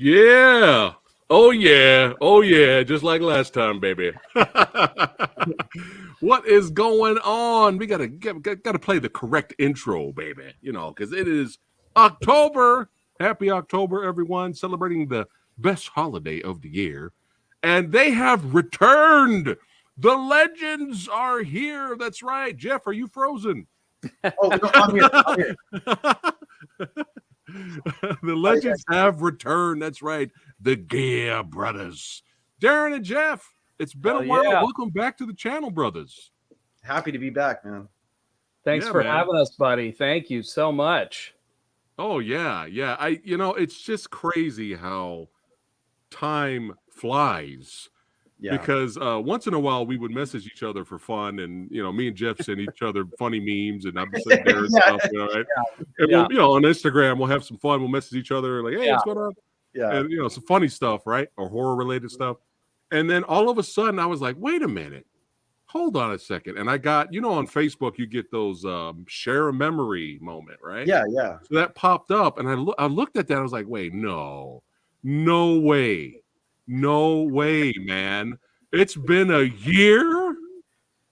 Yeah. Oh yeah. Oh yeah. Just like last time, baby. What is going on? We gotta play the correct intro, baby. You know, because it is October. Happy October, everyone! Celebrating the best holiday of the year, and they have returned. The legends are here. That's right, Jeff. Are you frozen? Oh, no, I'm here. I'm here. The legends have returned. That's right. The GEARE Brothers. Darren and Jeff, it's been a while. Yeah. Welcome back to the channel, brothers. Happy to be back, man. Thanks for having us, buddy. Thank you so much. Oh, yeah. Yeah. It's just crazy how time flies. Yeah. Because once in a while we would message each other for fun, and me and Jeff send each other funny memes, and I'm sitting there and stuff, right? And we'll, on Instagram we'll have some fun. We'll message each other like, "Hey, what's going on?" Yeah, and some funny stuff, right, or horror related stuff. And then all of a sudden I was like, "Wait a minute, hold on a second!" And I got on Facebook you get those share a memory moment, right? Yeah. So that popped up, and I looked at that. I was like, "Wait, no way." No way, man. It's been a year?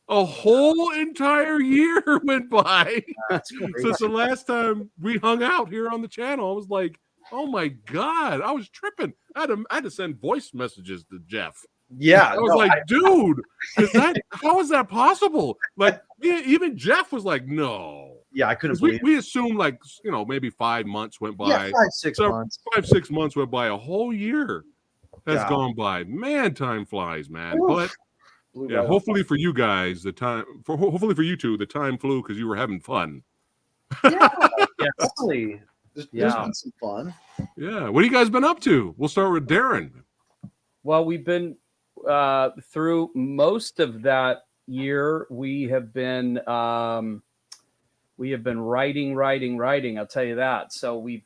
A whole entire year went by since the last time we hung out here on the channel. I was like, oh my God, I was tripping. I had to send voice messages to Jeff. Yeah. I was dude, how is that possible? Like, even Jeff was like, no. Yeah, I couldn't believe we assumed maybe 5 months went by. Yeah, 5-6 months. 5-6 months went by. A whole year has gone by. Man, time flies, man. But hopefully for you guys, hopefully for you two, the time flew because you were having fun. Yeah, definitely. There's been some fun. Yeah. What have you guys been up to? We'll start with Darren. Well, we've been through most of that year. We have been writing. I'll tell you that. So we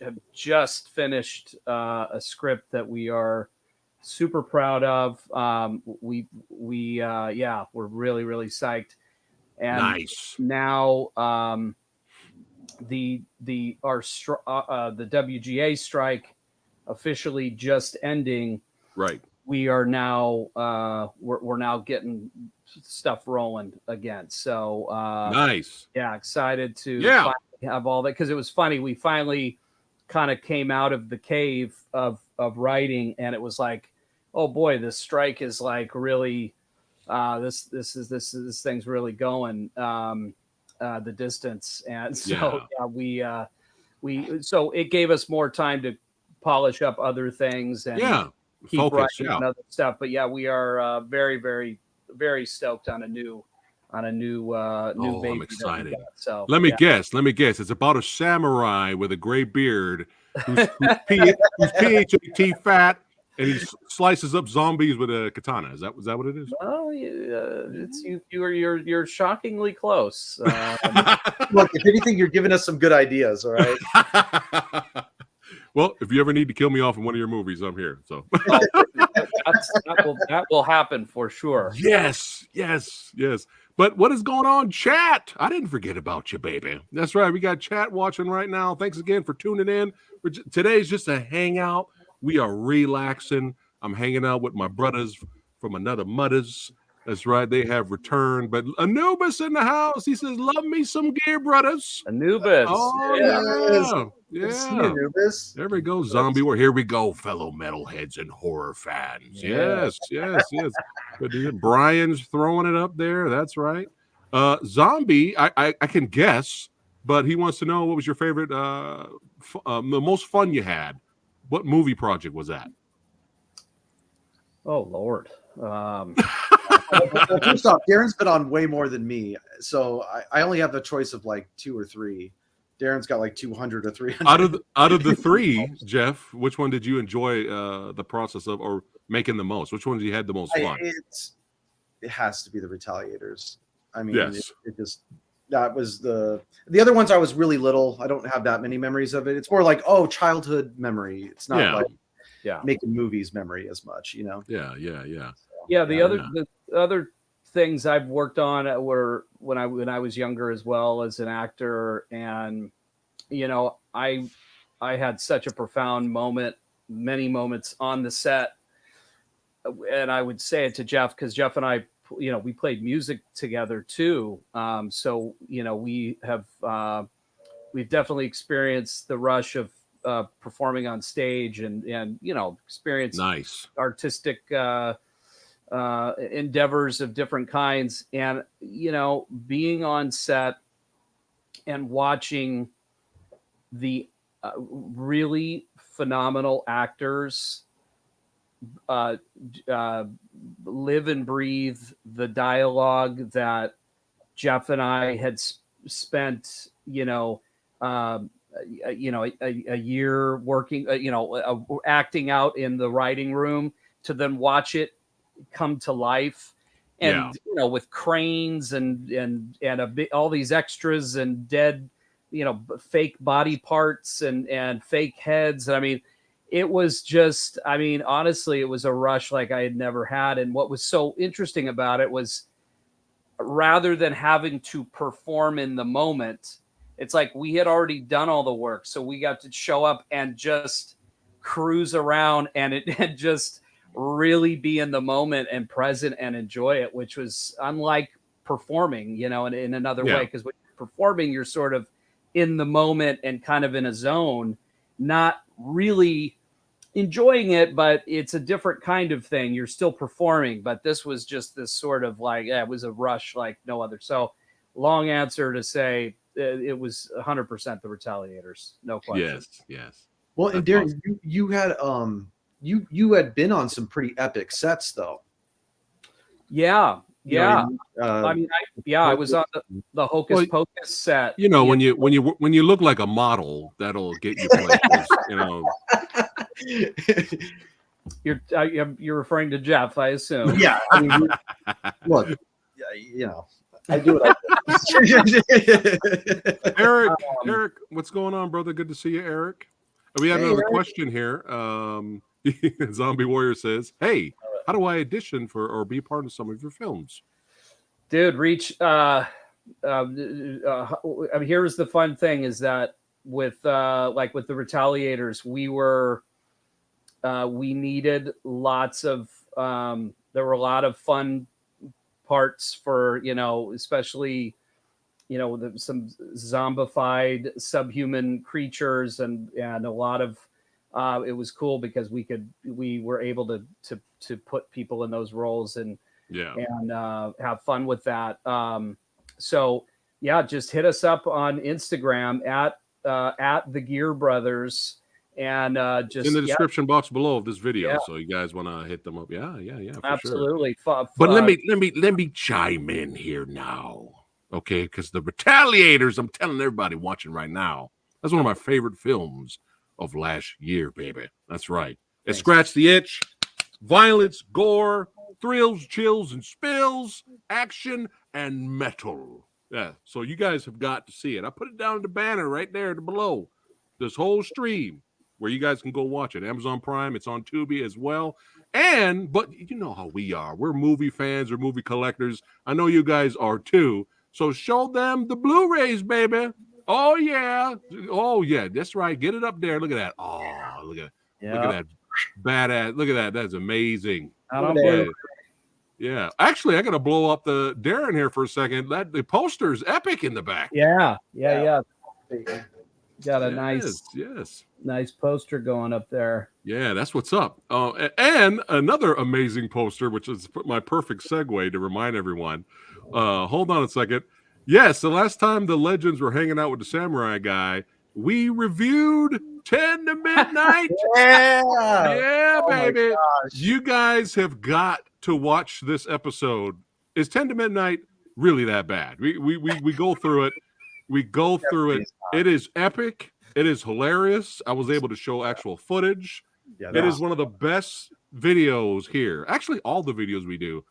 have just finished a script that we are super proud of. We're really, really psyched. And nice. Now the WGA strike officially just ending. Right. We are now we're now getting stuff rolling again. So nice. Yeah, excited to finally have all that, because it was funny. We finally kind of came out of the cave of writing, and it was like, oh boy, this strike is like really this thing's really going the distance. And so so it gave us more time to polish up other things and keep writing on other stuff. But we are very, very, very stoked on a new baby. I'm excited. So let me guess. It's about a samurai with a gray beard who's PHAT fat, and he slices up zombies with a katana. Is that what it is? Oh, it's you're shockingly close. Look, if anything, you're giving us some good ideas. All right. Well, if you ever need to kill me off in one of your movies, I'm here. So that will happen for sure. Yes. But what is going on, chat? I didn't forget about you, baby. That's right. We got chat watching right now. Thanks again for tuning in. Today's just a hangout. We are relaxing. I'm hanging out with my brothers from another mothers. That's right. They have returned. But Anubis in the house. He says, love me some GEARE Brothers. Anubis. Oh, yeah. Anubis. There we go. Zombie war. Here we go, fellow metalheads and horror fans. Yes. But Brian's throwing it up there. That's right. Zombie, I can guess, but he wants to know, what was your favorite, the most fun you had? What movie project was that? Oh, Lord. First off, Darren's been on way more than me, so I only have the choice of like 2 or 3. Darren's got like 200 or 300. Out of the 3, Jeff, which one did you enjoy the process of, or making the most? Which ones you had the most fun? It has to be the Retaliators. I mean, yes. it just, that was the other ones. I was really little. I don't have that many memories of it. It's more like, childhood memory. It's not like making movies memory as much, Yeah. The other things I've worked on were when I was younger as well as an actor, and I I had such a profound moment, many moments on the set. And I would say it to Jeff, because Jeff and I, we played music together too. So, we have, we've definitely experienced the rush of performing on stage and experienced nice artistic endeavors of different kinds. And, being on set and watching the really phenomenal actors live and breathe the dialogue that Jeff and I had spent, a year working, acting out in the writing room, to then watch it come to life, and with cranes and all these extras and dead, fake body parts and fake heads. I mean, it was just, honestly, it was a rush like I had never had. And what was so interesting about it was, rather than having to perform in the moment, it's like we had already done all the work. So we got to show up and just cruise around and just really be in the moment and present and enjoy it, which was unlike performing, in another way. Because when you're performing, you're sort of in the moment and kind of in a zone, not really enjoying it, but it's a different kind of thing. You're still performing, but this was just this sort of like, it was a rush like no other. So long answer to say it was 100% the Retaliators. No question. Yes. Well, and Darren, awesome. you had you had been on some pretty epic sets though. Yeah. I was on the Hocus Pocus set. When you look like a model, that'll get you places. You're referring to Jeff, I assume. Yeah. Look, I do it. Eric, what's going on, brother? Good to see you, Eric. We have another question here. Zombie Warrior says, "Hey, how do I audition for or be part of some of your films?" Dude, reach. Here's the fun thing: is that with with the Retaliators, we needed lots of. There were a lot of fun parts for especially some zombified subhuman creatures and a lot of. It was cool because we were able to put people in those roles and have fun with that. So just hit us up on Instagram at the GEARE Brothers and just in the description box below of this video. So you guys want to hit them up? Yeah, for absolutely. Sure. But let me chime in here now, okay? Because the Retaliators, I'm telling everybody watching right now, that's one of my favorite films of last year, baby. That's right. It scratched the itch. Violence, gore, thrills, chills, and spills, action, and metal. Yeah, so you guys have got to see it. I put it down in the banner right there below. This whole stream where you guys can go watch it. Amazon Prime, it's on Tubi as well. But you know how we are. We're movie fans, we're movie collectors. I know you guys are too. So show them the Blu-rays, baby. Oh yeah, that's right. Get it up there. Look at that. Oh, look at that badass. Look at that. That's amazing. Yeah. Actually, I gotta blow up the Darren here for a second. The poster's epic in the back. Yeah. Got a nice poster going up there. Yeah, that's what's up. And another amazing poster, which is my perfect segue to remind everyone. Hold on a second. Yes, the last time the legends were hanging out with the Samurai Guy, we reviewed 10 to Midnight. Yeah, baby. You guys have got to watch this episode. Is 10 to Midnight really that bad? We go through it. We go through it. It is epic. It is hilarious. I was able to show actual footage. It is one of the best videos here. Actually, all the videos we do.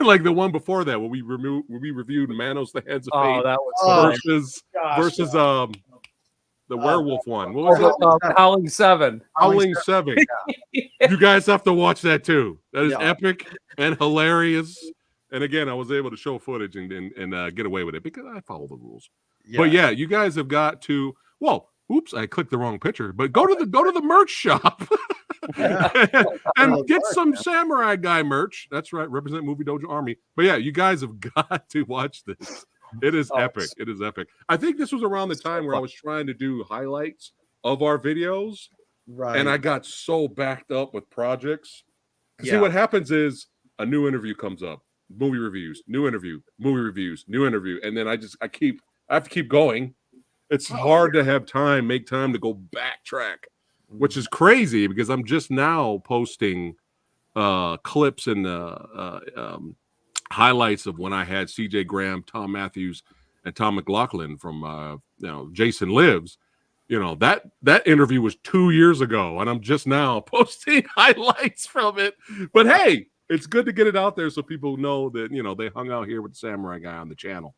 Like the one before that, where we reviewed Manos, the Hands of Fate, that was versus the werewolf one. What was it? Howling 7. Howling 7. You guys have to watch that too. That is epic and hilarious. And again, I was able to show footage and get away with it because I follow the rules. But yeah, you guys have got to. Well, oops, I clicked the wrong picture. But go to the merch shop and get some Samurai Guy merch. That's right, represent Movie Dojo Army. But yeah, you guys have got to watch this. It is epic. It is epic. I think this was around the time where I was trying to do highlights of our videos, right? And I got so backed up with projects. See, what happens is a new interview comes up, movie reviews, new interview, movie reviews, new interview, and then I have to keep going. It's hard to have time, make time to go backtrack, which is crazy because I'm just now posting clips and highlights of when I had CJ Graham, Tom Matthews, and Tom McLaughlin from Jason Lives. That interview was 2 years ago, and I'm just now posting highlights from it. But hey, it's good to get it out there so people know that they hung out here with the Samurai Guy on the channel.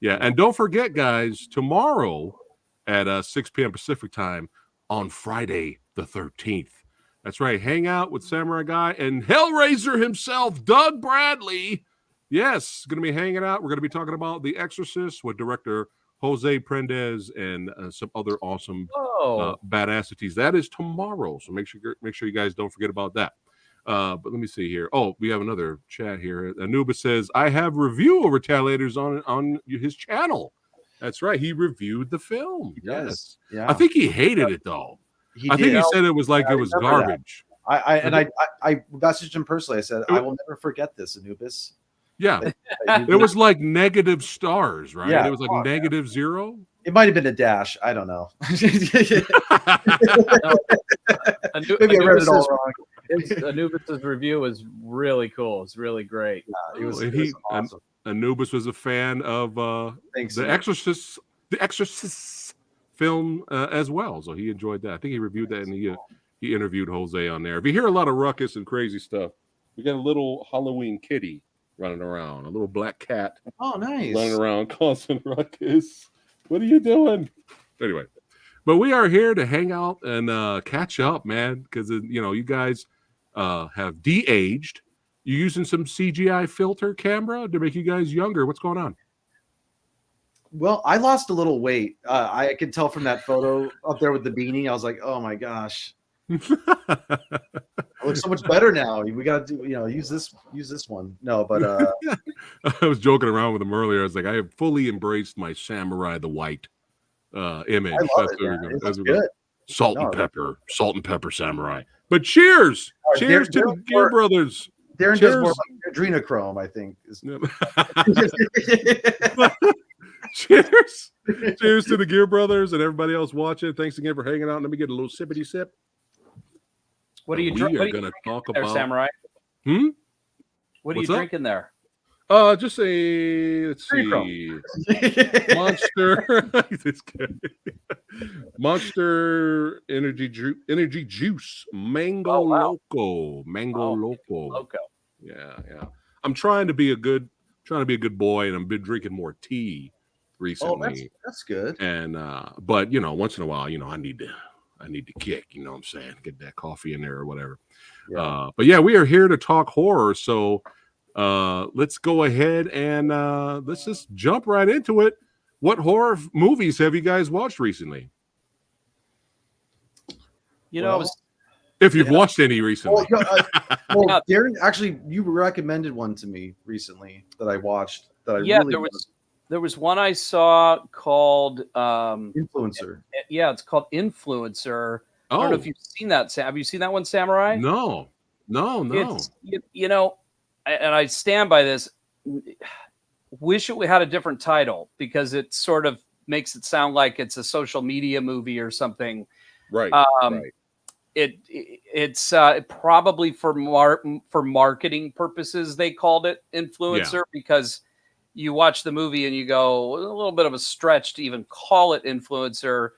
Yeah, and don't forget, guys, tomorrow at 6 p.m. Pacific time on Friday the 13th. That's right, hang out with Samurai Guy and Hellraiser himself, Doug Bradley. Yes, going to be hanging out. We're going to be talking about The Exorcist with director Jose Prendez and some other awesome badassities. That is tomorrow, so make sure you guys don't forget about that. But let me see here. Oh, we have another chat here. Anubis says, I have review of Retaliators on his channel. That's right. He reviewed the film. Yes. Yeah. I think he hated it, though. I think he said it was like it was garbage. I messaged him personally. I said, I will never forget this, Anubis. Yeah. It was like negative stars, right? Yeah, it was like -0. It might have been a dash. I don't know. Maybe I read it all wrong. Anubis's review was really cool. It's really great. It was awesome. Anubis was a fan of the Exorcist film as well, so he enjoyed that. I think he reviewed that, and he interviewed Jose on there. If you hear a lot of ruckus and crazy stuff, we got a little Halloween kitty running around, a little black cat. Oh, nice. Running around causing ruckus. What are you doing? Anyway, but we are here to hang out and catch up, man, because you guys have de-aged. You using some CGI filter camera to make you guys younger? What's going on? Well, I lost a little weight. I could tell from that photo up there with the beanie. I was like, oh my gosh. I look so much better now. We got to do, use this one. No, but I was joking around with him earlier. I was like, I have fully embraced my Samurai the White image. I love it. That's good. Salt and pepper Samurai. But cheers! Cheers to the Gear Brothers. Darren does more like adrenochrome, I think. Cheers! Cheers to the Gear Brothers and everybody else watching. Thanks again for hanging out. Let me get a little sippity sip. What are you drinking there, Samurai? What are you drinking there? Just let's see. Monster energy juice. Mango Loco. Loco. Yeah. I'm trying to be a good boy, and I've been drinking more tea recently. Oh, that's good. And but once in a while, I need to kick, you know what I'm saying? Get that coffee in there or whatever. Yeah. But yeah, we are here to talk horror. So let's go ahead and let's just jump right into it. What horror movies have you guys watched recently? If you've watched any recently. Darren, actually, you recommended one to me recently that I watched. There was one I saw called Influencer. It's called Influencer. I don't know if you've seen that. Have you seen that one, Samurai? No. It's, and I stand by this. Wish it had a different title because it sort of makes it sound like it's a social media movie or something. Right. Right. It's probably for marketing purposes they called it Influencer because you watch the movie and you go, a little bit of a stretch to even call it Influencer.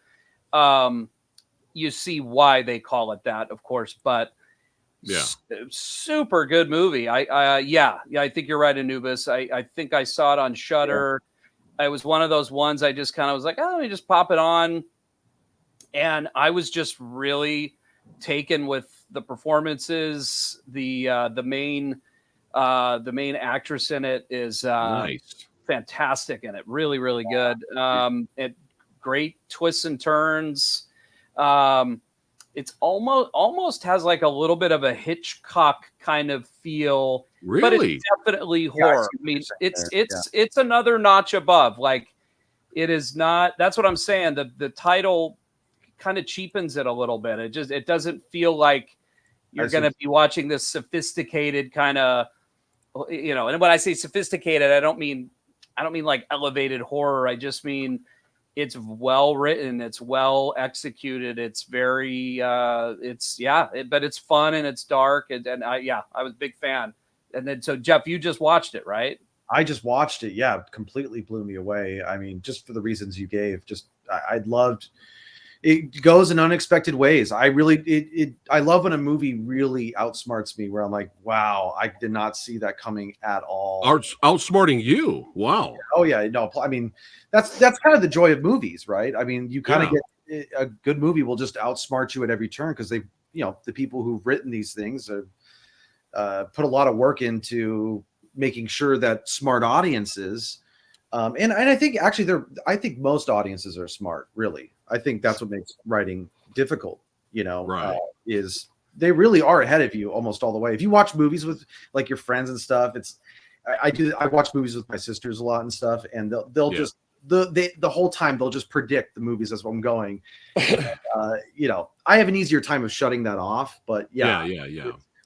You see why they call it that, of course, but super good movie. I think you're right, Anubis. I think I saw it on Shudder. It was one of those ones I just kind of was like, let me just pop it on. And I was just really taken with the performances. The main actress in it is nice, fantastic in it. Really, really good. great twists and turns. It's almost has like a little bit of a Hitchcock kind of feel, but it's definitely horror. I mean, it's another notch above. Like, it is not. That's what I'm saying. The title kind of cheapens it a little bit. It doesn't feel like you're going to be watching this sophisticated kind of, you know. And when I say sophisticated, I don't mean like elevated horror. I just mean it's well written, it's well executed, it's very but it's fun and it's dark, and I was a big fan. And then, so Jeff, you just watched it, right? I just watched it. Yeah, completely blew me away. I mean, just for the reasons you gave. Just I loved it. Goes in unexpected ways. I love when a movie really outsmarts me, where I'm like, wow, I did not see that coming at all. Outsmarting you. Wow. Oh yeah, no, I mean, that's kind of the joy of movies, right? I mean, you kind of get a good movie will just outsmart you at every turn, because they, you know, the people who've written these things have put a lot of work into making sure that smart audiences, and I think actually I think most audiences are smart, really. I think that's what makes writing difficult, you know, right. Is they really are ahead of you almost all the way. If you watch movies with like your friends and stuff, I watch movies with my sisters a lot and stuff, and they'll just the whole time they'll just predict the movies as I'm going. You know, I have an easier time of shutting that off, but yeah.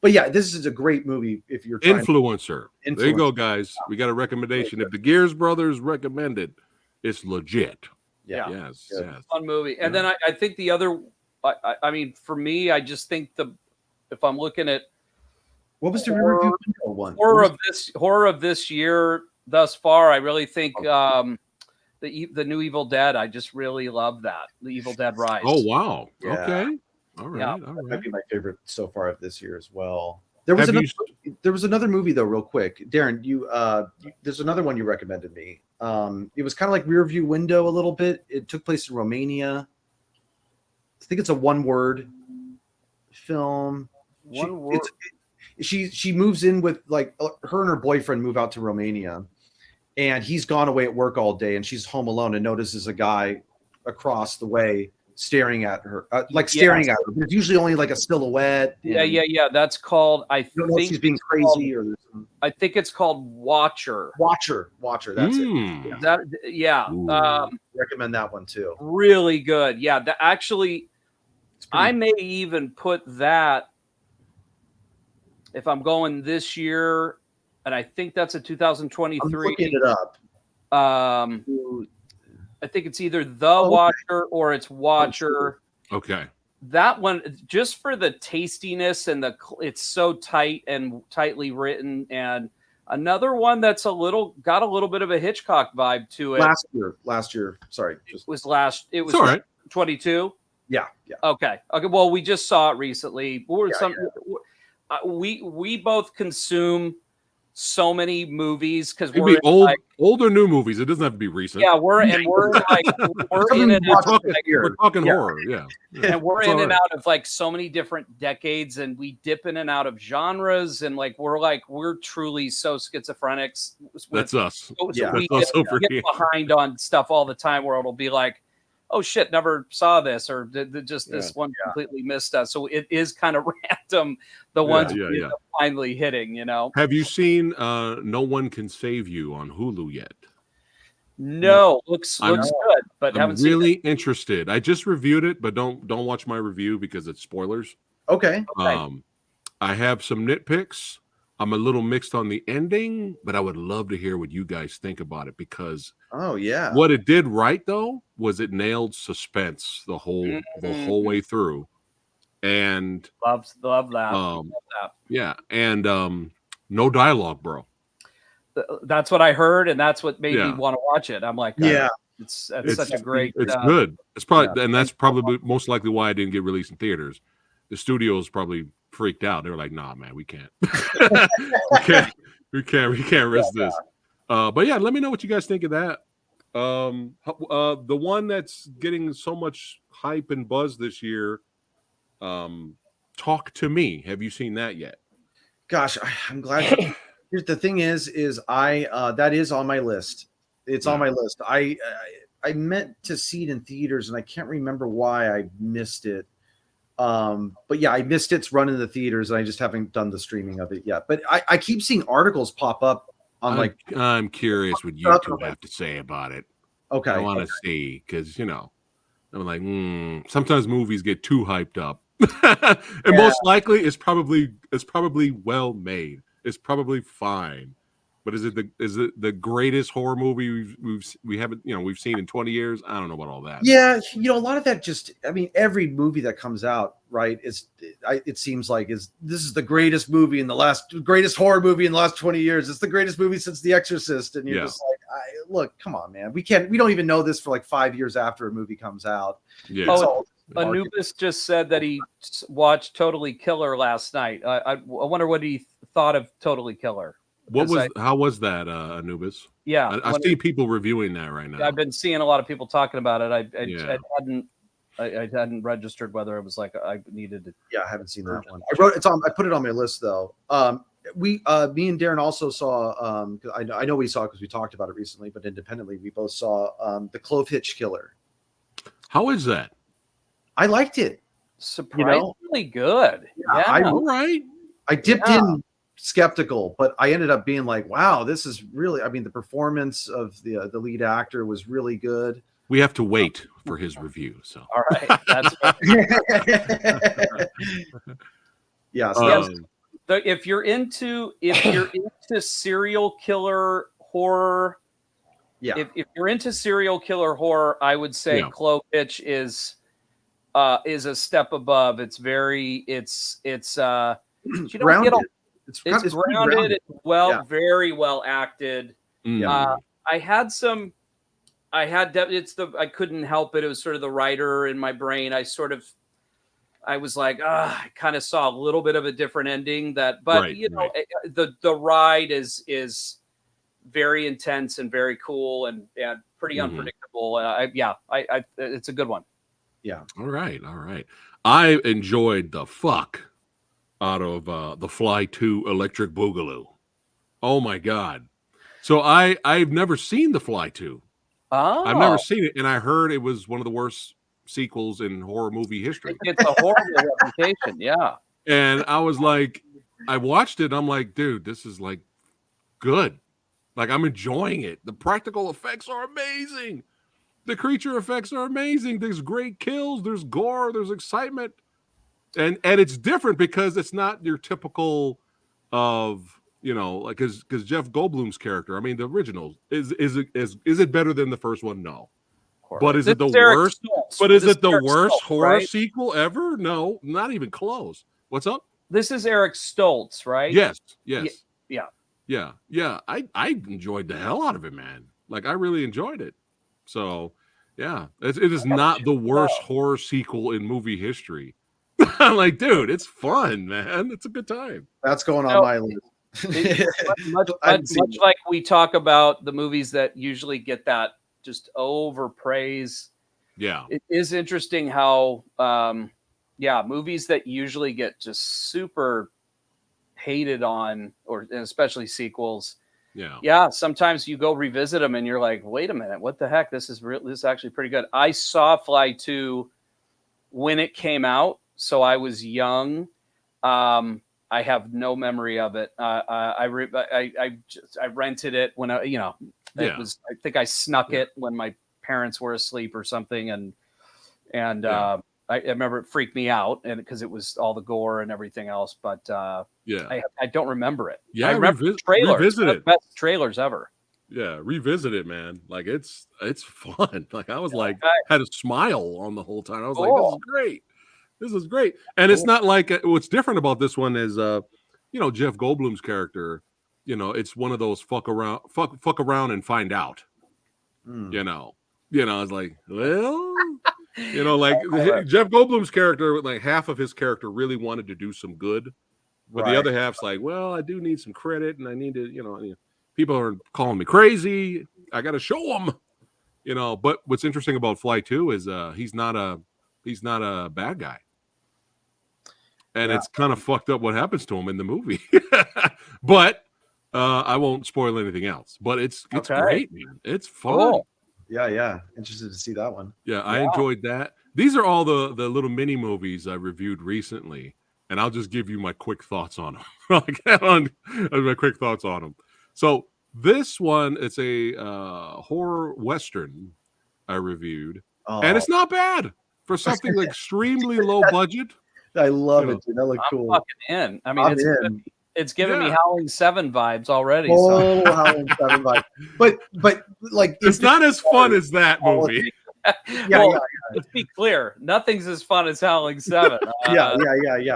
But yeah, this is a great movie if you're trying Influencer. There you go, guys. We got a recommendation. If the Gears brothers recommended, it's legit. Yeah. Yes. Fun movie. And then I think the other, I mean, for me, I just think if I'm looking at what was the review one? Horror of this year thus far, I really think the new Evil Dead. I just really love that. The Evil Dead Rise. Oh wow. Yeah. Okay. All right. Yeah. All That right. might be my favorite so far of this year as well. There was another movie though, real quick. Darren, there's another one you recommended me. It was kind of like Rear View Window a little bit. It took place in Romania. I think it's a one-word film. She moves in with, like, her and her boyfriend move out to Romania, and he's gone away at work all day, and she's home alone and notices a guy across the way staring at her, staring at her. It's usually only like a silhouette. Yeah. That's called, I don't know if she's being crazy or I think it's called Watcher. That's it. Recommend that one too. Really good. Yeah, I may even put that, if I'm going this year, and I think that's a 2023. I'm looking it up. I think it's either Watcher or it's Watcher. Okay. That one, just for the tastiness and it's so tight and tightly written. And another one that's got a little bit of a Hitchcock vibe to it. Last year. Sorry. It was all right. 22. Yeah. Okay. Well, we just saw it recently. We both consume so many movies because we're old or new movies. It doesn't have to be recent. Yeah, we're in and out. We're talking horror. Yeah. And we're in and out of like so many different decades, and we dip in and out of genres, and we're truly so schizophrenic. That's us. So we get behind on stuff all the time, where it'll be like, oh shit, never saw this, or this one completely missed us. So it is kind of random, the ones we end up finally hitting, you know. Have you seen No One Can Save You on Hulu yet? No. Looks good, but haven't seen it. I'm really interested. I just reviewed it, but don't watch my review because it's spoilers. Okay. I have some nitpicks. I'm a little mixed on the ending, but I would love to hear what you guys think about it, because what it did right though was it nailed suspense the whole way through, and love that. Yeah, and no dialogue, bro. That's what I heard, and that's what made me want to watch it. I'm like, it's such a great. It's good. It's probably and that's probably most likely why I didn't get released in theaters. The studios probably freaked out. They were like, "Nah, man, we can't. we can't risk this." But yeah, let me know what you guys think of that. The one that's getting so much hype and buzz this year, Talk to Me. Have you seen that yet? Gosh, I'm glad. Here's the thing is I that is on my list. It's on my list. I I meant to see it in theaters, and I can't remember why I missed it. But yeah, I missed its run in the theaters, and I just haven't done the streaming of it yet. But I keep seeing articles pop up on I'm curious what you two have to say about it. Okay, I want to see, because I'm like, sometimes movies get too hyped up, and most likely it's probably well made. It's probably fine. But is it the greatest horror movie we've seen in 20 years? I don't know about all that. Yeah, a lot of that just, I mean, every movie that comes out, right, it seems like this is the greatest greatest horror movie in the last 20 years. It's the greatest movie since The Exorcist, and you're just like, look, come on, man. We don't even know this for like 5 years after a movie comes out. Yeah. Oh, Anubis just said that he watched Totally Killer last night. I wonder what he thought of Totally Killer. How was that, Anubis? Yeah, I see people reviewing that right now. I've been seeing a lot of people talking about it. I hadn't registered whether it was like I needed to. Yeah, I haven't seen that one. I put it on my list though. Me and Darren also saw. I know we saw it because we talked about it recently, but independently we both saw The Clove-Hitch Killer. How is that? I liked it. Surprisingly good. Yeah, all right. I dipped in skeptical, but I ended up being like, wow, this is really, I mean, the performance of the lead actor was really good. We have to wait for his review. So all right, that's yeah. If you're into serial killer horror, if you're into serial killer horror, I would say Clove-Hitch is a step above. It's very grounded. It's grounded. It's very well acted. I couldn't help it. It was sort of the writer in my brain. I was like, I kind of saw a little bit of a different ending the ride is very intense and very cool and pretty unpredictable. It's a good one. Yeah. All right. I enjoyed the fuck out of The Fly 2 Electric Boogaloo. Oh my God. So I've never seen The Fly 2. Oh. I've never seen it, and I heard it was one of the worst sequels in horror movie history. It's a horrible reputation, yeah. And I was like, I watched it, and I'm like, dude, this is like good. Like, I'm enjoying it. The practical effects are amazing. The creature effects are amazing. There's great kills. There's gore. There's excitement. And it's different because it's not your typical of, like, because Jeff Goldblum's character, I mean, the original, is it better than the first one? No. But is it the worst? But is it the worst horror sequel ever? No, not even close. What's up? This is Eric Stoltz, right? Yes. Yeah. I enjoyed the hell out of it, man. Like, I really enjoyed it. So, yeah, it is not the worst horror sequel in movie history. I'm like, dude, it's fun, man. It's a good time. That's going on my list. much like we talk about the movies that usually get that just overpraise. Yeah, it is interesting how movies that usually get just super hated on, or especially sequels, sometimes you go revisit them and you're like, wait a minute, what the heck, this is actually pretty good. I saw Fly 2 when it came out, so I was young. I have no memory of it. I rented it when it was. I think I snuck it when my parents were asleep or something, and I remember it freaked me out, and because it was all the gore and everything else. But I don't remember it. Yeah, I remember trailers. Revisit it. Best trailers ever. Yeah, revisit it, man. Like, it's fun. Like, I was like, had a smile on the whole time. I was like, this is great. This is great. And it's not like, what's different about this one is, Jeff Goldblum's character, it's one of those fuck around and find out. It's like, well, like Jeff Goldblum's character, like half of his character really wanted to do some good, but the other half's like, well, I do need some credit, and I need to, people are calling me crazy. I got to show them, But what's interesting about Fly 2 is he's not a bad guy. And it's kind of fucked up what happens to him in the movie. But I won't spoil anything else. But it's great, man. It's fun. Cool. Yeah. Interested to see that one. Yeah, I enjoyed that. These are all the little mini movies I reviewed recently, and I'll just give you my quick thoughts on them. My quick thoughts on them. So this one, it's a horror western I reviewed, and it's not bad for something extremely low budget. I love it, dude. That looked cool. I'm fucking in. I mean, it's giving me Howling 7 vibes already. Oh, so. Howling 7 vibes. But like it's not as fun as that movie. Yeah. Let's be clear. Nothing's as fun as Howling 7. Yeah.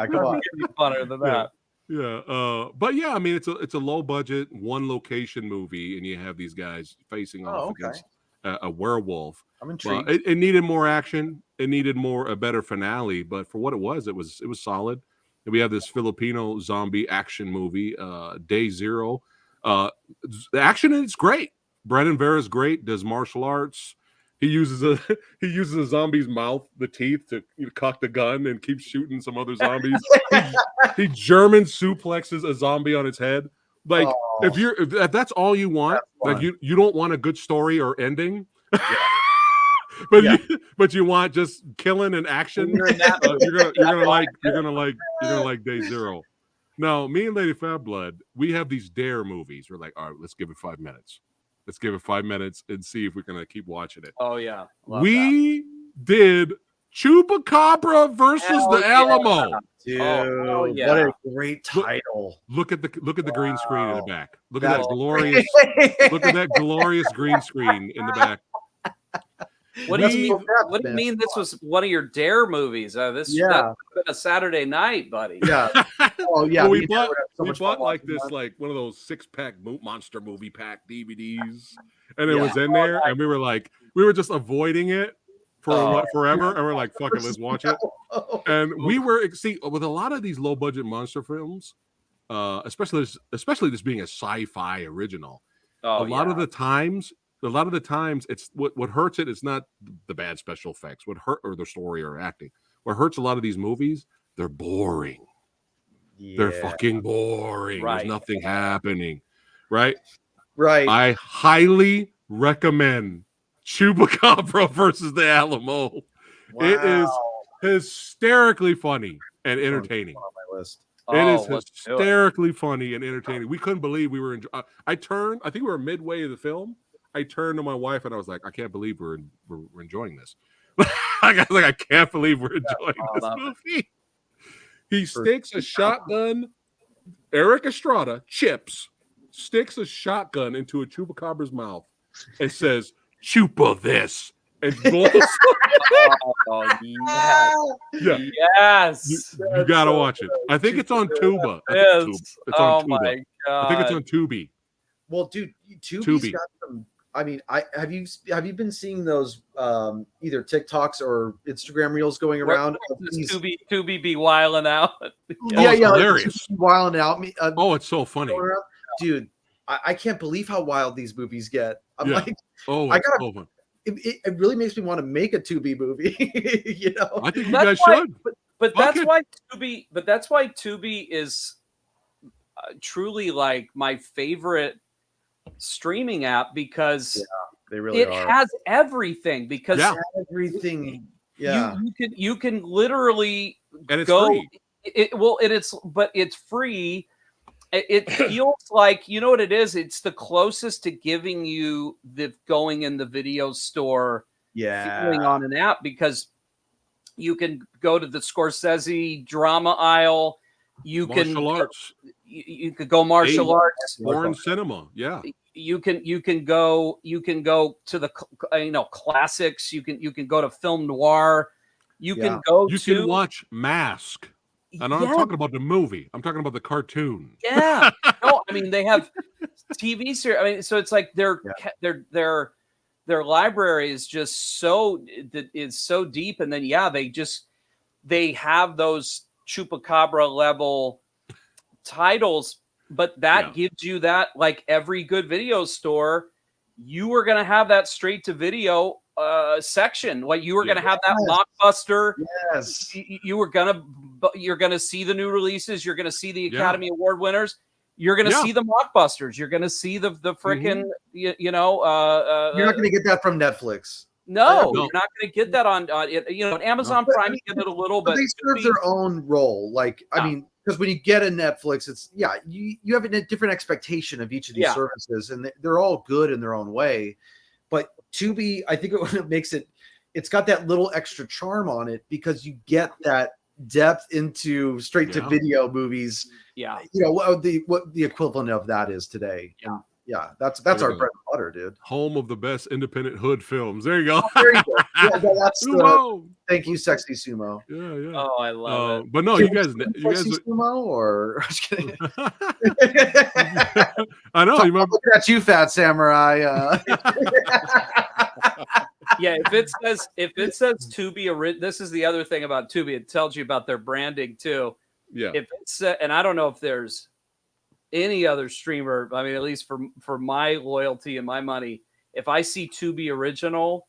Come on. Funner than that. Yeah. But yeah, I mean, it's a low budget, one location movie, and you have these guys facing off against a werewolf. I'm intrigued. It needed more action. It needed a better finale, but for what it was solid. And we have this Filipino zombie action movie, Day Zero. The action is great. Brendan Vera's great. Does martial arts. He uses a zombie's mouth, the teeth, to cock the gun and keep shooting some other zombies. he German suplexes a zombie on its head. Like if that's all you want, like you don't want a good story or ending. But you want just killing and action. You're gonna like Day Zero. Now, me and Lady Fat Blood, we have these dare movies. We're like, all right, let's give it 5 minutes. Let's give it 5 minutes and see if we're gonna keep watching it. Oh yeah, we did Chupacabra versus the Alamo. Dude, what a great title! Look at the green screen in the back. Look at that glorious. Look at that glorious green screen in the back. What do you mean? This was one of your dare movies? That's been a Saturday night, buddy. Yeah. Oh yeah. Well, we bought like this, like one of those 6-pack monster movie pack DVDs, and it was in there, and we were just avoiding it for forever, and we're like, fuck it, let's watch it. And we were with a lot of these low budget monster films, especially this being a sci-fi original. A lot of the times it's what hurts it is not the bad special effects, or the story or acting. What hurts a lot of these movies, they're boring. They're fucking boring. There's nothing happening. Right. I highly recommend Chupacabra versus the Alamo. It is hysterically funny and entertaining. On my list. It is hysterically funny and entertaining. We couldn't believe we were I think we were midway of the film. I turned to my wife and I was like, I can't believe we're enjoying this. I can't believe we're enjoying this movie. He sticks a shotgun. Eric Estrada, Chips, sticks a shotgun into a Chupacabra's mouth and says, "Chupa this," and blows. Yes. You gotta watch it. I think it's on Tuba. It's on Tuba. My God. I think it's on Tubi. Well, dude, Tubi's got some. I mean, have you been seeing those either TikToks or Instagram reels going around? Tubi be wilding out. Yeah, hilarious. Wilding out. It's so funny, dude. I can't believe how wild these movies get. I'm like, it really makes me want to make a Tubi movie. I think you guys should. But that's why Tubi is truly like my favorite streaming app, because they really it has everything. Because everything, you can literally and it's go. Free. It's free. It feels like, you know what it is? It's the closest to giving you the going in the video store feeling on an app, because you can go to the Scorsese drama aisle. You can go martial arts, foreign cinema. Yeah. You can go to the classics. You can go to film noir. You can watch Mask. And I'm not talking about the movie. I'm talking about the cartoon. Yeah. No, I mean, they have TV series. I mean, so it's like their library is just so deep. And then they have those Chupacabra level titles, but that gives you that, like every good video store, you were going to have that straight to video section. Like you were going to have that Blockbuster. Yes. You're going to see the new releases. You're going to see the Academy Award winners. You're going to see the mockbusters. You're going to see the freaking, you're not going to get that from Netflix. No, you're not going to get that on Amazon Prime. You get it a little, but they serve their own role. Like, I mean, because when you get a Netflix, it's you have a different expectation of each of these services, and they're all good in their own way. But Tubi, I think what makes it's got that little extra charm on it because you get that depth into straight to video movies. Yeah, what the equivalent of that is today. Yeah, that's our bread and butter, dude. Home of the best independent hood films. There you go. There you go. Yeah, that's thank you, Sexy Sumo. Yeah. Oh, I love it. But no, you guys Sumo or I'm just kidding. I know. You might look at you, Fat Samurai. Yeah, if it says Tubi, this is the other thing about Tubi. It tells you about their branding too. Yeah. If it's and I don't know if there's any other streamer. I mean, at least for my loyalty and my money, if I see Tubi original,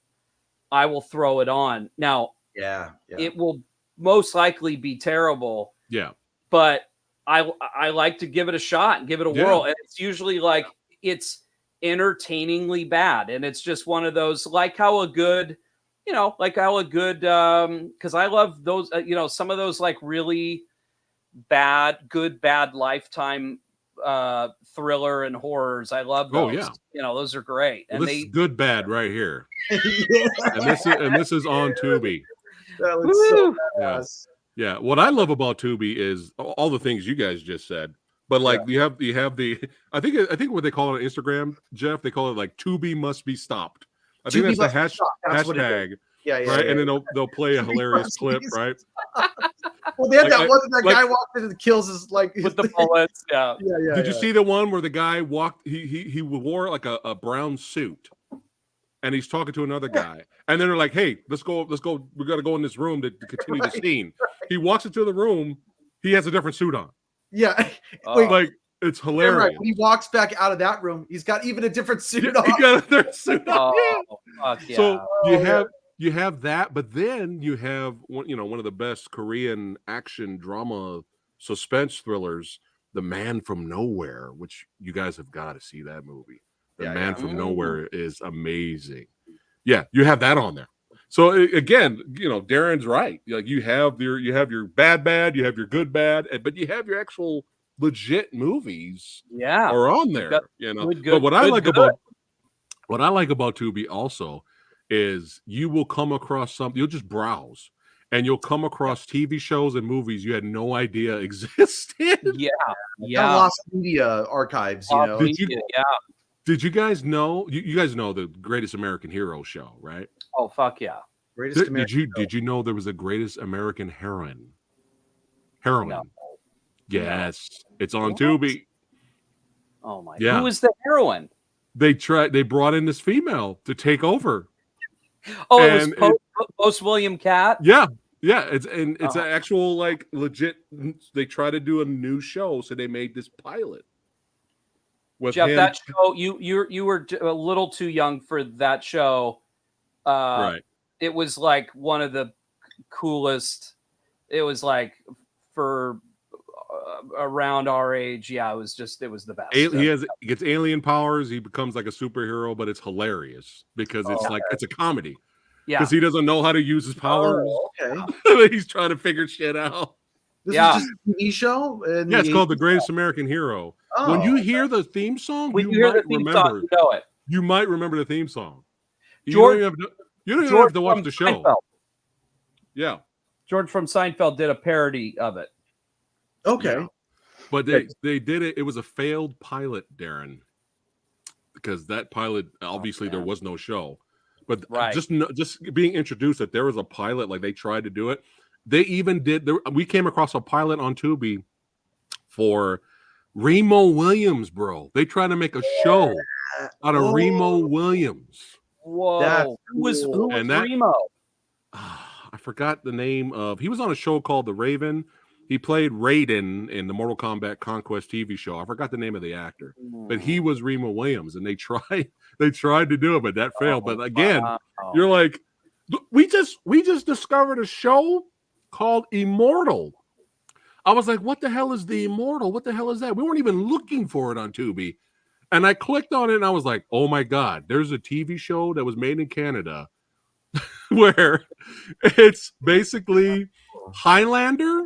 I will throw it on. Now, it will most likely be terrible. Yeah, but I like to give it a shot and give it a whirl, and it's usually like it's entertainingly bad, and it's just one of those because I love those some of those like really bad Lifetime thriller and horrors. I love those. Those are great. Well, and this is good bad right here. and this is on Tubi. That looks so badass. Yeah. What I love about Tubi is all the things you guys just said. But like you have the I think what they call it on Instagram, Jeff, they call it like Tubi must be stopped. I think that's the hashtag. Right. And then they'll play a hilarious clip, right? Well, they had that guy walked in and kills his with the bullets. Did you see the one where the guy walked? He wore like a brown suit, and he's talking to another guy, and then they're like, "Hey, let's go. We got to go in this room to continue the scene." He walks into the room. He has a different suit on. Yeah, like it's hilarious. Right. When he walks back out of that room, he's got even a different suit on. He got a different suit on. Fuck yeah. So you have that, but then you have one of the best Korean action drama suspense thrillers, The Man from Nowhere, which you guys have got to see that movie. The Man from Nowhere is amazing. Yeah, you have that on there. So again, Darren's right. Like you have your bad, you have your good bad, but you have your actual legit movies. Are on there. But what I like about Tubi also is you will come across something. You'll just browse, and you'll come across TV shows and movies you had no idea existed. Lost media archives. Did you guys know? You guys know the Greatest American Hero show, right? Oh fuck yeah! Did you know there was a Greatest American Heroine? No. Yes, it's on Tubi. Oh my! Who was the heroine? They brought in this female to take over. Oh, it was post William Cat. Yeah. It's an actual like legit. They try to do a new show, so they made this pilot. With Jeff, that show you were a little too young for that show. Right. It was like one of the coolest. It was like for around our age. Yeah, it was the best. He gets alien powers. He becomes like a superhero, but it's hilarious because it's a comedy. Yeah, because he doesn't know how to use his powers. He's trying to figure shit out. This is just a TV show. It's called The Greatest American Hero. When you hear the theme song, you might remember the theme song. You don't even have to watch the show. Seinfeld. Yeah, George from Seinfeld did a parody of it. Okay. Yeah. But they did it. It was a failed pilot, Darren, because that pilot, obviously there was no show. But just being introduced that there was a pilot, like they tried to do it. They even did. We came across a pilot on Tubi for Remo Williams, bro. They tried to make a show out of Remo Williams. Whoa. Who was Remo? I forgot the name of. He was on a show called The Raven. He played Raiden in the Mortal Kombat Conquest TV show. I forgot the name of the actor, but he was Remo Williams, and they tried to do it, but that failed. But again, you're like, we just discovered a show called Immortal I was like, what the hell is The Immortal? What the hell is that? We weren't even looking for it on Tubi. And I clicked on it and I was like, oh my God, there's a TV show that was made in Canada where it's basically Highlander.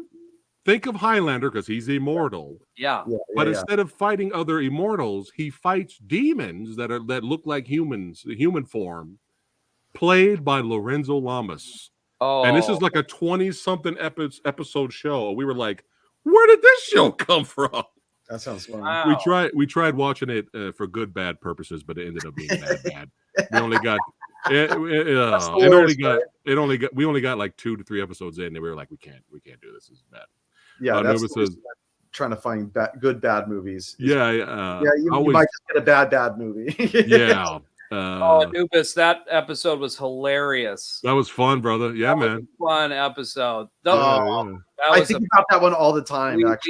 Think of Highlander because he's immortal. Yeah. But instead of fighting other immortals, he fights demons that look like humans, the human form, played by Lorenzo Lamas. Oh. And this is like a 20-something episode show. We were like, where did this show come from? That sounds fun. Wow. We tried watching it for good bad purposes, but it ended up being bad. We only got we only got like 2 to 3 episodes in, and we were like, we can't do this. This is bad. Yeah, that's trying to find good bad movies. You might just get a bad movie. Yeah. Anubis, that episode was hilarious. That was fun, brother. Yeah, man. Fun episode. I think about that one all the time. What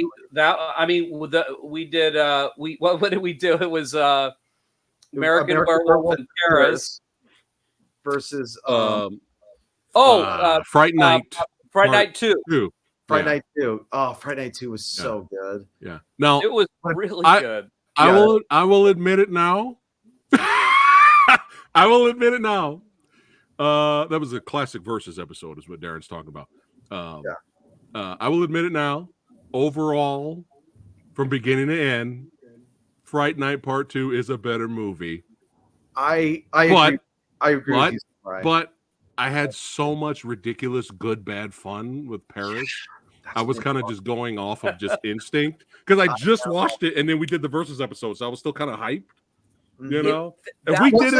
did we do? It was American Werewolf in Paris versus Fright Night. Fright Night 2. Fright Night 2. Oh, Fright Night 2 was so good. Yeah. Now it was really good. I will admit it now. I will admit it now. That was a classic Versus episode, is what Darren's talking about. I will admit it now. Overall, from beginning to end, Fright Night Part 2 is a better movie. I agree with you, Brian. But I had so much ridiculous good bad fun with Paris. I was kind of just going off of just instinct because I just watched it and then we did the Versus episode, so I was still kind of hyped. You know, if we did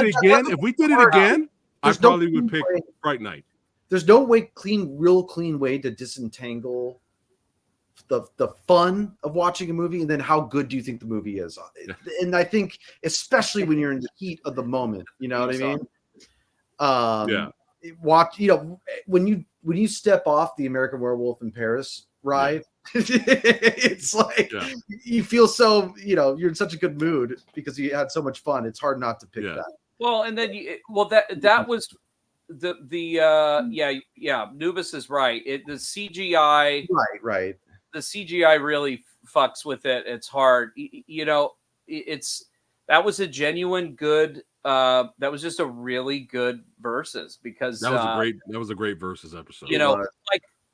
it again, I probably would pick Fright Night. There's no real clean way to disentangle the fun of watching a movie and then how good do you think the movie is. And I think especially when you're in the heat of the moment, you know what I mean? Watch, when you step off the American Werewolf in Paris ride, it's like you feel so, you're in such a good mood because you had so much fun. It's hard not to pick that. Well, and then that was Nubis is right. The CGI, right. The CGI really fucks with it. It's hard, that was a genuine good. That was just a really good Versus because that was a great Versus episode.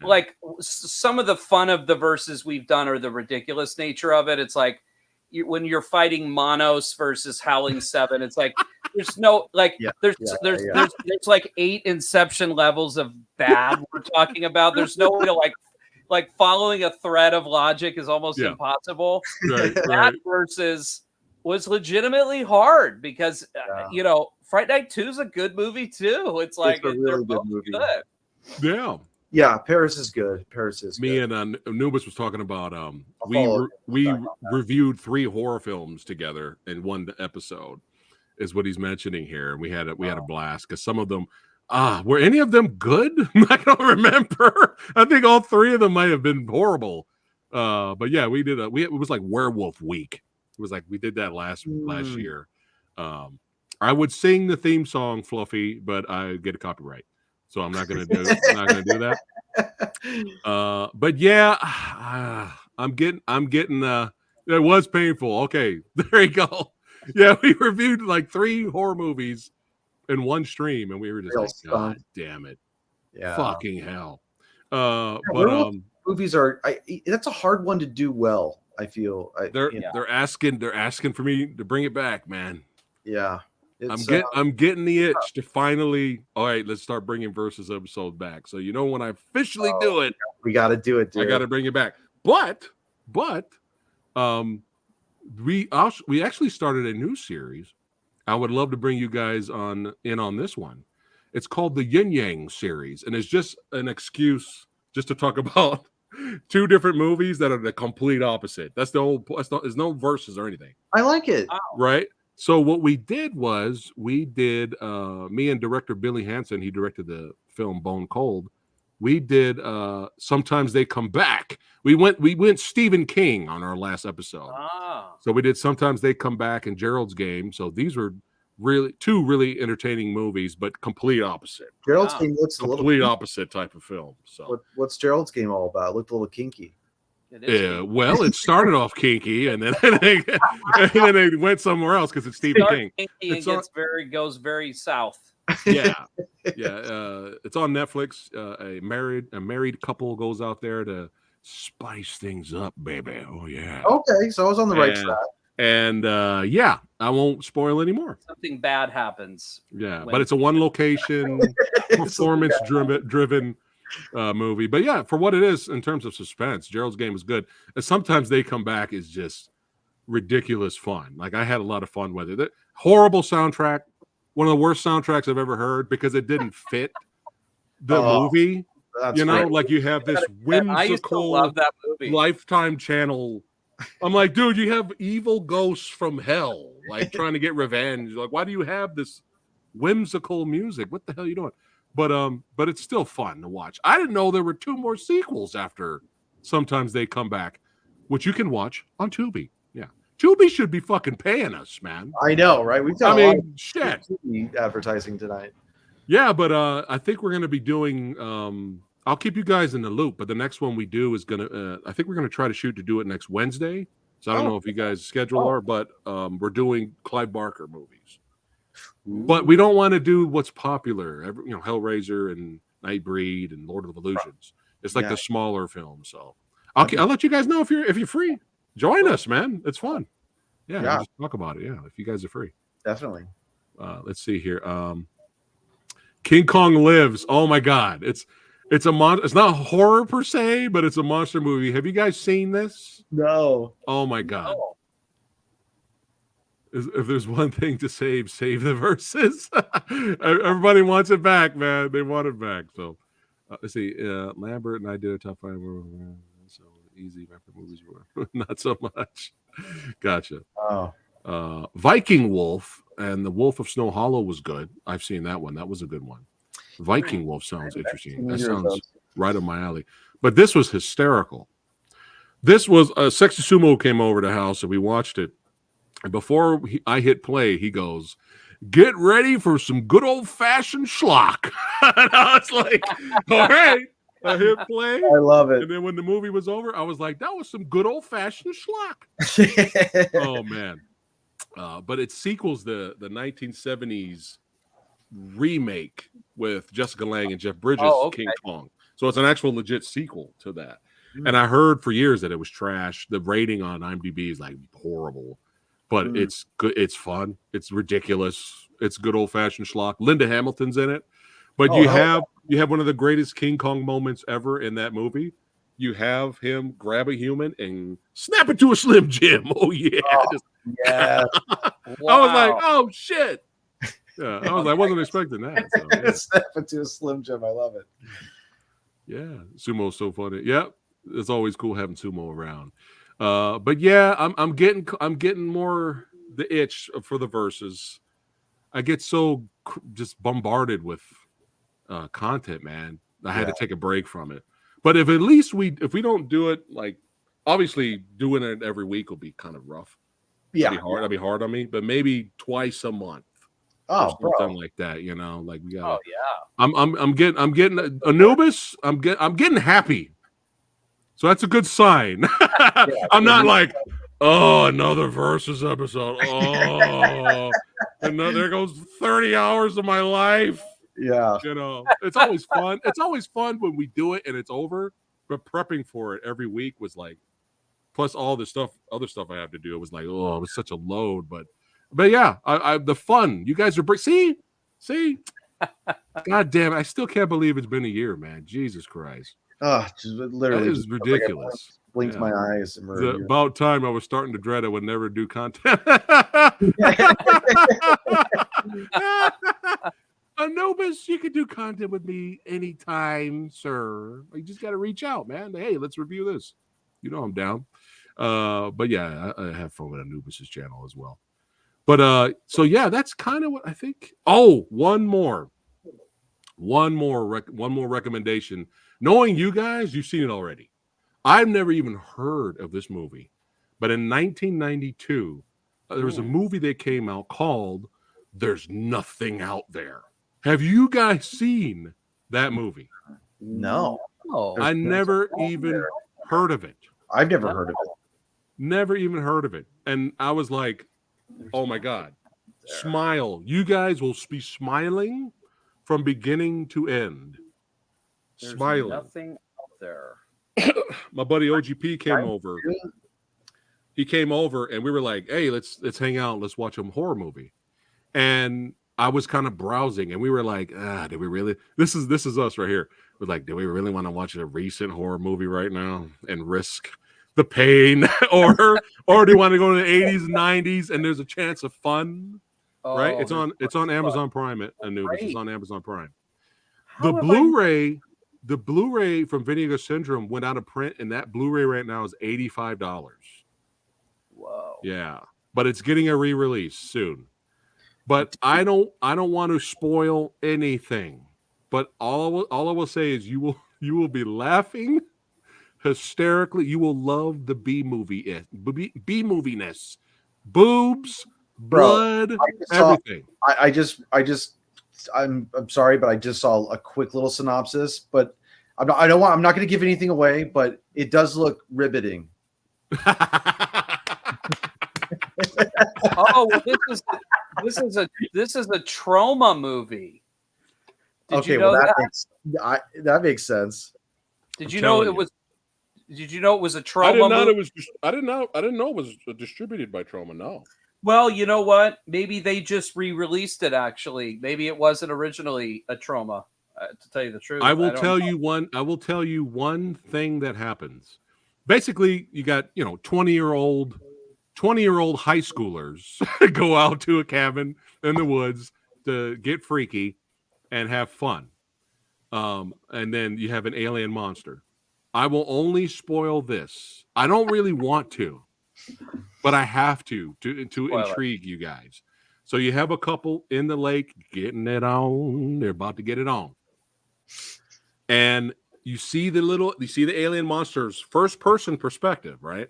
Like some of the fun of the Versus we've done or the ridiculous nature of it. It's like when you're fighting Monos versus Howling 7, it's like there's no there's like 8 Inception levels of bad we're talking about. There's no way to like following a thread of logic is almost impossible. That Versus was legitimately hard because Fright Night 2 is a good movie too. It's like it's a really good movie. Good. Yeah, Paris is good. Me and Anubis was talking about we reviewed 3 horror films together in one episode, is what he's mentioning here, and we had a blast because some of them were any of them good? I don't remember. I think all 3 of them might have been horrible. But yeah, we did it was like Werewolf Week. It was like we did that last year. I would sing the theme song Fluffy, but I get a copyright. So I'm not gonna do that. But yeah, I'm getting it was painful. Okay, there you go. Yeah, we reviewed like 3 horror movies in one stream, and we were just like, God damn it. Yeah. Fucking hell. Movies are that's a hard one to do well, I feel. They're asking for me to bring it back, man. Yeah. I'm getting the itch to finally. All right, let's start bringing Versus episodes back. So when I officially do it, we got to do it. Dude. I got to bring it back. But we actually started a new series. I would love to bring you guys in on this one. It's called the Yin Yang series, and it's just an excuse just to talk about 2 different movies that are the complete opposite. There's no verses or anything. I like it. Right. So what we did was me and director Billy Hansen, he directed the film Bone Cold. We did Sometimes They Come Back. We went Stephen King on our last episode. So we did Sometimes They Come Back and Gerald's Game. So these were really 2 really entertaining movies, but complete opposite. Gerald's Game looks complete opposite type of film. So what's Gerald's Game all about? It looked a little kinky. It is kinky. Well, it started off kinky, and then they went somewhere else because it's Stephen King. Kinky and goes very south. Yeah. It's on Netflix. A married couple goes out there to spice things up, baby. Oh yeah. Okay, so I was on the right track. And I won't spoil anymore. Something bad happens. Yeah, but it's a one location performance driven movie. But yeah, for what it is in terms of suspense, Gerald's Game is good. And sometimes they come back is just ridiculous fun. Like I had a lot of fun with it. Horrible soundtrack. One of the worst soundtracks I've ever heard because it didn't fit the movie. You know, like you have this whimsical love that movie. Lifetime channel. I'm like, dude, you have evil ghosts from hell, like trying to get revenge. Like, why do you have this whimsical music? What the hell are you doing? But it's still fun to watch. I didn't know there were 2 more sequels after Sometimes They Come Back, which you can watch on Tubi. Yeah. Tubi should be fucking paying us, man. I know, right? We've done a lot of shit advertising tonight. Yeah, but I think we're going to be doing. I'll keep you guys in the loop. But the next one we do is going to. I think we're going to try to do it next Wednesday. So I don't know if you guys' schedule are, but we're doing Clive Barker movies. But we don't want to do what's popular. Hellraiser and Nightbreed and Lord of Illusions. It's like the smaller films. So I'll let you guys know if you're free. Join us, man. It's fun. Yeah. Just talk about it. Yeah, if you guys are free. Definitely. Let's see here. King Kong Lives. Oh my God. It's not horror per se, but it's a monster movie. Have you guys seen this? No. Oh my God. No. If there's one thing to save the verses. Everybody wants it back, man. They want it back. So let's see. Lambert and I did a top 5. So easy after movies were not so much. Gotcha. Oh. Viking Wolf and the Wolf of Snow Hollow was good. I've seen that one. That was a good one. Viking Wolf sounds interesting. That sounds right up my alley. But this was hysterical. This was Sexy Sumo came over to the house and we watched it. And before I hit play, he goes, "Get ready for some good old fashioned schlock." And I was like, "All right." I hit play. I love it. And then when the movie was over, I was like, "That was some good old fashioned schlock." Oh man. But it sequels the 1970s remake with Jessica Lange and Jeff Bridges, King Kong. So it's an actual legit sequel to that. And I heard for years that it was trash. The rating on IMDb is like horrible, but it's good. It's fun. It's ridiculous. It's good old fashioned schlock. Linda Hamilton's in it, but you have one of the greatest King Kong moments ever in that movie. You have him grab a human and snap it to a Slim Jim. Oh yeah. Yeah. Wow. I was like, oh shit. Yeah, I wasn't expecting that. So, yeah. Snap it to a Slim Jim. I love it. Yeah, Sumo's so funny. Yep, it's always cool having Sumo around. But yeah, I'm getting more the itch for the verses. I get so just bombarded with content, man. I had to take a break from it. But if we don't do it, like obviously doing it every week will be kind of rough. Yeah, that'd be hard on me. But maybe twice a month. Oh, something like that, like we got. Oh yeah. I'm getting Anubis. I'm getting happy. So that's a good sign. I'm not like, oh, another Versus episode. Oh, and there goes 30 hours of my life. Yeah. It's always fun. It's always fun when we do it and it's over. But prepping for it every week was like, plus all the other stuff I have to do. It was like, oh, it was such a load. But yeah, I the fun. You guys are see. God damn it! I still can't believe it's been a year, man. Jesus Christ. Oh, literally, that is ridiculous. Blinked my eyes. About time I was starting to dread I would never do content. Anubis, you can do content with me anytime, sir. You just got to reach out, man. Hey, let's review this. I'm down. But yeah, I have fun with Anubis's channel as well. But so yeah, that's kind of what I think. Oh, one more recommendation. Knowing you guys, you've seen it already. I've never even heard of this movie, but in 1992, there was a movie that came out called "There's Nothing Out There." Have you guys seen that movie? No. I never even heard of it. I've never heard of it. Never even heard of it. And I was like, oh my God. Smile. You guys will be smiling from beginning to end. There's Smiling. nothing out there. My buddy OGP came over. He came over and we were like, hey, let's hang out. Let's watch a horror movie. And I was kind of browsing and we were like, did we really? This is us right here. We're like, do we really want to watch a recent horror movie right now and risk the pain? or do you want to go to the 80s and 90s and there's a chance of fun? Right? It's on Amazon Prime, Anubis. It's on Amazon Prime. The Blu-ray from Vinegar Syndrome went out of print, and that Blu-ray right now is $85. Whoa. Yeah. But it's getting a re-release soon. But I don't want to spoil anything. But all I will say is you will be laughing hysterically. You will love the B-moviness. Boobs, blood, everything. I'm sorry, but I just saw a quick little synopsis, but I'm not going to give anything away, but it does look riveting. Oh, well, this is a trauma movie. Did you know that makes sense. Did you know it was a trauma movie? I didn't know it was distributed by Trauma. No. Well, you know what? Maybe they just re-released it. Actually, maybe it wasn't originally a trauma. To tell you the truth, I will tell you one thing that happens. Basically, you got 20-year-old high schoolers go out to a cabin in the woods to get freaky and have fun. And then you have an alien monster. I will only spoil this. I don't really want to, but I have to intrigue you guys. So you have a couple in the lake getting it on. They're about to get it on. And you see the alien monster's first person perspective, right?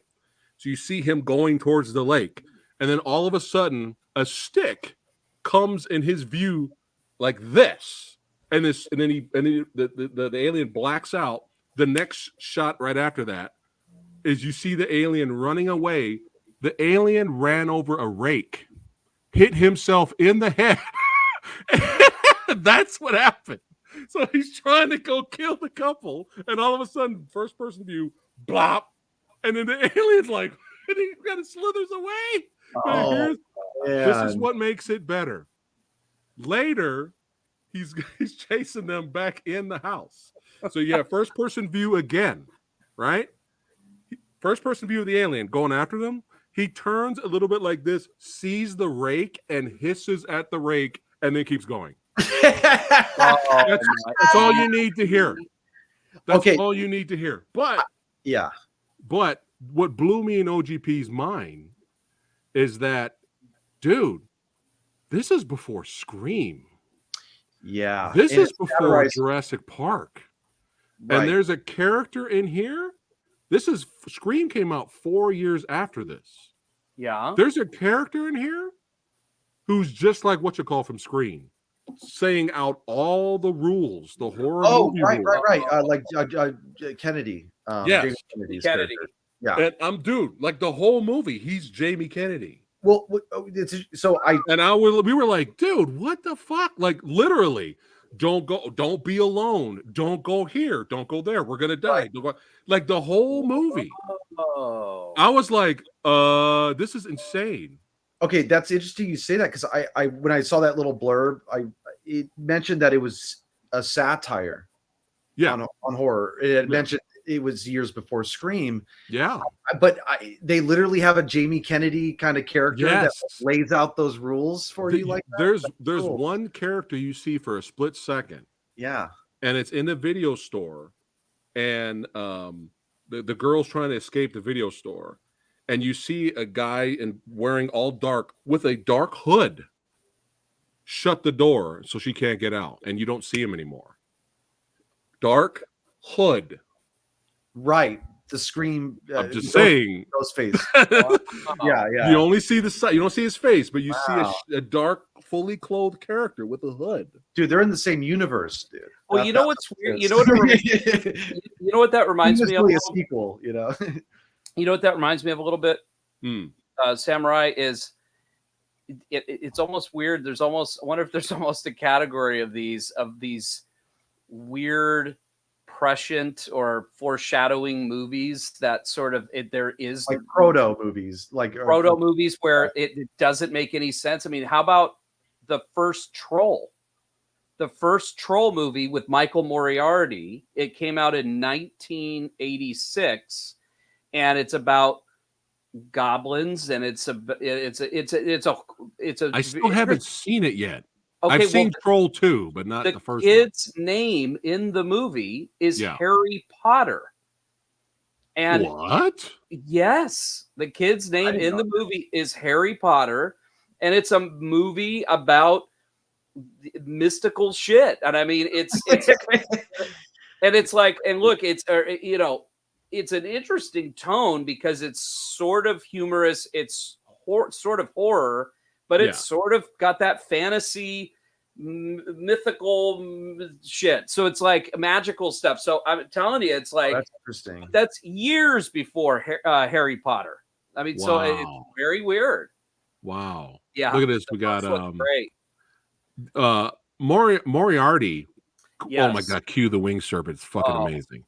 So you see him going towards the lake, and then all of a sudden a stick comes in his view like this. And then the alien blacks out. The next shot right after that is you see the alien running away. The alien ran over a rake, hit himself in the head. That's what happened. So he's trying to go kill the couple, and all of a sudden, first person view, blop, and then the alien's like, and he kind of slithers away. Oh, this is what makes it better. Later, he's chasing them back in the house. So you have first person view again, right? First person view of the alien going after them. He turns a little bit like this, sees the rake, and hisses at the rake, and then keeps going. That's all you need to hear. That's all you need to hear. But what blew me in OGP's mind is that, dude, this is before Scream. Yeah. This is before Jurassic Park. Right. And there's a character in here. Scream came out 4 years after this. Yeah. There's a character in here who's just like what you call from Scream, saying out all the rules, the horror movie rules. Right. Like Kennedy. Yes. Kennedy. Yeah. And I'm like the whole movie, he's Jamie Kennedy. Well, we were like, dude, what the fuck? Like literally, don't be alone. Don't go here. Don't go there. We're gonna die. Right. Like the whole movie. Oh. I was like, this is insane. Okay, that's interesting you say that, because I when I saw that little blurb, it mentioned that it was a satire. Yeah. On horror. It had mentioned it was years before Scream. Yeah. But they literally have a Jamie Kennedy kind of character that lays out those rules for you like that. There's one character you see for a split second. Yeah. And it's in the video store, and the girl's trying to escape the video store, and you see a guy wearing all dark with a dark hood shut the door so she can't get out, and you don't see him anymore. Dark hood. Right. The Scream. I'm just saying. Ghost face. Yeah. You only see the side. You don't see his face, but you see a dark, fully clothed character with a hood. Dude, they're in the same universe, dude. Well, what's weird? You know what that reminds me of? A sequel, You know what that reminds me of a little bit? Samurai is it's almost weird. There's almost, I wonder if there's almost a category of these weird prescient or foreshadowing movies that sort of there is like proto movies, where it doesn't make any sense. I mean, how about the first Troll? The first Troll movie with Michael Moriarty. It came out in 1986, and it's about goblins, and it's a. I still haven't seen it yet. Okay, I've seen Troll 2, but not the first one. The kid's name in the movie is Harry Potter. And what? Yes, the kid's name in the movie is Harry Potter, and it's a movie about mystical shit. And I mean, it's and it's like, and look, it's it's an interesting tone because it's sort of humorous, it's sort of horror, but it's sort of got that fantasy, mythical shit. So it's like magical stuff. So I'm telling you, it's like, that's interesting. That's years before Harry Potter. I mean, so it's very weird. Wow. Yeah. Look at this. We got great. Moriarty. Yes. Oh my God. Cue the Winged Serpent. It's fucking amazing.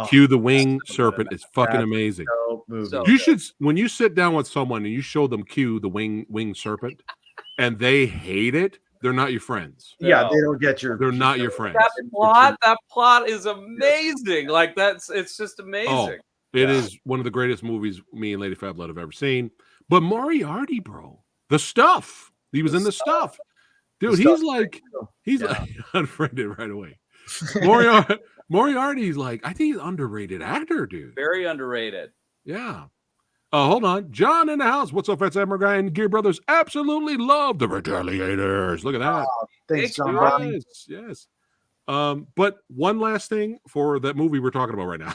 Cue the Winged Serpent. It's fucking amazing. You should, when you sit down with someone and you show them Cue the Winged Serpent and they hate it, they're not your friends. Yeah, they don't get your. They're not your friends. That plot is amazing. Like it's just amazing. Oh, it is one of the greatest movies me and Lady Fat Blood have ever seen. But Moriarty, bro, the stuff. He was in the stuff. Dude, he's like unfriended right away. Moriarty's like, I think he's an underrated actor, dude. Very underrated. Yeah. Hold on. John in the house. What's up, PhatSamuraiGuy and Gear Brothers? Absolutely love the Retaliators. Look at that. Thanks, John. Yes. But one last thing for that movie we're talking about right now.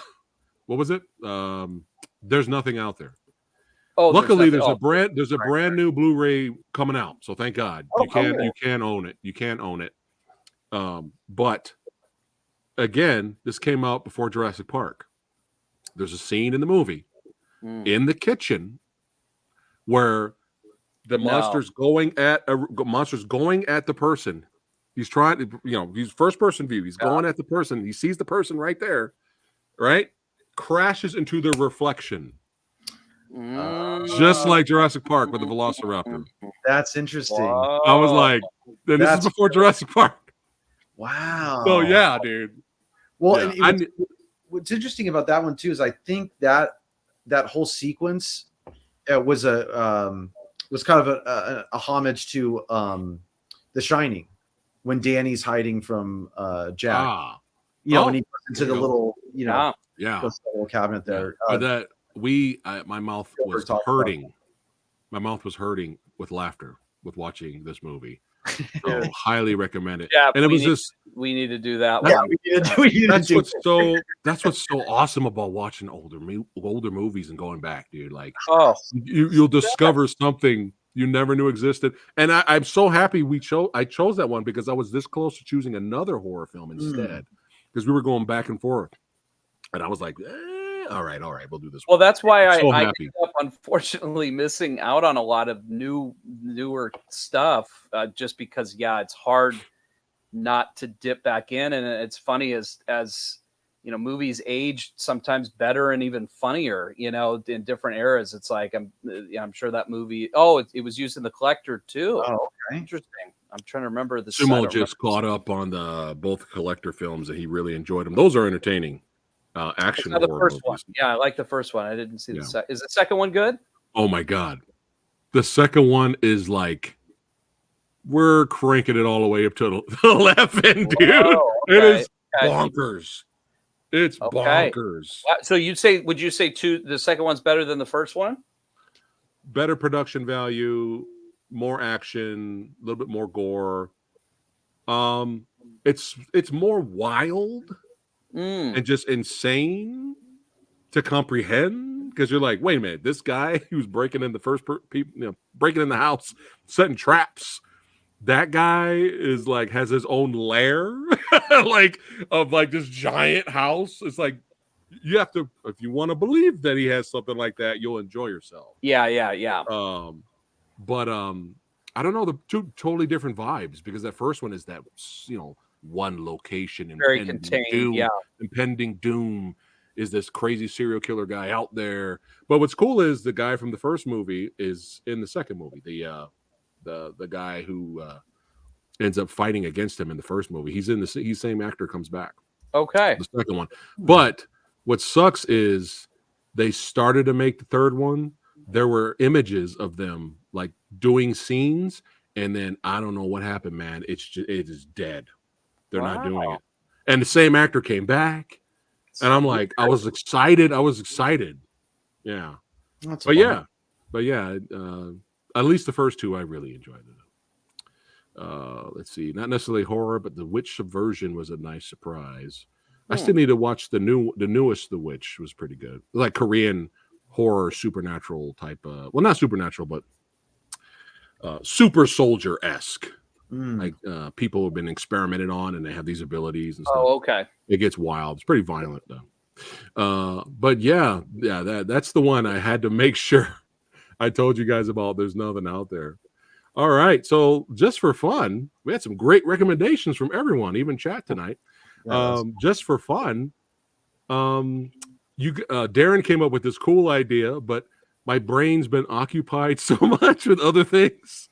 What was it? There's Nothing Out There. Oh, luckily there's a brand new Blu-ray coming out. So thank God. You can own it. You can own it. But again, this came out before Jurassic Park. There's a scene in the movie in the kitchen where the monster's going at the person. He's trying to, he's first person view. He's going at the person. He sees the person right there, right? Crashes into the reflection. Just like Jurassic Park with the Velociraptor. That's interesting. I was like, this is before Jurassic Park. Wow. So yeah, dude. Well, what's interesting about that one too is I think that whole sequence was was kind of a homage to The Shining, when Danny's hiding from Jack. When he goes into the little, the little cabinet there. But my mouth was hurting. My mouth was hurting with laughter with watching this movie. So highly recommend it. Yeah, and we need to do that. That's what's so awesome about watching older movies and going back, dude. Like, you'll discover something you never knew existed. And I'm so happy I chose that one because I was this close to choosing another horror film instead, because we were going back and forth, and I was like, all right, we'll do this. Well, that's why I ended up unfortunately missing out on a lot of newer stuff, just because it's hard not to dip back in, and it's funny as movies age sometimes better and even funnier, in different eras. It's like I'm sure that movie. It was used in The Collector too. Oh, okay. Interesting. I'm trying to remember the. Sumo just caught up on both Collector films, and he really enjoyed them. Those are entertaining. Action horror first one. Yeah, I like the first one. I didn't see the second. Is the second one good? Oh my God, the second one is like we're cranking it all the way up to the 11, dude. Whoa, okay. It is bonkers. It's bonkers. So would you say the second one's better than the first one? Better production value, more action, a little bit more gore. It's more wild. And just insane to comprehend, because you're like, wait a minute, this guy who's breaking in breaking in the house, setting traps, that guy is like has his own lair, of this giant house. It's like you have to, if you want to believe that he has something like that, you'll enjoy yourself. Yeah. But I don't know, the two totally different vibes, because that first one is that, one location, Very contained. impending doom is this crazy serial killer guy out there. But what's cool is the guy from the first movie is in the second movie. The guy who ends up fighting against him in the first movie. He's same actor comes back. Okay. The second one. But what sucks is they started to make the third one. There were images of them like doing scenes, and then I don't know what happened, man. It is dead. They're not doing it. And the same actor came back, and I'm like, I was excited. Yeah. But yeah, at least the first two I really enjoyed it. Let's see, not necessarily horror, but The Witch Subversion was a nice surprise. I still need to watch the newest The Witch. Was pretty good, like Korean horror, supernatural type. Well, not supernatural, but super soldier-esque. Like people have been experimented on, and they have these abilities and stuff. Oh, okay. It gets wild. It's pretty violent though. But yeah, that's the one I had to make sure I told you guys about. There's nothing out there. All right, so just for fun, we had some great recommendations from everyone, even chat tonight. Just for fun, Darren came up with this cool idea, but my brain's been occupied so much with other things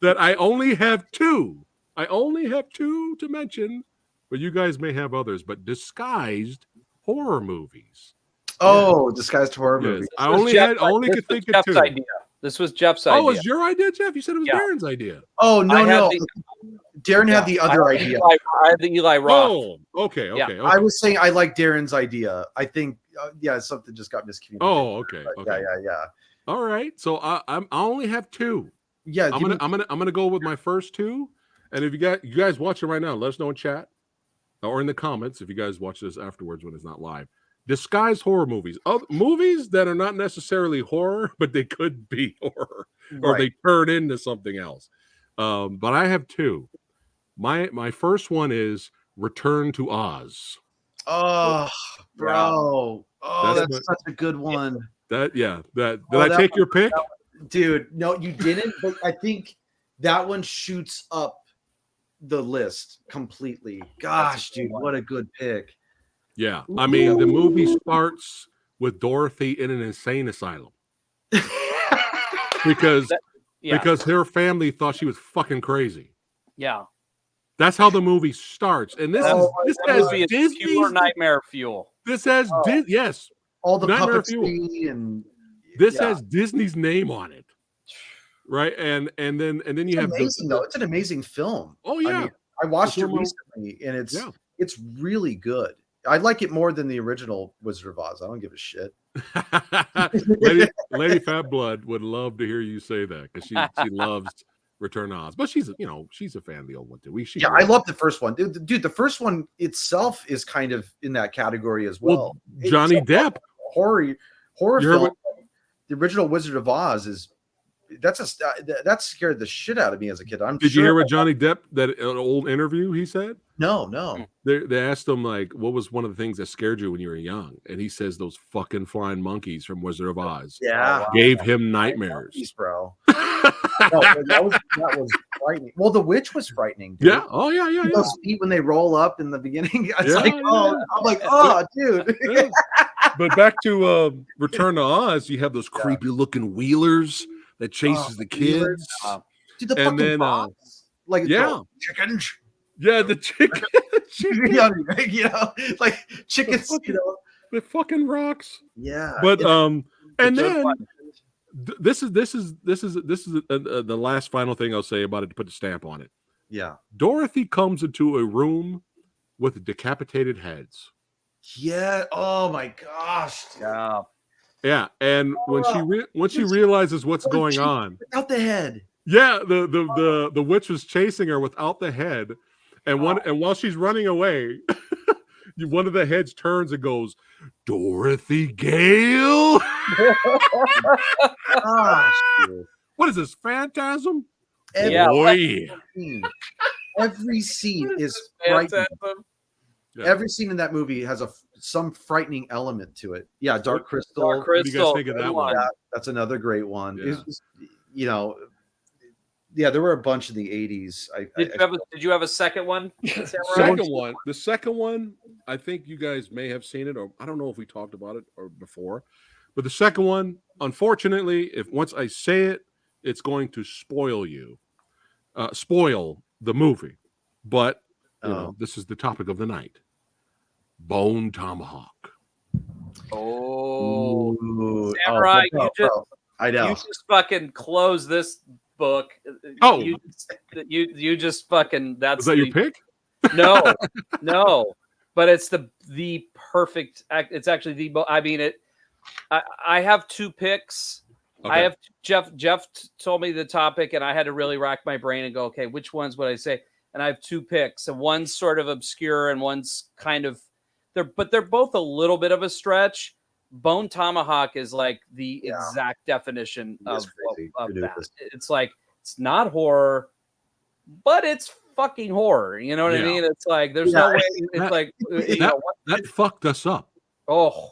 that I only have two. I only have two to mention, but you guys may have others. But disguised horror movies. Oh, disguised horror movies. I only could think of two. Idea. This was Jeff's idea. Oh, it was your idea, Jeff? You said it was Darren's idea. Oh, no. Darren had the other idea. I had the Eli Roth. Oh, okay. I was saying I like Darren's idea. I think, something just got miscommunicated. Oh, okay. Yeah. All right. So I only have two. Yeah, I'm gonna go with my first two. And if you guys watching right now, let us know in chat or in the comments if you guys watch this afterwards when it's not live. Disguised horror movies, movies that are not necessarily horror, but they could be horror, or they turn into something else. But I have two. My first one is Return to Oz. Oh, bro! Oh, that's such a good one. Did I take your pick, dude? No, you didn't. But I think that one shoots up the list completely. Gosh, dude, what a good pick. Yeah, I mean, the movie starts with Dorothy in an insane asylum because her family thought she was fucking crazy. Yeah, that's how the movie starts, and this has Disney's nightmare fuel. This has yes, all the puppetry and this has Disney's name on it, right? And then you have amazing though. It's an amazing film. Oh yeah, I mean, I watched it recently, and it's really good. I like it more than the original Wizard of Oz. I don't give a shit. Lady Fat Blood would love to hear you say that because she loves Return to Oz, but she's a fan of the old one too. I love the first one, dude. The first one itself is kind of in that category as well. Johnny Depp horror film. The original Wizard of Oz is. That scared the shit out of me as a kid. Did you hear what Johnny Depp, that old interview he said? No. They asked him, like, what was one of the things that scared you when you were young? And he says those fucking flying monkeys from Wizard of Oz. Yeah. Gave him nightmares. Monkeys, bro. That was frightening. Well, the witch was frightening, dude. Yeah. Oh, yeah. Those feet when they roll up in the beginning. I'm like, oh, dude. Yeah. But back to Return to Oz, you have those creepy looking wheelers that chases the kids. Dude, the fucking box. Like, chickens. Yeah, the chicken. Like chickens, the fucking rocks. Yeah. But and then this is the last final thing I'll say about it to put a stamp on it. Yeah. Dorothy comes into a room with decapitated heads. Yeah. Oh my gosh. Yeah. Yeah, and when she realizes what's going on, without the head. Yeah, the witch was chasing her without the head, and while she's running away, one of the heads turns and goes, "Dorothy Gale." Gosh, what is this, Phantasm? Every scene is frightening. Yeah. Every scene in that movie has a some frightening element to it. Yeah, Dark Crystal. Dark Crystal. What do you guys think of that one? Yeah, that's another great one. Yeah. It's, you know, yeah, there were a bunch in the 80s. Did you have a second one? The second one, I think you guys may have seen it, or I don't know if we talked about it or before, but the second one, unfortunately, if once I say it, it's going to spoil the movie. But you know, this is the topic of the night. Bone Tomahawk. Oh, Samurai, I know. You just fucking close this book. Oh, you just fucking. That's your pick? No, no, but it's the perfect. It's actually the. I mean it. I have two picks. Okay. I have Jeff told me the topic, and I had to really rack my brain and go, okay, which ones would I say? And I have two picks, and one's sort of obscure, and one's kind of they're both a little bit of a stretch. Bone Tomahawk is like the exact definition of that. It's like it's not horror, but it's fucking horror. You know what I mean? It's like there's no way. It's that fucked us up. Oh,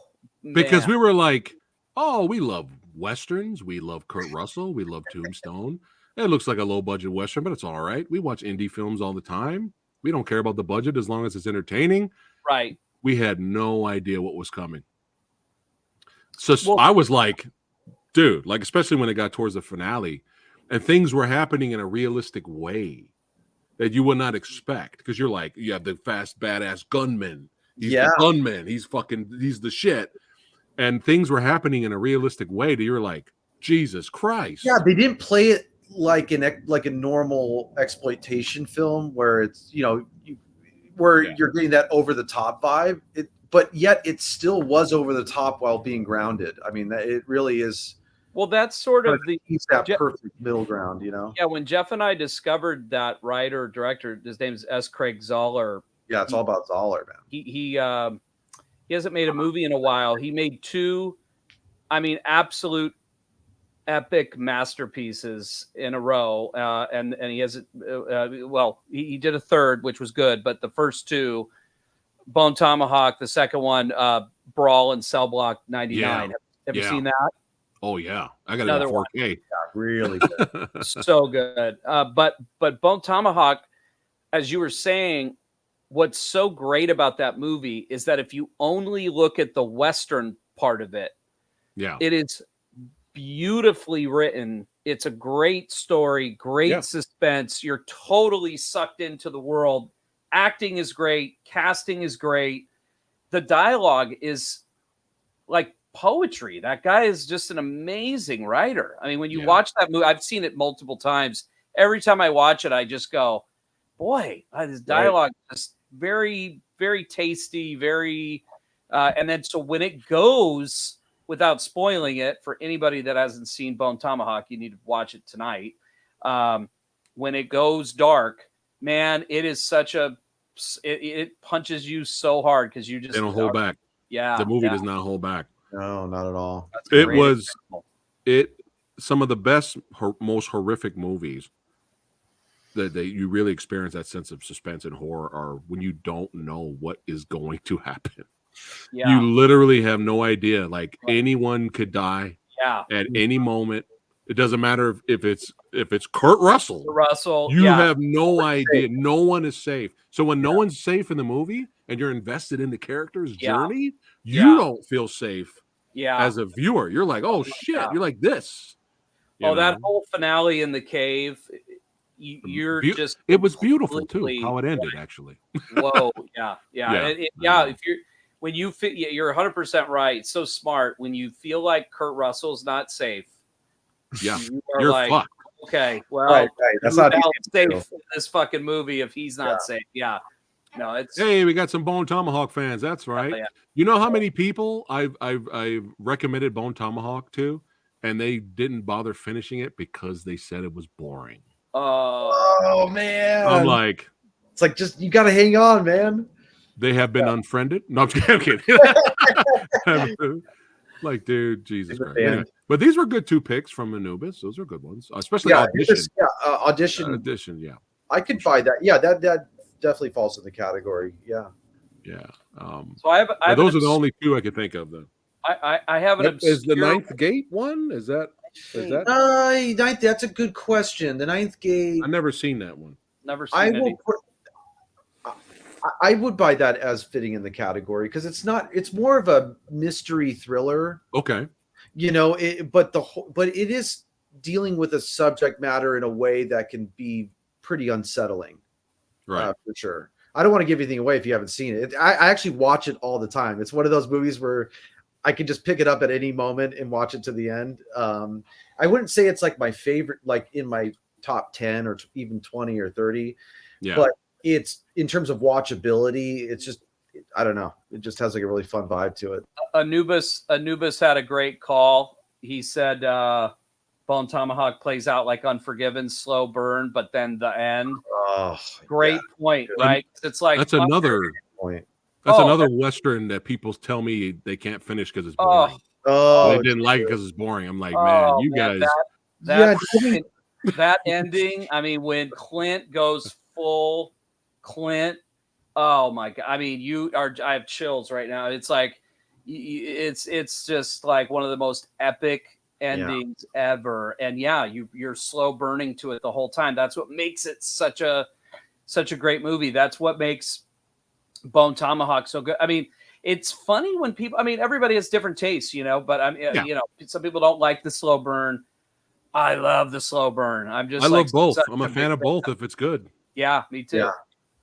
because we were like, oh, we love Westerns. We love Kurt Russell. We love Tombstone. It looks like a low budget Western, but it's all right. We watch indie films all the time. We don't care about the budget as long as it's entertaining. Right. We had no idea what was coming. So I was like, dude, like, especially when it got towards the finale and things were happening in a realistic way that you would not expect. Because you're like, you have the fast, badass gunman. He's the gunman. He's the shit. And things were happening in a realistic way that you're like, Jesus Christ. Yeah, they didn't play it like a normal exploitation film where it's, you know, you're getting that over the top vibe. But yet it still was over the top while being grounded. I mean, it really is. Well, that's sort of that perfect middle ground, you know? Yeah, when Jeff and I discovered that writer, director, his name is S. Craig Zoller. Yeah, it's all about Zoller, man. He hasn't made a movie in a while. He made two, I mean, absolute epic masterpieces in a row. And he has, he did a third, which was good, but the first two, Bone Tomahawk, the second one, Brawl in Cell Block 99. Have you seen that? Oh yeah, I got it in 4K. Yeah, really good. So good. But Bone Tomahawk, as you were saying, what's so great about that movie is that if you only look at the Western part of it, it is beautifully written. It's a great story, great suspense. You're totally sucked into the world. Acting is great. Casting is great. The dialogue is like poetry. That guy is just an amazing writer. I mean, when you watch that movie, I've seen it multiple times. Every time I watch it, I just go, boy, this dialogue is very, very tasty, very, and then so when it goes, without spoiling it for anybody that hasn't seen Bone Tomahawk, you need to watch it tonight. When it goes dark, man, it is such it punches you so hard because you just they don't hold back. Yeah, the movie does not hold back. No, not at all. It was some of the best, most horrific movies that you really experience that sense of suspense and horror are when you don't know what is going to happen. Yeah. You literally have no idea. Like anyone could die at any moment. It doesn't matter if it's Kurt Russell. You have no idea. No one is safe. So when no one's safe in the movie and you're invested in the character's journey, you don't feel safe as a viewer. You're like, oh shit. You're like this. That whole finale in the cave. You're just. It was beautiful too. How it ended, actually. Whoa. Yeah. If you're 100% right. So smart. When you feel like Kurt Russell's not safe. Yeah, you're like, fucked. Okay, well, right. That's not safe in this fucking movie if he's not safe. Yeah, no, it's. Hey, we got some Bone Tomahawk fans. That's right. Yeah. You know how many people I've recommended Bone Tomahawk to, and they didn't bother finishing it because they said it was boring. Oh man, I'm like, it's like just you got to hang on, man. They have been unfriended. No, I'm kidding. Like, dude, Jesus Christ. Anyway, but these were good 2 picks from Anubis. Those are good ones, especially Audition. Audition. Audition, yeah. I could buy that. Yeah, that definitely falls in the category. Yeah. Yeah. So I have those are the only two I could think of, though. I have an obscure... Is the Ninth Gate one? Is that? That's a good question. The Ninth Gate. I've never seen that one. Never seen it. I would buy that as fitting in the category because it's more of a mystery thriller. Okay. But it is dealing with a subject matter in a way that can be pretty unsettling. Right. For sure. I don't want to give anything away if you haven't seen it. I actually watch it all the time. It's one of those movies where I can just pick it up at any moment and watch it to the end. I wouldn't say it's like my favorite, like in my top 10 or even 20 or 30. Yeah. But it's in terms of watchability, it's just, I don't know. It just has like a really fun vibe to it. Anubis had a great call. He said Bone Tomahawk plays out like Unforgiven, slow burn, but then the end. Great point, right? It's like that's another point. That's another Western that people tell me they can't finish because it's boring. They didn't like it because it's boring. I'm like, man, you guys. That ending. I mean, when Clint goes full Clint. Oh my God. I mean, I have chills right now. It's like, it's just like one of the most epic endings ever. And you're slow burning to it the whole time. That's what makes it such a great movie. That's what makes Bone Tomahawk so good. I mean, it's funny when people, everybody has different tastes, but some people don't like the slow burn. I love the slow burn. I love both. I'm a fan of both if it's good. Yeah, me too. Yeah.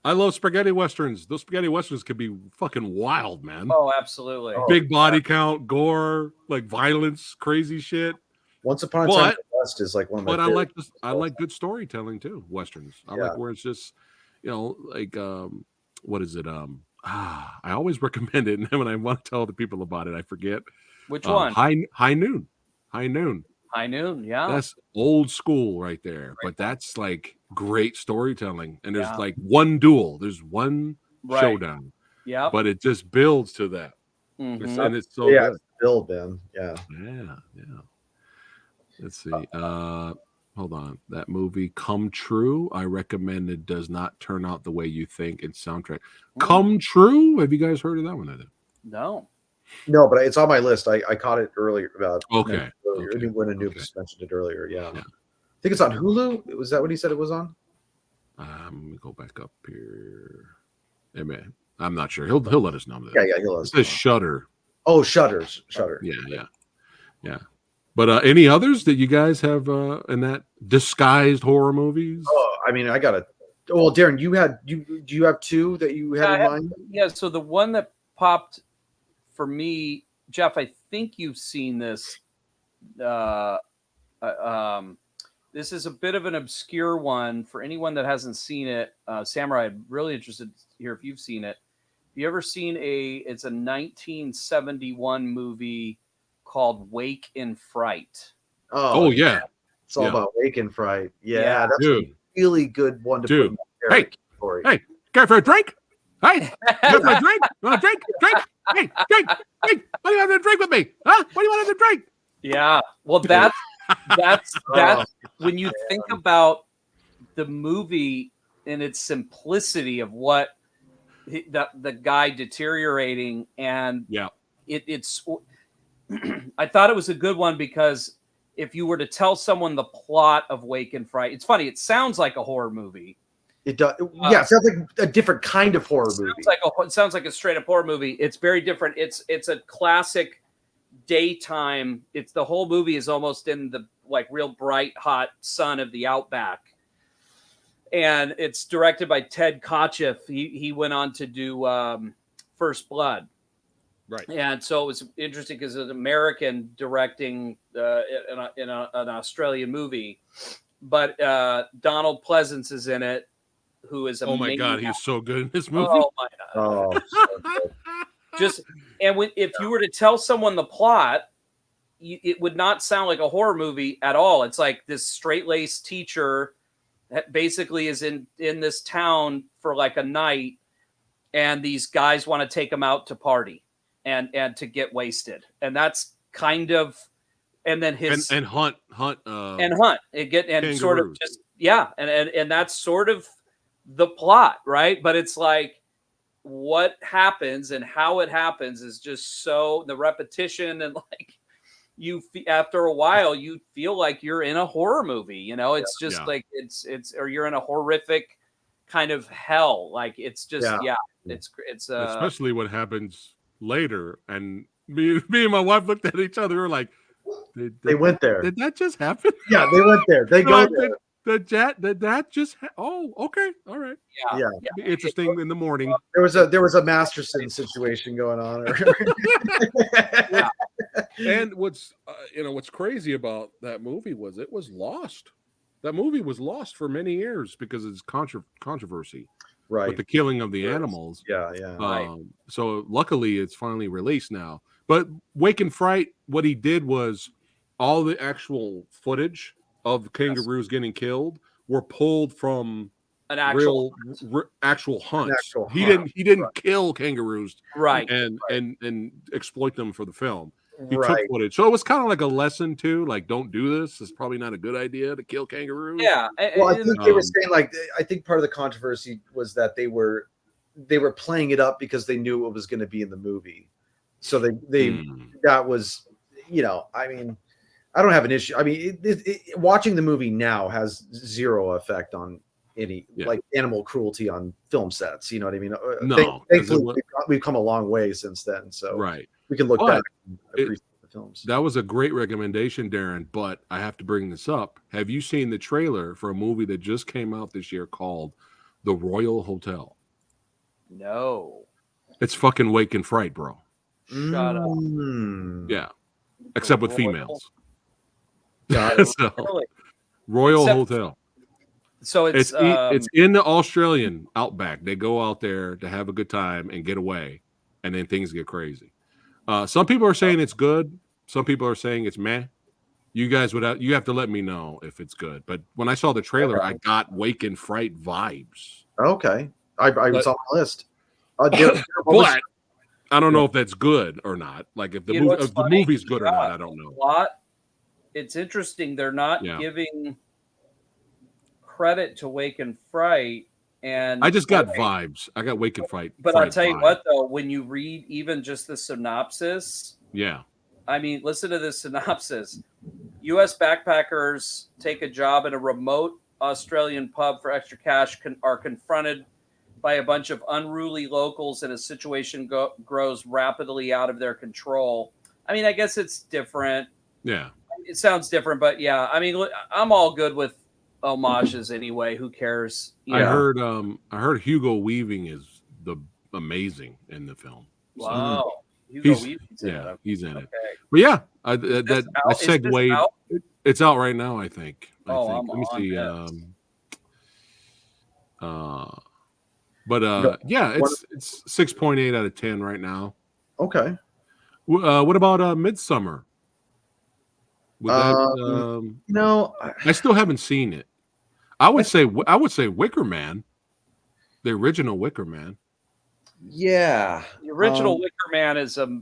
I love spaghetti westerns. Those spaghetti westerns could be fucking wild, man. Oh, absolutely. Big body count, gore, like violence, crazy shit. Once Upon a Time in the West is like one of my favorites. I like good storytelling too, westerns. I like where it's just, like what is it? I always recommend it, and then when I want to tell the people about it, I forget. Which one? High Noon. High Noon, yeah. That's old school right there. Right. But that's like great storytelling. And there's like one duel. There's one showdown. Yeah. But it just builds to that. Mm-hmm. And it's so good. Build, Ben. Yeah. Let's see. Hold on. That movie Come True, I recommend. It does not turn out the way you think. It's soundtrack. Come True? Have you guys heard of that one? No, but it's on my list. I caught it earlier. Okay. When Anubis mentioned it earlier. Yeah. I think it's on Hulu. Was that what he said it was on? Let me go back up here. Hey, man. I'm not sure. He'll let us know. Yeah, he'll let us know. It says Shudder. Oh, Shudder. Yeah. But any others that you guys have in that disguised horror movies? Oh, I got to. Well, Darren, do you have two that you had in mind? Yeah. So the one that popped for me, Jeff, I think you've seen this. This is a bit of an obscure one for anyone that hasn't seen it. Samurai, I'm really interested to hear if you've seen it. Have you ever seen it's a 1971 movie called Wake in Fright? Oh yeah. It's all about Wake in Fright. Yeah, that's a really good one to put in Hey, care for a drink? Hey, care for a drink? You want a drink? Drink? Hey, drink! Hey, what do you want to drink with me? Huh? What do you want to drink? Yeah. Well, that's when you think about the movie in its simplicity of what the guy deteriorating, and it's I thought it was a good one because if you were to tell someone the plot of Wake in Fright, it's funny. It sounds like a horror movie. It does. It sounds like a different kind of horror movie. It sounds like a straight up horror movie. It's very different. It's a classic daytime. It's the whole movie is almost in the like real bright hot sun of the outback, and it's directed by Ted Kotcheff. He went on to do First Blood, right? And so it was interesting because it's an American directing in an Australian movie, but Donald Pleasance is in it. Who is oh my God, he's so good in this movie. Oh my God. If you were to tell someone the plot, it would not sound like a horror movie at all. It's like this straight-laced teacher that basically is in this town for like a night, and these guys want to take him out to party and to get wasted, and that's kind of, and then his hunt and sort of just and that's sort of the plot, right? But it's like what happens and how it happens is just so the repetition and like after a while you feel like you're in a horror movie. You know, it's just like it's or you're in a horrific kind of hell. Like it's just it's especially what happens later. And me and my wife looked at each other. We were like, they went there. Did that just happen? Yeah, they went there. They go there. Did that just oh, okay, all right. Yeah. Be interesting in the morning. There was a Masterson situation going on. And what's what's crazy about that movie was it was lost. That movie was lost for many years because of its controversy, right, with the killing of the animals. So luckily it's finally released now. But Wake and Fright, what he did was all the actual footage of kangaroos getting killed were pulled from an actual hunts. Hunt. He didn't kill kangaroos, right, and exploit them for the film. He took footage, so it was kind of like a lesson too. Like, don't do this. It's probably not a good idea to kill kangaroos. Yeah. Well, I think they were saying, like, I think part of the controversy was that they were playing it up because they knew it was going to be in the movie. So that was, I mean, I don't have an issue. I mean, watching the movie now has zero effect on any like animal cruelty on film sets. You know what I mean? No, thankfully we've come a long way since then. So we can look back and appreciate the films. That was a great recommendation, Darren. But I have to bring this up. Have you seen the trailer for a movie that just came out this year called The Royal Hotel? No. It's fucking Wake and Fright, bro. Shut up. Yeah. Except with females. So, Royal Hotel. So it's in the Australian outback. They go out there to have a good time and get away, and then things get crazy. Some people are saying it's good. Some people are saying it's meh. You guys you have to let me know if it's good. But when I saw the trailer, I got Wake and Fright vibes. Okay, I was on the list. But I don't know if that's good or not. Like if the movie's good or not, I don't know. It's interesting. They're not giving credit to Wake and Fright, and I just got vibes. I got Wake and Fright. But I'll tell you what, though, when you read even just the synopsis, I mean, listen to this synopsis: U.S. backpackers take a job in a remote Australian pub for extra cash. Are confronted by a bunch of unruly locals, and a situation grows rapidly out of their control. I mean, I guess it's different. Yeah. It sounds different, but yeah, I mean, I'm all good with homages anyway. Who cares? I heard Hugo Weaving is amazing in the film. So wow, he's in it. But yeah, that segued. It's out right now, I think. Let me see. It's 6.8 out of 10 right now. Okay. What about Midsommar? I still haven't seen it. I would say Wicker Man, the original Wicker Man. Yeah, the original Wicker Man is a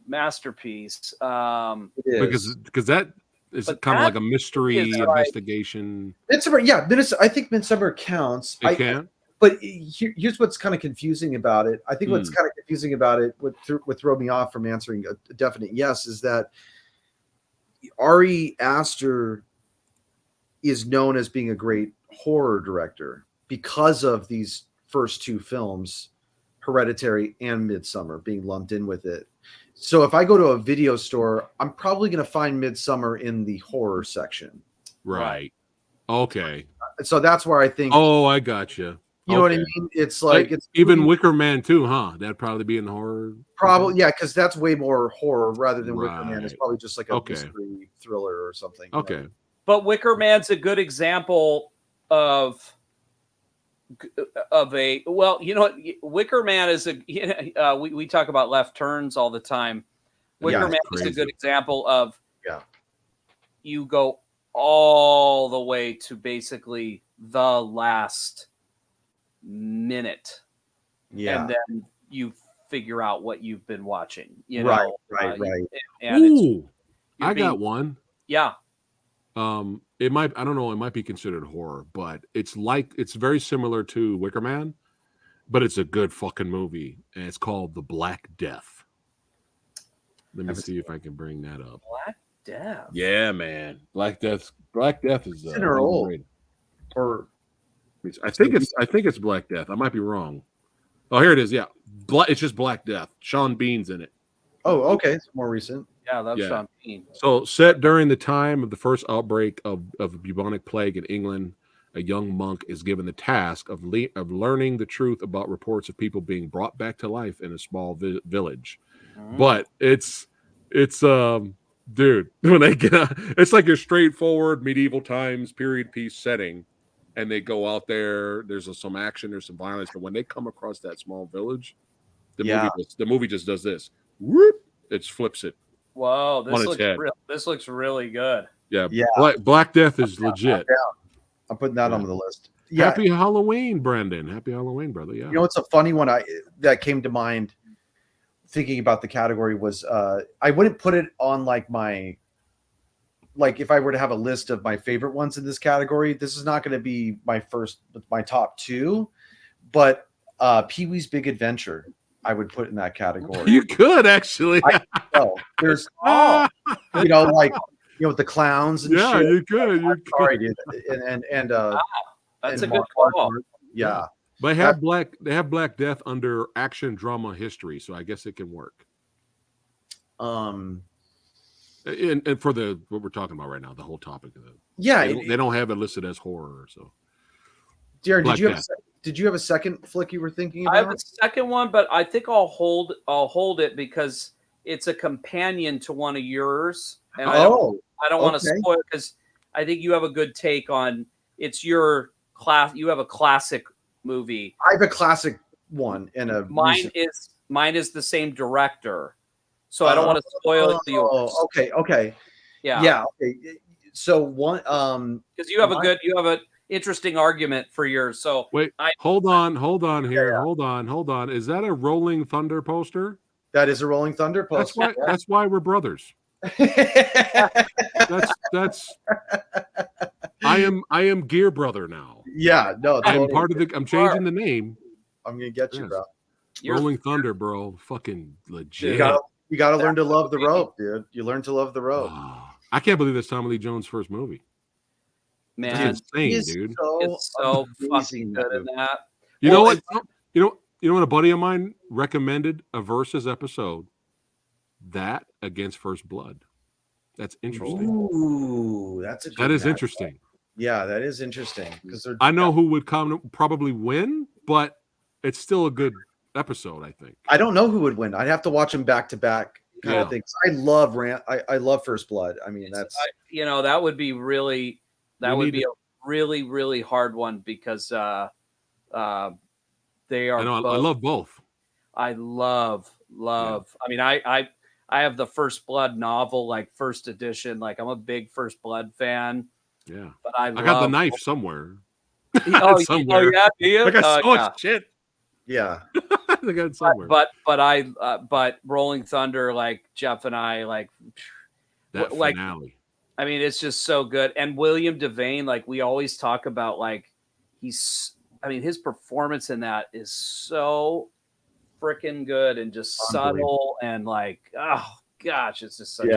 masterpiece. Because that is kind of like a mystery investigation. Midsommar, I think Midsommar counts. It can. But here's what's kind of confusing about it. I think what's kind of confusing about it, what throw me off from answering a definite yes, is that Ari Aster is known as being a great horror director because of these first two films, Hereditary and Midsommar, being lumped in with it. So if I go to a video store, I'm probably going to find Midsommar in the horror section. Right. Okay. So that's where I think. Oh, I got you. You know what I mean? It's like it's even Wicker Man too, huh? That'd probably be in the horror. Probably, yeah, because that's way more horror rather than Wicker Man. It's probably just like a mystery thriller or something. Okay. But Wicker Man's a good example of a Wicker Man is we talk about left turns all the time. Wicker Man is a good example of you go all the way to basically the last minute, and then you figure out what you've been watching. Right. And I got one. Yeah. It might be considered horror, but it's very similar to Wicker Man. but it's a good fucking movie, and it's called The Black Death. Let me see if I can bring that up. Black Death. Yeah, man. Black Death. Black Death is old. Or I think it's Black Death. I might be wrong. Oh, here it is. Yeah, it's just Black Death. Sean Bean's in it. Oh, okay, it's more recent. Yeah, that's Sean Bean. So, set during the time of the first outbreak of bubonic plague in England, a young monk is given the task of learning the truth about reports of people being brought back to life in a small village. But it's dude, when they get it's like a straightforward medieval times period piece setting, and they go out there. There's some action, there's some violence, but when they come across that small village, the movie just does this. Whoop! It flips it. Whoa, this looks really good. Yeah. Black Death is legit. I'm putting that on the list. Yeah. Happy Halloween, Brandon. Happy Halloween, brother. Yeah. You know, it's a funny one that came to mind thinking about the category was I wouldn't put it on like if I were to have a list of my favorite ones in this category, this is not going to be my top two, but Pee-wee's Big Adventure I would put in that category. You could actually. There's with the clowns and shit. You could. Sorry, dude. And that's a good call. Yeah. But they have Black Death under action drama history, so I guess it can work. And for what we're talking about right now, the whole topic of it. They don't have it listed as horror, so. Darren, did you have a second flick you were thinking about? I have a second one, but I think I'll hold it because it's a companion to one of yours. And I don't want to spoil it because I think you have a good take on it's your class. You have a classic movie. I have a classic one and mine is the same director, so I don't want to spoil yours. Okay. Yeah. Okay. So one because you have an interesting argument for yours. So wait, hold on here. Yeah. Hold on. Is that a Rolling Thunder poster? That is a Rolling Thunder poster. That's why we're brothers. that's I am Gear Brother now. Yeah, no, I'm part of I'm changing the name. I'm gonna get you, bro. Rolling Thunder, bro. Fucking legit. You gotta learn to love the rope, dude. You learn to love the rope. I can't believe that's Tommy Lee Jones' first movie. Man, that's insane, dude. It's so fucking good in that. You know what? You know what? A buddy of mine recommended a Versus episode. That against First Blood. That's interesting. Ooh, that is interesting. Yeah, that is interesting because I know who would probably win, but it's still a good episode. I think. I don't know who would win. I'd have to watch them back to back kind of things. I love I love First Blood. I mean, that would be really a really really hard one because they are. I love both. I love. Yeah. I mean, I have the First Blood novel, like first edition. Like I'm a big First Blood fan. Yeah, but I got the knife somewhere. Somewhere. Yeah, like I saw shit. Yeah, I got it somewhere. But Rolling Thunder, like Jeff and I, like that finale. I mean, it's just so good. And William Devane, like we always talk about, like his performance in that is so freaking good and just subtle and like, oh gosh, it's just such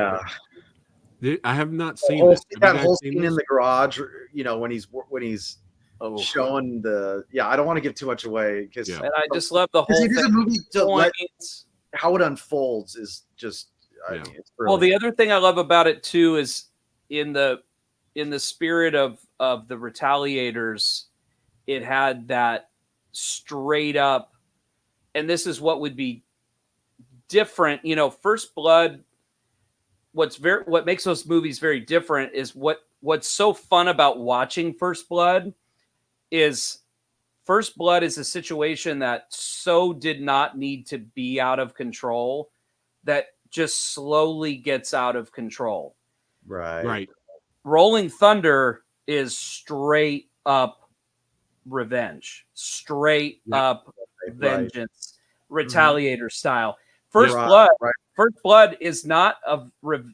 I have not seen this. That whole scene in the garage, when he's showing the I don't want to give too much away because and I just love the whole thing. A movie how it unfolds is just it's brilliant. The other thing I love about it too is in the spirit of the Retaliators, it had that straight up. And this is what would be different. First Blood, what makes those movies very different is what's so fun about watching First Blood is a situation that so did not need to be out of control that just slowly gets out of control. Right. Rolling Thunder is straight up revenge, straight up vengeance, Retaliator style. First Blood is not a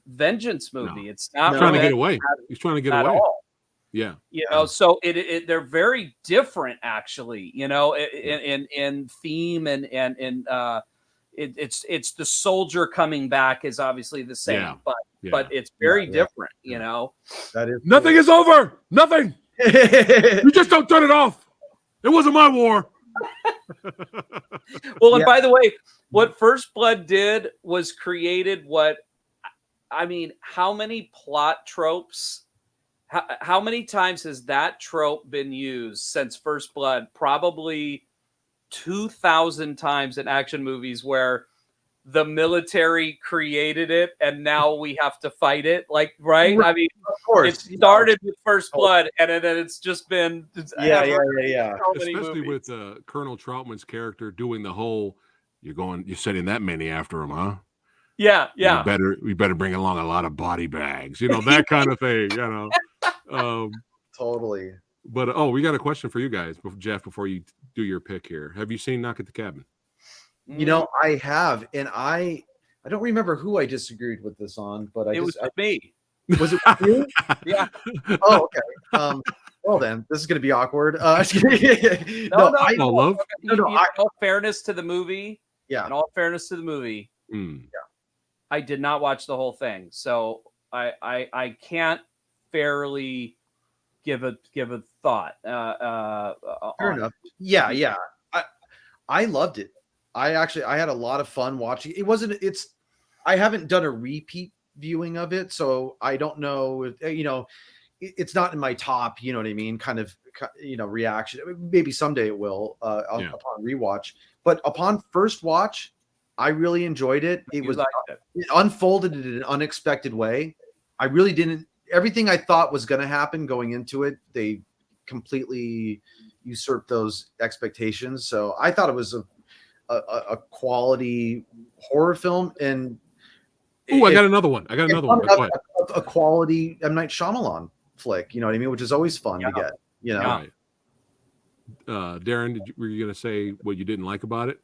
vengeance movie. No. It's not. He's trying to get away. He's trying to get away. All. Yeah. You know, so they're very different, actually. You know, in theme and it's the soldier coming back is obviously the same, but it's very different. You know, that is nothing is over. Nothing. You just don't turn it off. It wasn't my war. Well, and by the way, what First Blood did was created what I mean. How many plot tropes? How many times has that trope been used since First Blood? Probably 2,000 times in action movies where the military created it and now we have to fight it. Like, right? I mean, of course, it started with First Blood and then it's just been yeah. So especially with Colonel Troutman's character doing the whole you're sending that many after him, huh? Yeah. We better bring along a lot of body bags, you know, that kind of thing, you know. Totally. But we got a question for you guys, Jeff, before you do your pick here. Have you seen Knock at the Cabin? You know, I have, and I don't remember who I disagreed with this on, but it was with me. Was it with you? Yeah. Oh, okay. Well then, this is going to be awkward. In all fairness to the movie, yeah. In all fairness to the movie, I did not watch the whole thing, so I can't fairly give a thought. Fair enough. Yeah. I loved it. I had a lot of fun watching. I haven't done a repeat viewing of it, so I don't know. You know, it's not in my top. You know what I mean? Kind of, you know, reaction. Maybe someday it will upon rewatch. But upon first watch, I really enjoyed it. It unfolded in an unexpected way. I really didn't. Everything I thought was going to happen going into it, they completely usurped those expectations. So I thought it was a quality horror film, and I got another one. A quality M. Night Shyamalan flick. You know what I mean? Which is always fun to get. You know. Right. Darren, were you going to say what you didn't like about it?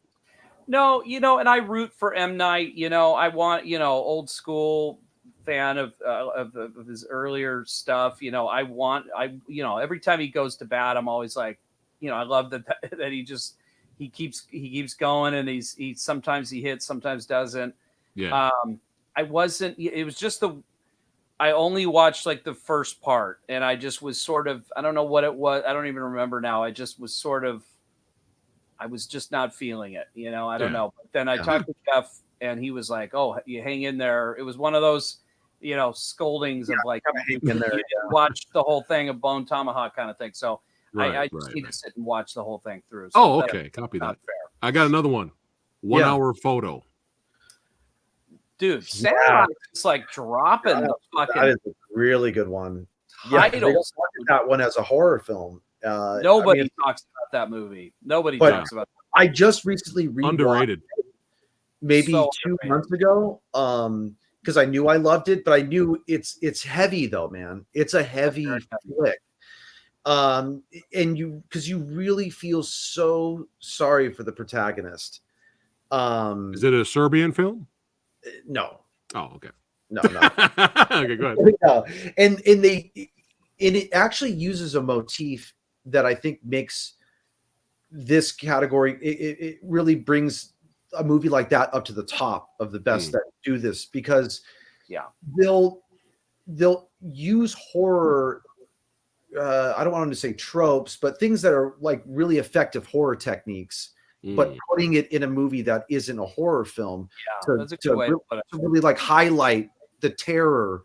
No, you know, and I root for M. Night. You know, I want, you know, old school fan of his earlier stuff. You know, you know, every time he goes to bat, I'm always like, you know, I love that he keeps going, and he sometimes he hits, sometimes doesn't. Yeah. It was just I only watched like the first part, and I just was sort of, I don't know what it was. I don't even remember now. I just was sort of, I was just not feeling it, you know, I don't know. But then I talked to Jeff, and he was like, "Oh, you hang in there." It was one of those, you know, scoldings of like, hang in there. Watch the whole thing of Bone Tomahawk kind of thing. So I just need to sit and watch the whole thing through. So okay. Copy that. Fair. I got another one. 1 hour photo. Dude, Samurai is like dropping the fucking. That is a really good one. Titles. That one as a horror film. Nobody talks about that movie. Nobody talks about that. I just recently underrated. Maybe 2 months ago. Because I knew I loved it, but I knew it's heavy though, man. It's a heavy flick. And because you really feel so sorry for the protagonist. Is it a Serbian film? No. Oh, okay. No. Okay, go ahead. No. And it actually uses a motif that I think makes this category. It really brings a movie like that up to the top of the best that do this, because they'll use horror. I don't want to say tropes, but things that are like really effective horror techniques, but putting it in a movie that isn't a horror film to really like highlight the terror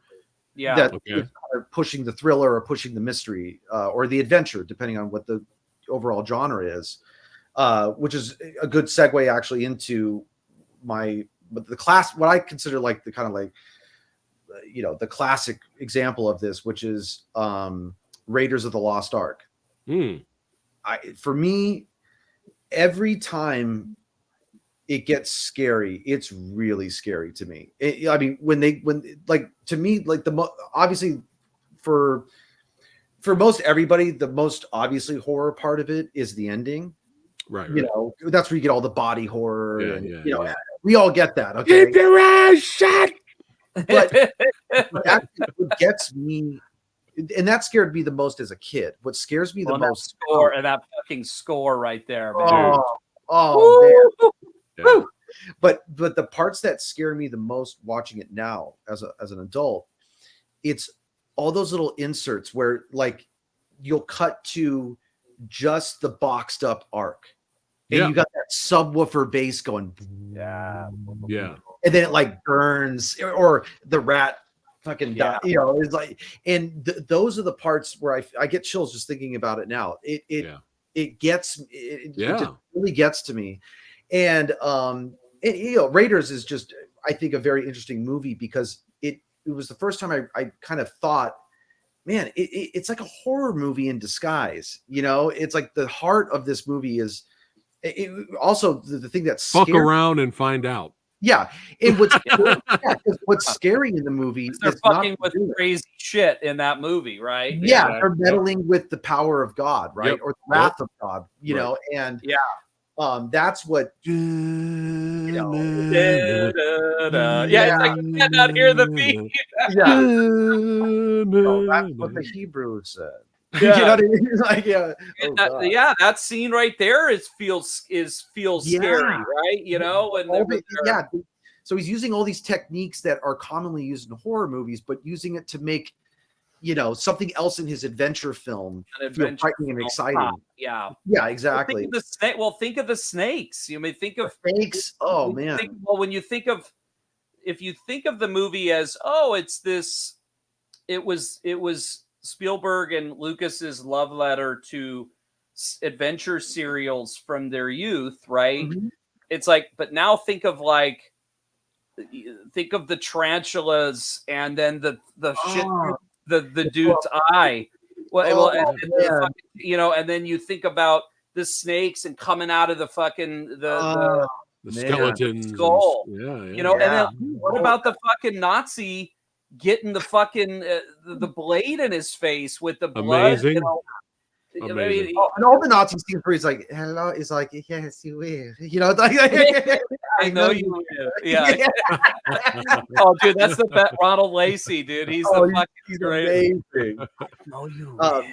that is kind of pushing the thriller or pushing the mystery or the adventure, depending on what the overall genre is, which is a good segue actually into what I consider like the kind of like, you know, the classic example of this, which is Raiders of the Lost Ark. For me, every time it gets scary, it's really scary to me. I mean, obviously for most everybody, the most obviously horror part of it is the ending. Right. You know, that's where you get all the body horror. We all get that. Okay. Keep your eyes shut. But actually what gets me and that scared me the most as a kid. What scares me the most score and that fucking score right there, man. Oh, man. But the parts that scare me the most watching it now as an adult, it's all those little inserts where like you'll cut to just the boxed up arc. And you got that subwoofer bass going. Yeah. And then it like burns, or the rat fucking die, you know, it's like, and those are the parts where I get chills just thinking about it now. It gets, it just really gets to me. And you know, Raiders is just, I think, a very interesting movie because it was the first time I kind of thought, man, it's like a horror movie in disguise. You know, it's like the heart of this movie is also the thing that's fuck around and find out. Yeah, and what's scary in the movie is they're fucking with crazy shit in that movie, right? Yeah, they're meddling with the power of God, right, or the wrath of God, you know, and that's what you know. It's like you cannot hear the beat. That's what the Hebrew said. You know what I mean? Like, that scene right there feels scary, right? You know, and so he's using all these techniques that are commonly used in horror movies, but using it to make, you know, something else in his adventure film feel frightening and exciting. Yeah, exactly. Think of the snakes. You may think of snakes. Oh man. When you think of, if you think of the movie as, it's this, it was Spielberg and Lucas's love letter to adventure serials from their youth, right? Mm-hmm. It's like, but now think of the tarantulas and then the shit, the dude's eye. You know, and then you think about the snakes and coming out of the fucking the skeleton skull. You know, and then what about the fucking Nazi getting the fucking the blade in his face with the blood? Amazing. You know? Amazing. I mean, and all the Nazi scenes where he's like, "Hello," is like, "Yes, you will." You know, like, I know you will. Yeah. Oh, dude, that's the best. Ronald Lacey, dude. He's he's amazing. I know you will.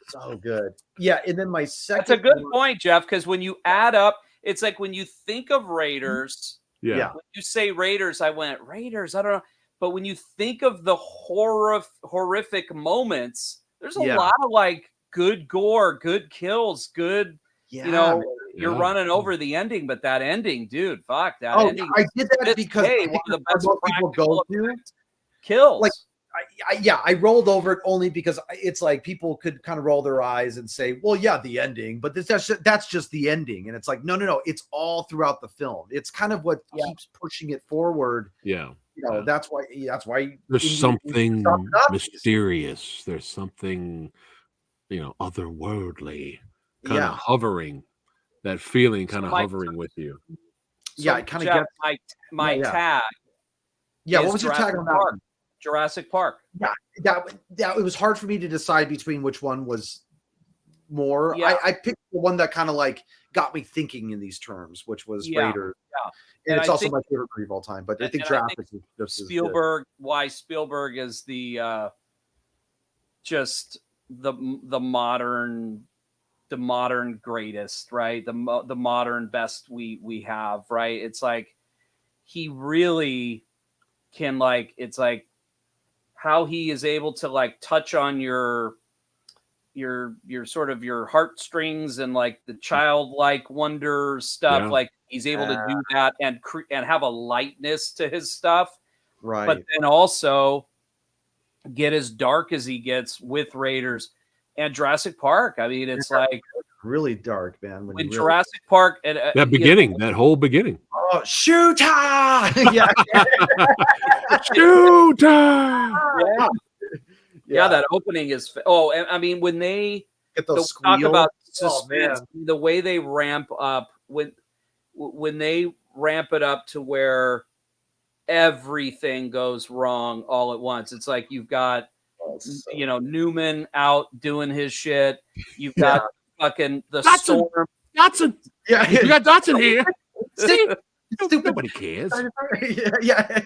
So good. Yeah, and then my second. That's a good point, Jeff. Because when you add up, it's like when you think of Raiders. Yeah. When you say Raiders, I went Raiders. I don't know, but when you think of the horrific moments, there's a lot of like good gore, good kills, good. You know, you're running over the ending, but that ending, dude, fuck that ending. I did that because one of the best people go through kills. Like, I rolled over it only because it's like people could kind of roll their eyes and say, well, yeah, the ending, but that's just the ending. And it's like, no, it's all throughout the film. It's kind of what keeps pushing it forward. Yeah. You know, that's why there's something mysterious. There's something, you know, otherworldly, kind of hovering, that feeling kind of hovering with you. So I kind of get my tag. Yeah. What was your tag on that? Jurassic Park. Yeah, that it was hard for me to decide between which one was more. I picked the one that kind of like got me thinking in these terms, which was Raiders. Yeah, and it's also my favorite movie of all time. But I think Jurassic is just Spielberg. Why Spielberg is the just the modern greatest, right? The modern best we have, right? It's like he really can, like, it's like how he is able to like touch on your sort of your heartstrings and like the childlike wonder stuff. Like he's able to do that and have a lightness to his stuff, right? But then also get as dark as he gets with Raiders and Jurassic Park. I mean, it's like really dark, man. When Jurassic Park and that beginning, that whole beginning. Oh, shooter! Yeah, shooter! Yeah, that opening is. And I mean, when they get those talk about suspense, the way they ramp up when they ramp it up to where everything goes wrong all at once. It's like you've got Newman out doing his shit. You've got fucking the Dotson. storm. Dotson. Yeah, you got Dotson here. See, Stupid. Nobody cares. Yeah.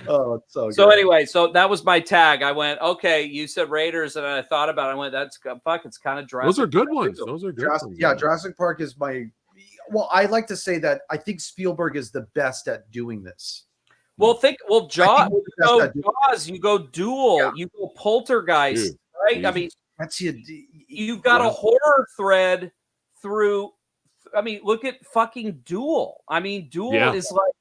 Oh, it's so good. So anyway, so that was my tag. I went, okay, you said Raiders, and I thought about it. I went, that's fuck, it's kind of Jurassic. Those are good ones. Those are good ones. Yeah, Jurassic Park is my. Well, I like to say that I think Spielberg is the best at doing this. Well, Jaws. You go Duel. You go Poltergeist. Right? Easy. I mean, that's you. You've got a horror thread through. I mean, look at fucking Duel. I mean, Duel is like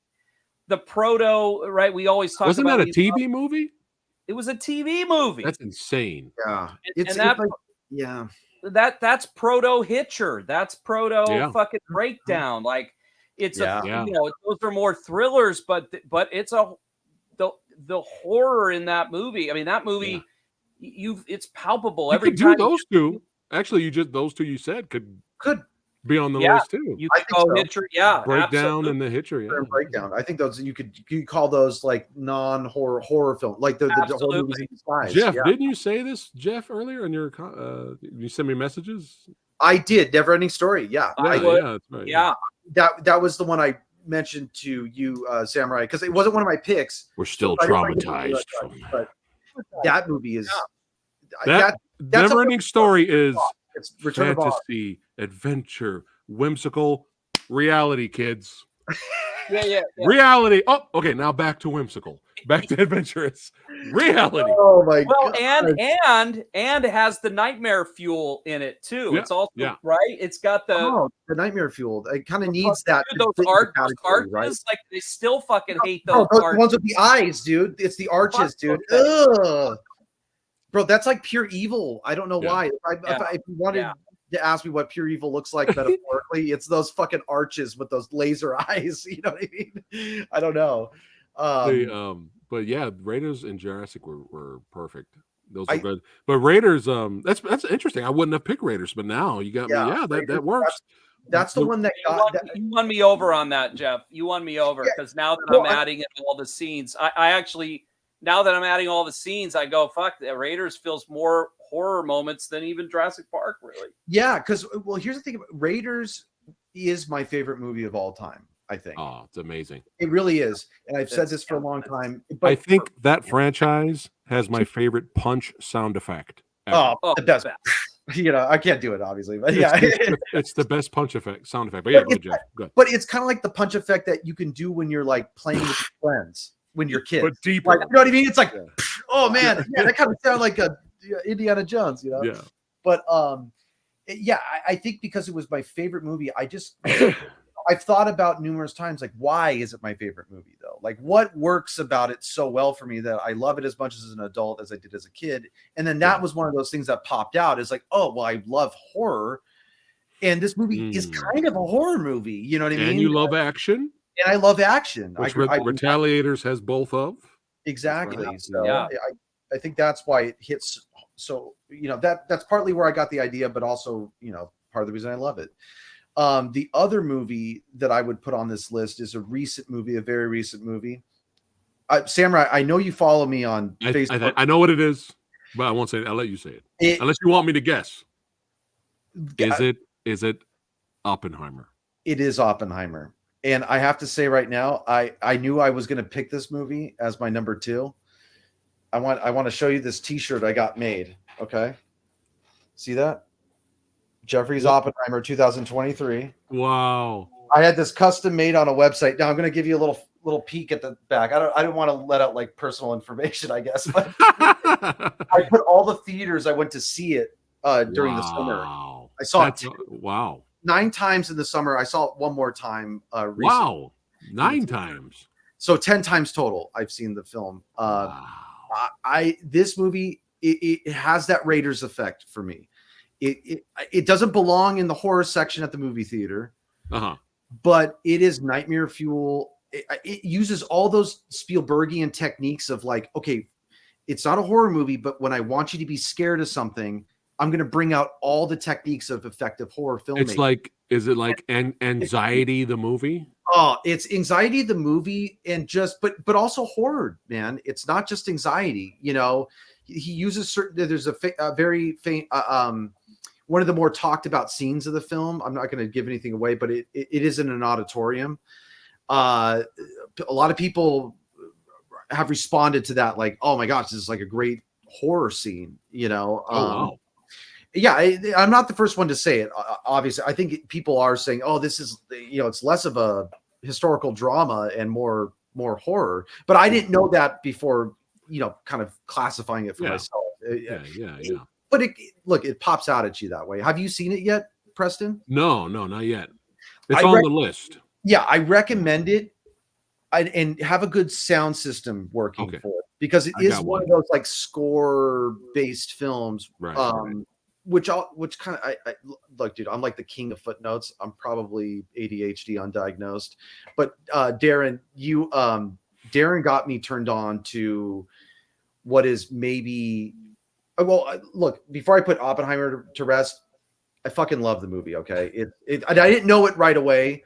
the proto, right? We always talk Wasn't about. That a TV movie? It was a TV movie. That's insane. Yeah. That's proto Hitcher. That's proto fucking Breakdown. Like it's those are more thrillers, but it's the horror in that movie. I mean, that movie it's palpable. You could do those two. Actually, those two you said could be on the list too. You could go Hitcher, Breakdown and the Hitcher, Breakdown. I think those you could call those like non-horror film, like the horror movies in disguise. Jeff, didn't you say this, Jeff, earlier in your you sent me messages? I did. Never Ending Story. Yeah, that's right. Yeah, that was the one I mentioned to you, Samurai, because it wasn't one of my picks. We're still traumatized but that movie is that's Never Ending Story is it's fantasy, adventure, whimsical, reality, kids. Yeah. Reality. Oh, okay. Now back to whimsical. Back to adventurous. Reality. Oh my god. And it has the nightmare fuel in it too. Yeah. It's also right. It's got the nightmare fuel. It kind of needs that. Dude, those arches, right? Like they still fucking hate those. Those ones with the eyes, dude. It's the arches, dude. Ugh. Bro, that's like pure evil. I don't know why. If you wanted to ask me what pure evil looks like metaphorically, it's those fucking arches with those laser eyes. You know what I mean? I don't know. But yeah, Raiders and Jurassic were perfect. Those are good. But Raiders, that's interesting. I wouldn't have picked Raiders, but now you got me. Yeah, that works. That's the one that you won me over on that, Jeff. You won me over because now that I'm adding in all the scenes, I actually. Now that I'm adding all the scenes, I go, fuck, the Raiders feels more horror moments than even Jurassic Park, really. Yeah, because, here's the thing. Raiders is my favorite movie of all time, I think. Oh, it's amazing. It really is. And I've said this for a long time. But I think that franchise has my favorite punch sound effect ever. Oh, the best. You know, I can't do it, obviously. But it's the best punch sound effect. But yeah, good. But it's kind of like the punch effect that you can do when you're like playing with your friends. When you're kids, but deeper, like, you know what I mean? It's like, oh man, that kind of sounds like a Indiana Jones, you know? Yeah. But I think because it was my favorite movie, I've thought about numerous times, like, why is it my favorite movie though? Like, what works about it so well for me that I love it as much as an adult as I did as a kid? And then that was one of those things that popped out. Is like, oh well, I love horror, and this movie is kind of a horror movie. You know what I mean? And you love action. And I love action. Which Retaliators has both of. Exactly. So I think that's why it hits. So, that's partly where I got the idea, but also, part of the reason I love it. The other movie that I would put on this list is a very recent movie. Samurai, I know you follow me on Facebook. I know what it is, but I won't say it. I'll let you say it. Unless you want me to guess. Is it Oppenheimer? It is Oppenheimer. And I have to say right now, I knew I was going to pick this movie as my number 2. I want to show you this T-shirt I got made. Okay, see that? Jeffrey's Oppenheimer 2023. Wow! I had this custom made on a website. Now I'm going to give you a little peek at the back. I don't want to let out like personal information, I guess, but I put all the theaters I went to see it during the summer. I saw it. Wow. 9 times in the summer. I saw it one more time. Recently. Wow, 9 times. So 10 times total. I've seen the film. This movie it has that Raiders effect for me. It doesn't belong in the horror section at the movie theater, but it is nightmare fuel. It uses all those Spielbergian techniques of like, okay, it's not a horror movie, but when I want you to be scared of something, I'm going to bring out all the techniques of effective horror filmmaking. Is it like Anxiety the movie? Oh, it's Anxiety the movie, and but also horror, man. It's not just Anxiety. He uses certain. There's a very faint. one of the more talked about scenes of the film. I'm not going to give anything away, but it is in an auditorium. A lot of people have responded to that like, oh my gosh, this is like a great horror scene, you know. Wow. Yeah, I'm not the first one to say it. Obviously, I think people are saying, oh, this is, you know, it's less of a historical drama and more horror. But I didn't know that before, you know, kind of classifying it for myself. Yeah. But it pops out at you that way. Have you seen it yet, Preston? No, not yet. It's on the list. Yeah, I recommend it. And have a good sound system working for it, because it is one of those like score-based films. Right. Which kind of I look, dude, I'm like the king of footnotes. I'm probably ADHD undiagnosed, but Darren got me turned on to what is maybe, well, look, before I put Oppenheimer to rest, I fucking love the movie. Okay, I didn't know it right away.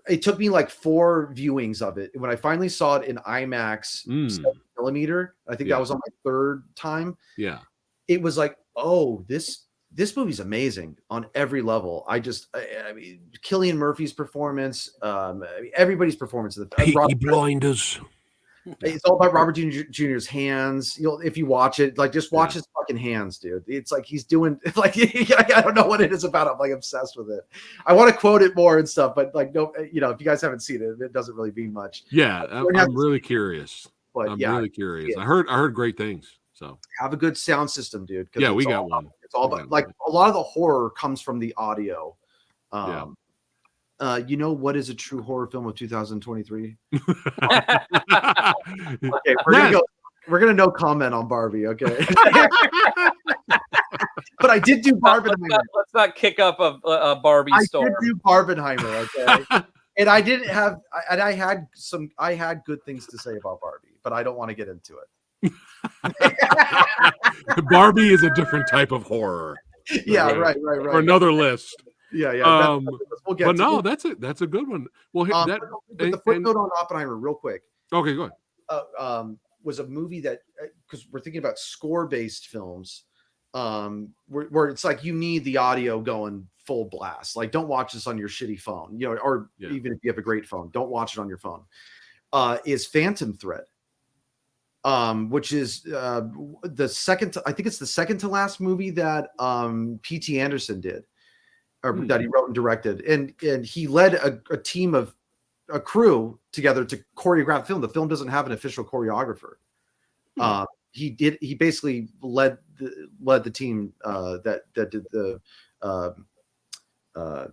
It took me like 4 viewings of it. When I finally saw it in IMAX 7mm, I think that was on my 3rd time. Yeah, it was like, oh, this movie's amazing on every level. I mean, Cillian Murphy's performance, everybody's performance. Peaky Blinders. It's all about Robert Jr.'s hands. If you watch it, like, just watch his fucking hands, dude. It's like he's doing like, I don't know what it is about. I'm like obsessed with it. I want to quote it more and stuff, but like, no, you know, if you guys haven't seen it, it doesn't really mean much. Yeah, I'm really curious. But I'm really curious. I heard great things. So have a good sound system, dude. Yeah, we got one. It's all about, like, a lot of the horror comes from the audio. You know what is a true horror film of 2023? Okay, we're gonna no comment on Barbie, okay? But I did do Barbenheimer. Let's not kick up a Barbie store. I did do Barbenheimer, okay? And I didn't have, and I had good things to say about Barbie, but I don't want to get into it. Barbie is a different type of horror. Yeah, right. For another list. Yeah. We'll get but no, that's a good one. Well, the footnote on Oppenheimer, real quick. Okay, go ahead. Was a movie that, because we're thinking about score-based films, where it's like you need the audio going full blast. Like, don't watch this on your shitty phone, you know, or even if you have a great phone, don't watch it on your phone. Is Phantom Thread, which is the second, I think it's the second to last movie that P.T. Anderson did. That he wrote and directed, and he led a team of a crew together to choreograph the film. The film doesn't have an official choreographer. He basically led the team that did the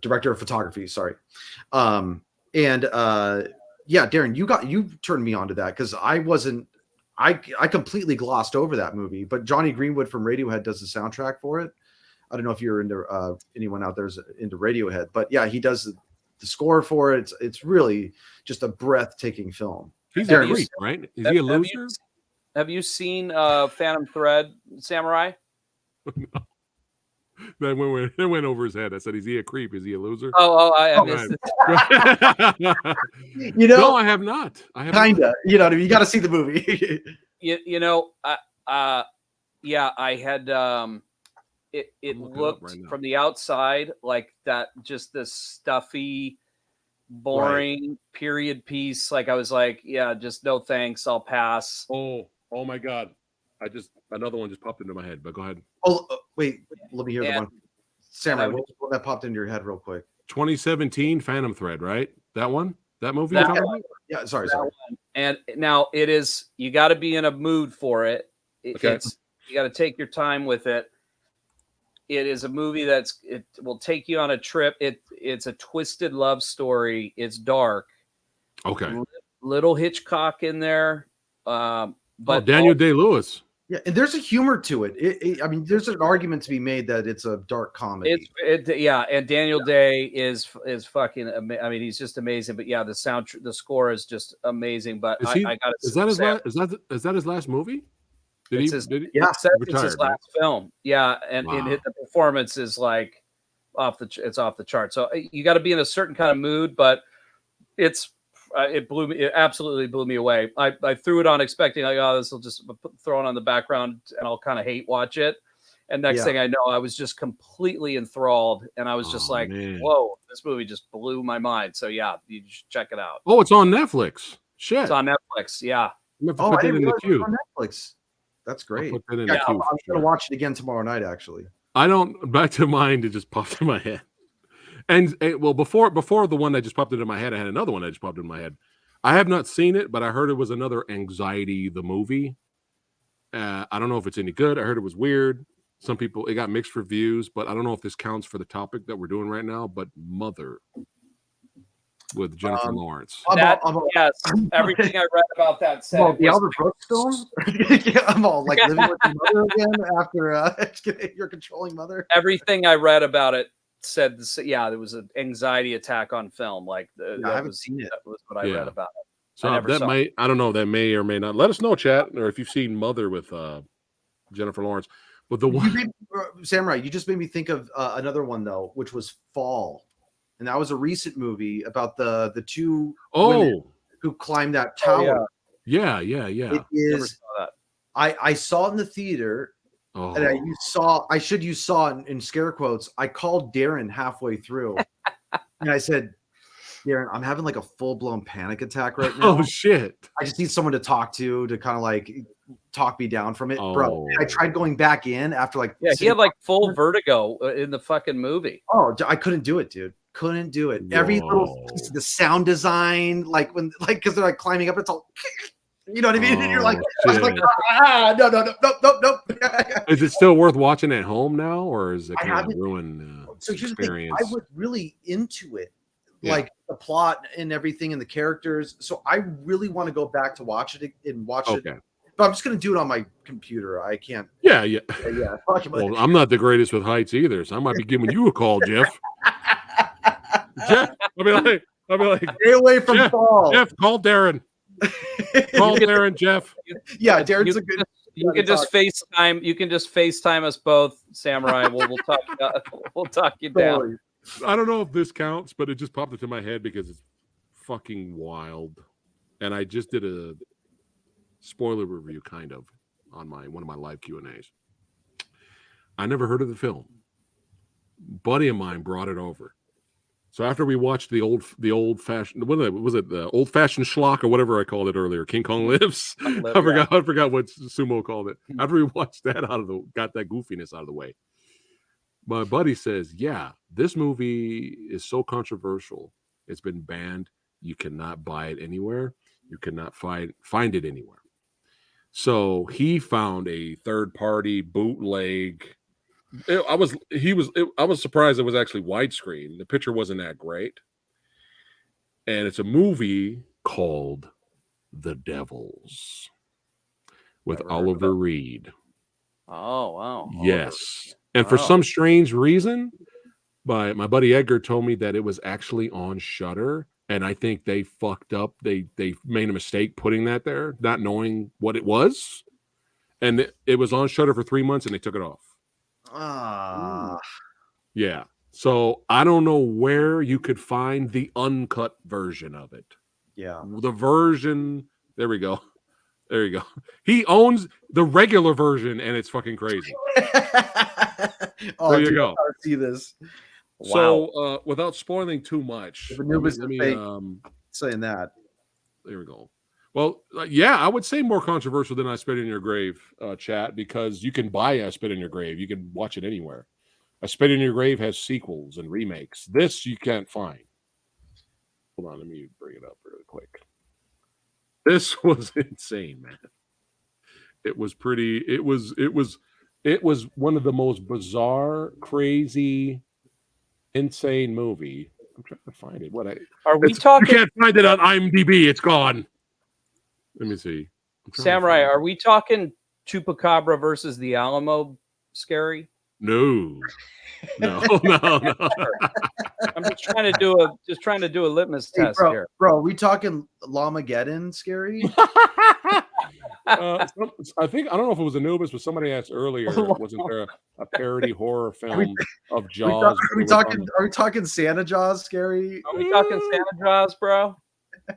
director of photography. Sorry, Darren, you turned me on to that, because I completely glossed over that movie, but Johnny Greenwood from Radiohead does the soundtrack for it. I don't know if you're into anyone out there is into Radiohead, but yeah, he does the score for it. It's really just a breathtaking film. He's a creep, right? Is he a loser? Have you seen Phantom Thread, Samurai? That went over his head. I said, "Is he a creep? Is he a loser?" I missed it. You know, no, I have not. Kinda. You know, you got to see the movie. I had. It looked from the outside like that, just this stuffy, boring period piece. Like, I was like, yeah, just no thanks, I'll pass. Oh my God. Another one just popped into my head, but go ahead. Oh, wait, let me hear the one. Samurai, what that popped into your head real quick? 2017 Phantom Thread, right? That one? That movie you're talking about? Yeah, sorry. And now it is, you got to be in a mood for it. Okay. You got to take your time with it. It is a movie it will take you on a trip. It's a twisted love story. It's dark. Okay. Little Hitchcock in there. But Daniel Day-Lewis. Yeah, and there's a humor to it. I mean, there's an argument to be made that it's a dark comedy. And Daniel Day is fucking. I mean, he's just amazing. But yeah, the score is just amazing. But I got is that his last movie? It's his last film. Yeah, and the performance is like off the chart. So you got to be in a certain kind of mood, but it absolutely blew me away. I threw it on expecting, like, oh, this will just throw it on the background and I'll kind of hate watch it. And next thing I know, I was just completely enthralled, and I was just like, man. "Whoa, this movie just blew my mind." So yeah, you should check it out. Oh, it's on Netflix. Shit, it's on Netflix. Yeah. Oh, I didn't realize it was on Netflix. That's great. I'll put that in the queue. I'm gonna watch it again tomorrow night. Actually, I don't. Back to mine. It just popped in my head. And well, before the one that just popped into my head, I had another one that just popped in my head. I have not seen it, but I heard it was another Anxiety the movie. I don't know if it's any good. I heard it was weird. Some people, it got mixed reviews, but I don't know if this counts for the topic that we're doing right now. But Mother with Jennifer Lawrence. Yes, everything I read about that said the Albert Brooks film. Yeah, I'm all like living with your mother again after your controlling mother. Everything I read about it said, there was an anxiety attack on film. Like I haven't seen it. That was what I read about it. So I don't know, that may or may not. Let us know, chat, or if you've seen Mother with Jennifer Lawrence. But the one, Samurai, you just made me think of another one though, which was Fall, and that was a recent movie about the two women who climbed that tower. Yeah. It is. I saw it in the theater, and I used saw in scare quotes. I called Darren halfway through, and I said, Darren, I'm having like a full-blown panic attack right now. Oh shit! I just need someone to talk to kind of like talk me down from it, bro. I tried going back in after like he had like full vertigo in the fucking movie. Oh, I couldn't do it, dude. Couldn't do it. Every little piece of the sound design, like when because they're like climbing up, it's all you know what I mean? And you're like, no. Is it still worth watching at home now, or is it kind of ruin so here's experience? The thing, I was really into it. Like the plot and everything and the characters. So I really want to go back to watch it. But I'm just going to do it on my computer. I can't. Yeah. Well, I'm not the greatest with heights either, so I might be giving you a call, Jeff. Jeff, I'll be like, stay away from Fall. Jeff, call Darren. Call Darren, Jeff. Yeah, Darren's a good. You can just FaceTime. You can just FaceTime us both, Samurai. We'll talk. We'll talk you down. I don't know if this counts, but it just popped into my head because it's fucking wild. And I just did a spoiler review kind of on one of my live Q&As. I never heard of the film. Buddy of mine brought it over. So after we watched the old fashioned, what was it, the old fashioned schlock or whatever I called it earlier, King Kong Lives. I forgot what Sumo called it. After we watched that got that goofiness out of the way. My buddy says, yeah, this movie is so controversial. It's been banned. You cannot buy it anywhere. You cannot find it anywhere. So he found a third-party bootleg. I was surprised it was actually widescreen. The picture wasn't that great. And it's a movie called The Devils with Oliver Reed. Oh, wow. Yes. And for some strange reason, my buddy Edgar told me that it was actually on Shudder, and I think they fucked up. They made a mistake putting that there, not knowing what it was, and it was on Shudder for 3 months, and they took it off. Yeah. So I don't know where you could find the uncut version of it. Yeah. The version. There we go. There you go. He owns the regular version, and it's fucking crazy. There you go. I see this. Wow. So, without spoiling too much, let me saying that. There we go. Well, yeah, I would say more controversial than I Spit in Your Grave, chat, because you can buy I Spit in Your Grave. You can watch it anywhere. I Spit in Your Grave has sequels and remakes. This you can't find. Hold on, let me bring it up really quick. This was insane, man. It was one of the most bizarre, crazy, insane movie. I'm trying to find it. You can't find it on IMDb. It's gone. Let me see. Samurai, are we talking Chupacabra versus the Alamo scary? No. I'm just trying to do a litmus test here. Bro, are we talking Llamageddon scary? I don't know if it was Anubis, but somebody asked earlier, wasn't there a parody horror film of Jaws? Are we talking Santa Jaws scary? Are we talking Santa Jaws, bro?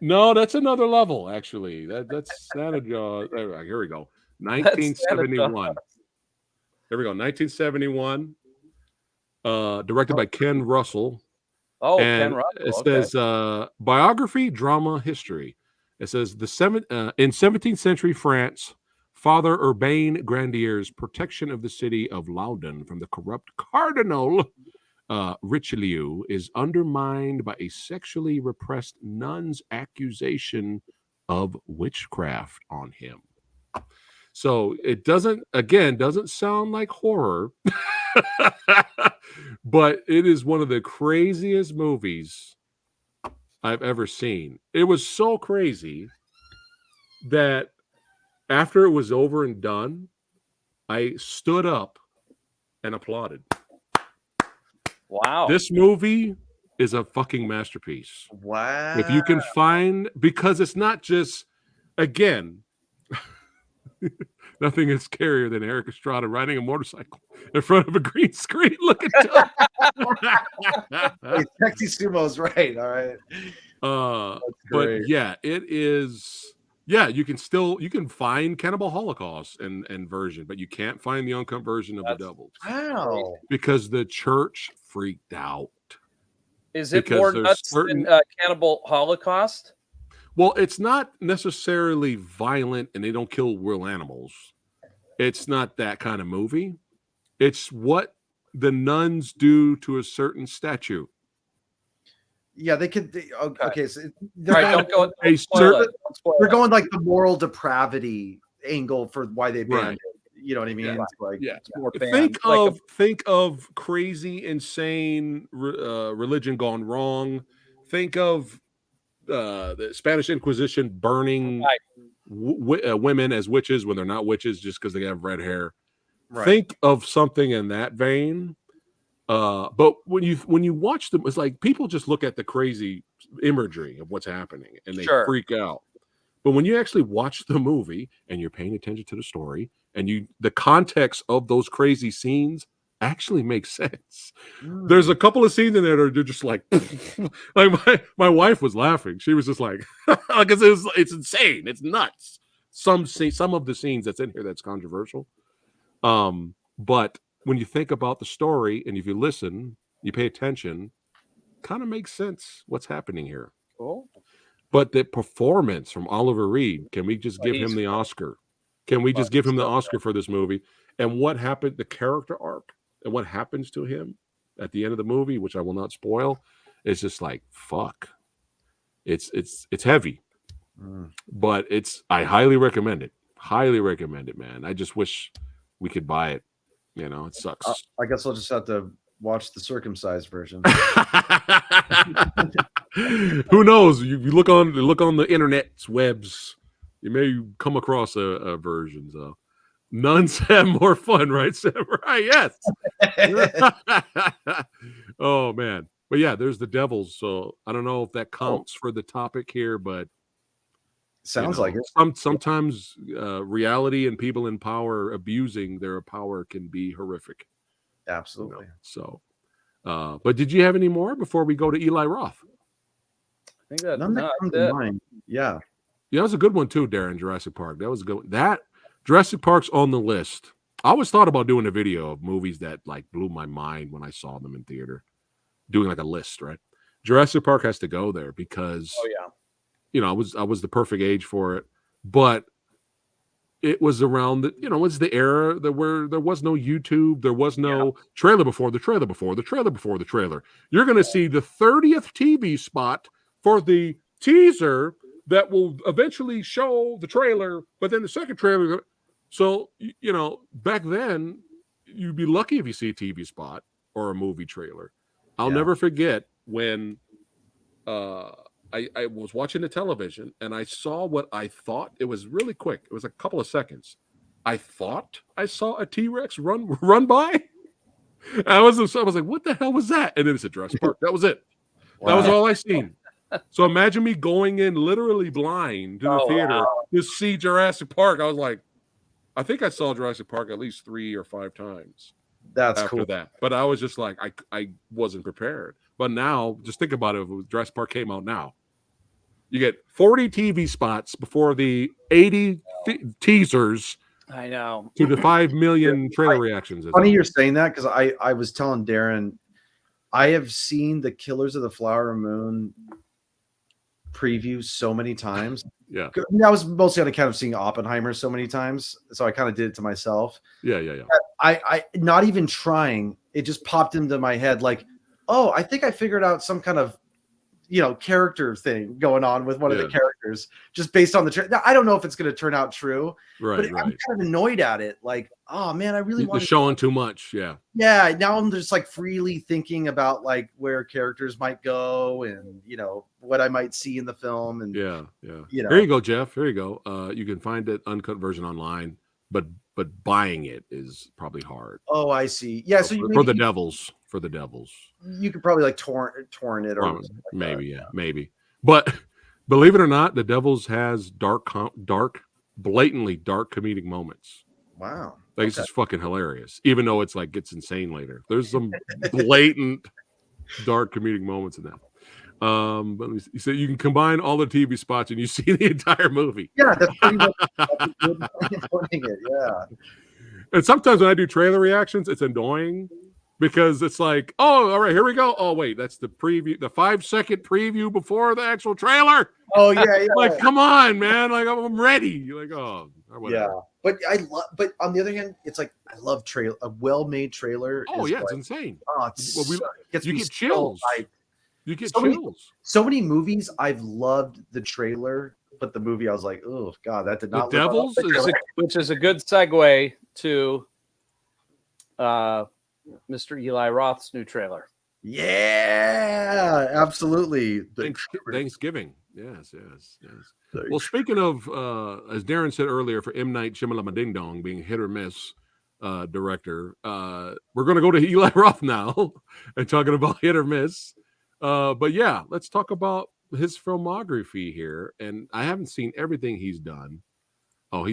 No, that's another level, actually. That's Santa Jaws. Here we go. 1971. There we go. 1971. Directed by Ken Russell. Oh, And Ken Russell. it Okay. says biography, drama, history. It says in 17th century France, Father Urbain Grandier's protection of the city of Loudun from the corrupt Cardinal Richelieu is undermined by a sexually repressed nun's accusation of witchcraft on him. So it doesn't sound like horror, but it is one of the craziest movies I've ever seen. It was so crazy that after it was over and done, I stood up and applauded. Wow. This movie is a fucking masterpiece. Wow. If you can find, because it's not just, again, nothing is scarier than Eric Estrada riding a motorcycle in front of a green screen looking tough. Hey, Sexy Sumo's right. All right. But yeah, it is. Yeah, you can find Cannibal Holocaust and version, but you can't find the uncut version of The Devils. Wow. Because the church freaked out. Is it Because more there's nuts certain- than Cannibal Holocaust? Well, it's not necessarily violent and they don't kill real animals. It's not that kind of movie. It's what the nuns do to a certain statue. Yeah, they could. Okay, so All right, don't go. A Don't spoil it. certain- Don't spoil they're it. going like the moral depravity angle for why they banned Right. it. You know what I mean? Yeah. It's like, Yeah. It's more Think banned. of crazy, insane religion gone wrong. Think of the Spanish Inquisition burning Right. women as witches when they're not witches just because they have red hair. right. Think of something in that vein. But when you watch them, it's like people just look at the crazy imagery of what's happening and they Sure. freak out. But when you actually watch the movie and you're paying attention to the story and the context of those crazy scenes actually makes sense. There's a couple of scenes in there that are just like, like my wife was laughing. She was just like, because it's insane, it's nuts. Some of the scenes that's in here that's controversial. But when you think about the story and if you listen, you pay attention, kind of makes sense what's happening here. Cool. But the performance from Oliver Reed, can we just give he's him the Oscar? Can we just give him the Oscar for this movie? And what happened, the character arc and what happens to him at the end of the movie, which I will not spoil, is just like, fuck. It's heavy. But I highly recommend it. Highly recommend it, man. I just wish we could buy it. You know, it sucks. I guess I'll just have to watch the circumcised version. Who knows? You look on the internet's webs, you may come across a version. So nuns have more fun, right, Samurai? Yes. Oh man, but yeah, there's the Devils. So I don't know if that counts for the topic here, but Sounds like it. Sometimes reality and people in power abusing their power can be horrific. Absolutely. So, but did you have any more before we go to Eli Roth? I think that, None that come to mind. Yeah. Yeah, that was a good one too, Darren. Jurassic Park. That was a good one. That Jurassic Park's on the list. I always thought about doing a video of movies that like blew my mind when I saw them in theater. Doing like a list, right? Jurassic Park has to go there because you know, I was the perfect age for it, but it was around the, you know, it's the era where there was no YouTube, there was no trailer before the trailer before the trailer before the trailer. You're going to see the 30th TV spot for the teaser that will eventually show the trailer, but then the second trailer. So, you know, back then, you'd be lucky if you see a TV spot or a movie trailer. I'll never forget when I was watching the television and I saw what I thought, it was really quick. It was a couple of seconds. I thought I saw a T-Rex run by. And I was like, what the hell was that? And it was a Jurassic Park. That was it. Wow. That was all I seen. So imagine me going in literally blind to the theater to see Jurassic Park. I was like, I think I saw Jurassic Park at least 3 or 5 times. That's after cool. that. But I was just like, I wasn't prepared. But now, just think about it. If Jurassic Park came out now, you get 40 TV spots before the 80 teasers I know. to the 5 million trailer reactions. Funny you're saying that, because I was telling Darren, I have seen the Killers of the Flower Moon preview so many times. Yeah. That was mostly on account of seeing Oppenheimer so many times. So I kind of did it to myself. Yeah. I not even trying, it just popped into my head like, oh, I think I figured out some kind of, character thing going on with one of the characters just based on the trailer. Now, I don't know if it's going to turn out true, but I'm kind of annoyed at it. Like, oh man, I really want to showing too much. Yeah. Yeah. Now I'm just like freely thinking about like where characters might go and, what I might see in the film. And yeah. Here you go, Jeff. Here you go. You can find it uncut version online, but buying it is probably hard. Oh, I see. Yeah. So for the devils. You could probably like torrent it or maybe, maybe. But believe it or not, the Devils has dark, blatantly dark comedic moments. Wow. Like it's just fucking hilarious. Even though it's like gets insane later. There's some blatant dark comedic moments in that. But you say you can combine all the TV spots and you see the entire movie. Yeah, that's pretty much a good way of putting it. Yeah. And sometimes when I do trailer reactions, it's annoying. Because it's like, oh, all right, here we go. Oh, wait, that's the preview, the 5-second preview before the actual trailer. Oh, yeah. Like, come on, man. Like, I'm ready. You're like, oh, whatever. Yeah. But on the other hand, it's like, I love a well-made trailer. Oh, yeah, it's insane. Oh, you get chills. You get chills. So many movies, I've loved the trailer, but the movie, I was like, oh, God, that did not. The Devils? Which is a good segue to Mr. Eli Roth's new trailer. Yeah, absolutely. Thanksgiving. Yes. Well, speaking of, as Darren said earlier, for M. Night Shyamalan Ding Dong being hit or miss director, we're going to go to Eli Roth now and talking about hit or miss. But yeah, let's talk about his filmography here. And I haven't seen everything he's done. Oh,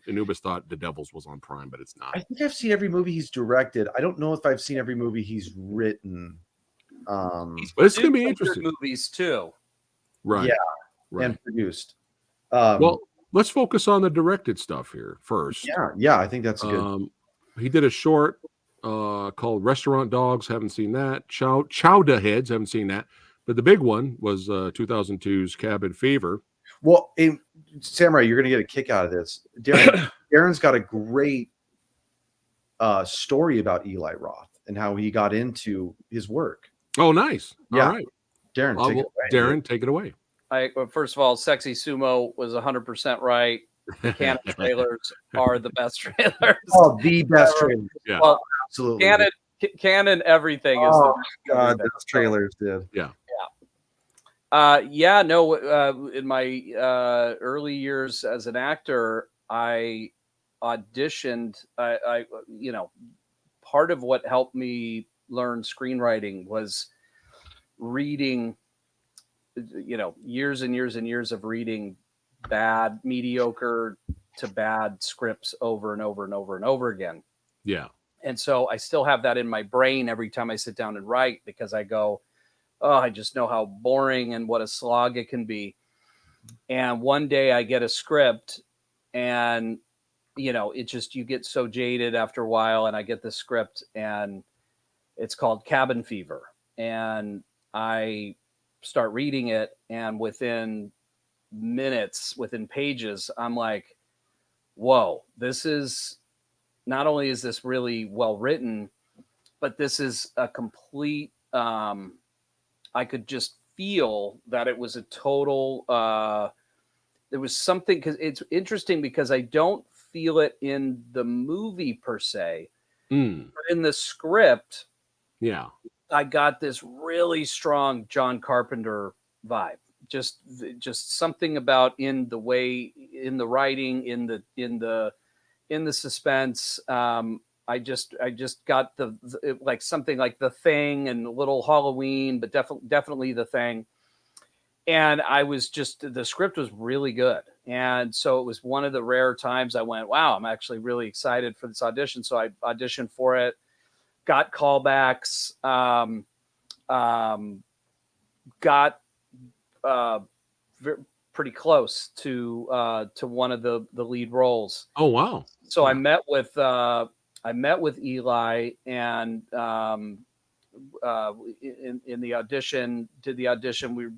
Anubis thought The Devils was on Prime, but it's not. I think I've seen every movie he's directed. I don't know if I've seen every movie he's written. But it's going to be interesting. Movies too. Right. Yeah. Right. And produced. Well, let's focus on the directed stuff here first. Yeah, I think that's good. He did a short called Restaurant Dogs. Haven't seen that. Chowder Heads. Haven't seen that. But the big one was 2002's Cabin Fever. Well, Samurai, you're going to get a kick out of this. Darren's got a great story about Eli Roth and how he got into his work. Oh, nice. Yeah. All right. Darren, take it away. First of all, Sexy Sumo was 100% right. The Canon trailers are the best trailers. Oh, the best trailers. Yeah. Well, absolutely. Canon everything is the God, those trailers did. Yeah. In my early years as an actor, I auditioned. Part of what helped me learn screenwriting was reading, years and years and years of reading mediocre to bad scripts over and over and over and over again. Yeah. And so I still have that in my brain every time I sit down and write, because I go, oh, I just know how boring and what a slog it can be. And one day I get a script and, it just, you get so jaded after a while, and I get the script and it's called Cabin Fever. And I start reading it, and within minutes, within pages, I'm like, whoa, this is, not only is this really well written, but this is a complete, I could just feel that it was a total, there was something, because it's interesting because I don't feel it in the movie per se, but in the script, yeah, I got this really strong John Carpenter vibe. Just something about in the way, in the writing, in the suspense. I just got the like something like The Thing and a little Halloween, but definitely The Thing. And the script was really good. And so it was one of the rare times I went, wow, I'm actually really excited for this audition. So I auditioned for it, got callbacks, got pretty close to one of the lead roles. Oh, wow. So I met with Eli, and in the audition, did the audition. We were,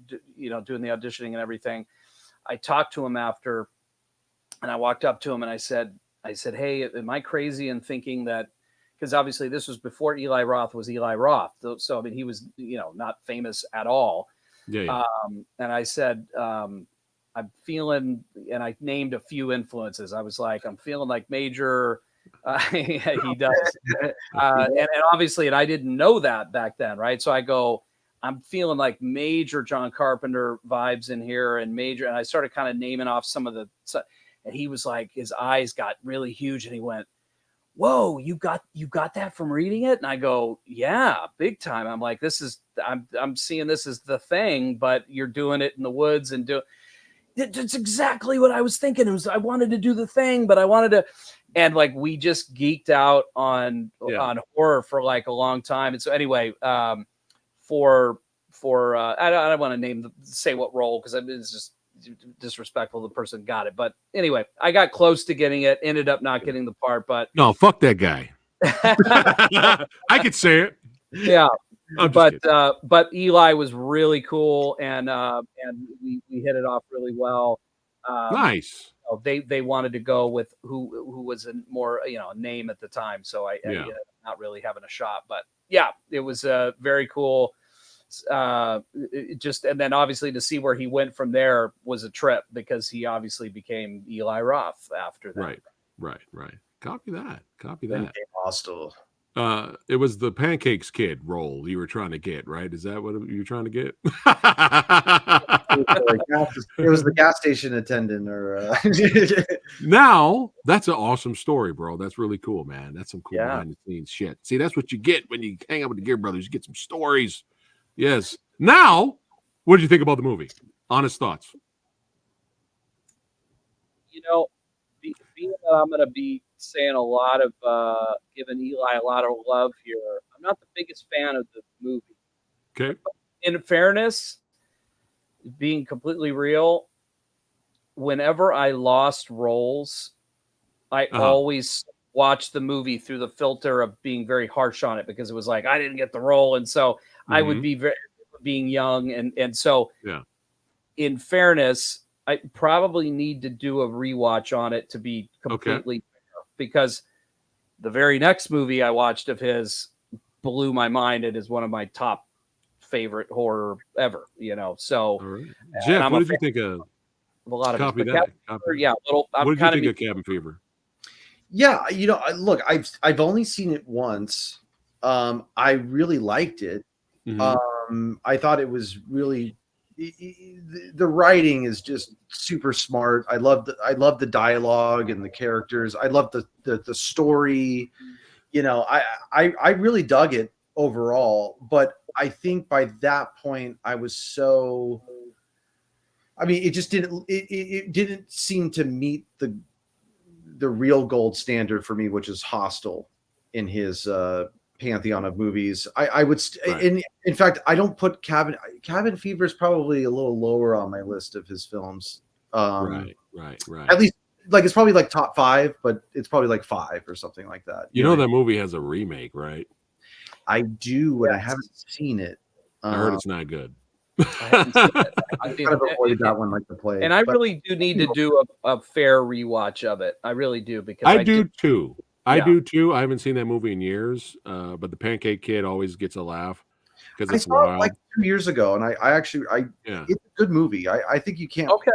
doing the auditioning and everything. I talked to him after, and I walked up to him and I said, "Hey, am I crazy in thinking that?" Because obviously this was before Eli Roth was Eli Roth. So I mean, he was, not famous at all. Yeah. And I said, I'm feeling, and I named a few influences. I was like, I'm feeling like Major. He does. And obviously, and I didn't know that back then, right? So I go, I'm feeling like Major John Carpenter vibes in here, and Major. And I started kind of naming off some of the, and he was like, his eyes got really huge, and he went, "Whoa, you got that from reading it?" And I go, "Yeah, big time." I'm like, I'm seeing this as the thing, but you're doing it in the woods and it's exactly what I was thinking. I wanted to do the thing, but I wanted to, and like, we just geeked out on horror for like a long time. And so anyway, for I don't want to say what role, because it's just disrespectful to the person who got it. But anyway, I got close to getting it, ended up not getting the part, but no, fuck that guy. I could say it. Yeah. But Eli was really cool, and we hit it off really well. Nice. They wanted to go with who was a more name at the time, so I ended up not really having a shot. But yeah, it was very cool. And then obviously to see where he went from there was a trip, because he obviously became Eli Roth after that. Right. Copy that. Hostile. It was the Pancakes Kid role you were trying to get, right? Is that what you were trying to get? It was the gas station attendant, or Now that's an awesome story, bro. That's really cool, man. That's some cool behind the scenes shit. See, that's what you get when you hang out with the Gear Brothers. You get some stories. Yes. Now, what did you think about the movie? Honest thoughts. Being that I'm going to be saying a lot of giving Eli a lot of love here, I'm not the biggest fan of the movie. Okay. In fairness, being completely real, whenever I lost roles, I always watched the movie through the filter of being very harsh on it, because it was like, I didn't get the role, and so I would be being young, and so in fairness, I probably need to do a rewatch on it to be completely fair, because the very next movie I watched of his blew my mind. It is one of my top favorite horror ever, So, right. Jeff, what did you think of a lot of copy it? that? What did you think of Cabin Fever? Yeah, look, I've only seen it once. I really liked it. I thought it was really, the writing is just super smart. I love the dialogue and the characters. I love the story. I really dug it overall. But I think by that point I was so, it just it didn't seem to meet the real gold standard for me, which is Hostel, in his pantheon of movies. I would in fact, I don't put Cabin Fever is probably a little lower on my list of his films. Right. At least, like, it's probably like top 5, but it's probably like 5 or something like that. That movie has a remake, right? I do, and I haven't seen it. I heard it's not good. I kind of avoided that one like the plague. And I really do need to do a fair rewatch of it. I really do, because I do too. I do too. I haven't seen that movie in years, but the Pancake Kid always gets a laugh because it's wild. It like 2 years ago, and I actually it's a good movie. I think you can't. Okay.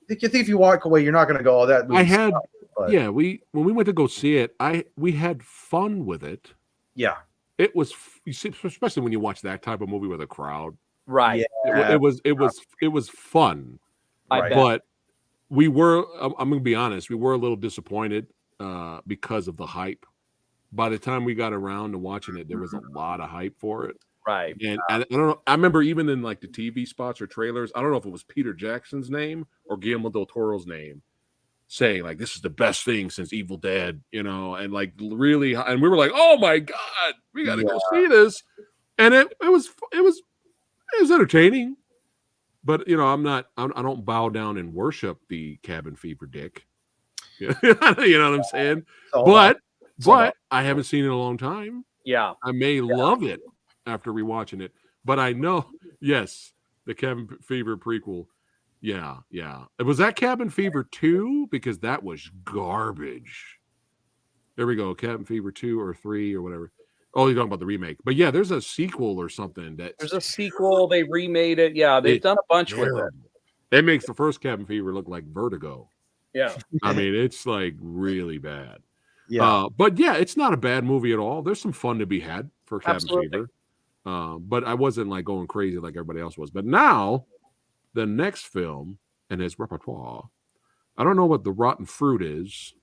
I think if you walk away, you're not going to go, "Oh, that movie." When we went to go see it, we had fun with it. Yeah, it was, especially when you watch that type of movie with a crowd. Right. Yeah. It was fun. But we were, I'm going to be honest, we were a little disappointed because of the hype. By the time we got around to watching it, there was a lot of hype for it. Right. And I don't know. I remember even in like the TV spots or trailers, I don't know if it was Peter Jackson's name or Guillermo del Toro's name, saying like, this is the best thing since Evil Dead, and like really, and we were like, oh my God, we got to go see this. And it was entertaining, but I don't bow down and worship the Cabin Fever dick. You know what I'm saying? But I haven't seen it in a long time. Yeah. I may love it after rewatching it, but I know, yes, the Cabin Fever prequel. Yeah. Was that Cabin Fever 2? Because that was garbage. There we go. Cabin Fever 2 or 3 or whatever. Oh, you're talking about the remake. But yeah, there's a sequel or something. There's a sequel. They remade it. Yeah, they've done a bunch with it. It makes the first Cabin Fever look like Vertigo. Yeah. I mean, it's like really bad. Yeah. But yeah, it's not a bad movie at all. There's some fun to be had for Cabin Fever. But I wasn't like going crazy like everybody else was. But now, the next film and his repertoire, I don't know what The Rotten Fruit is,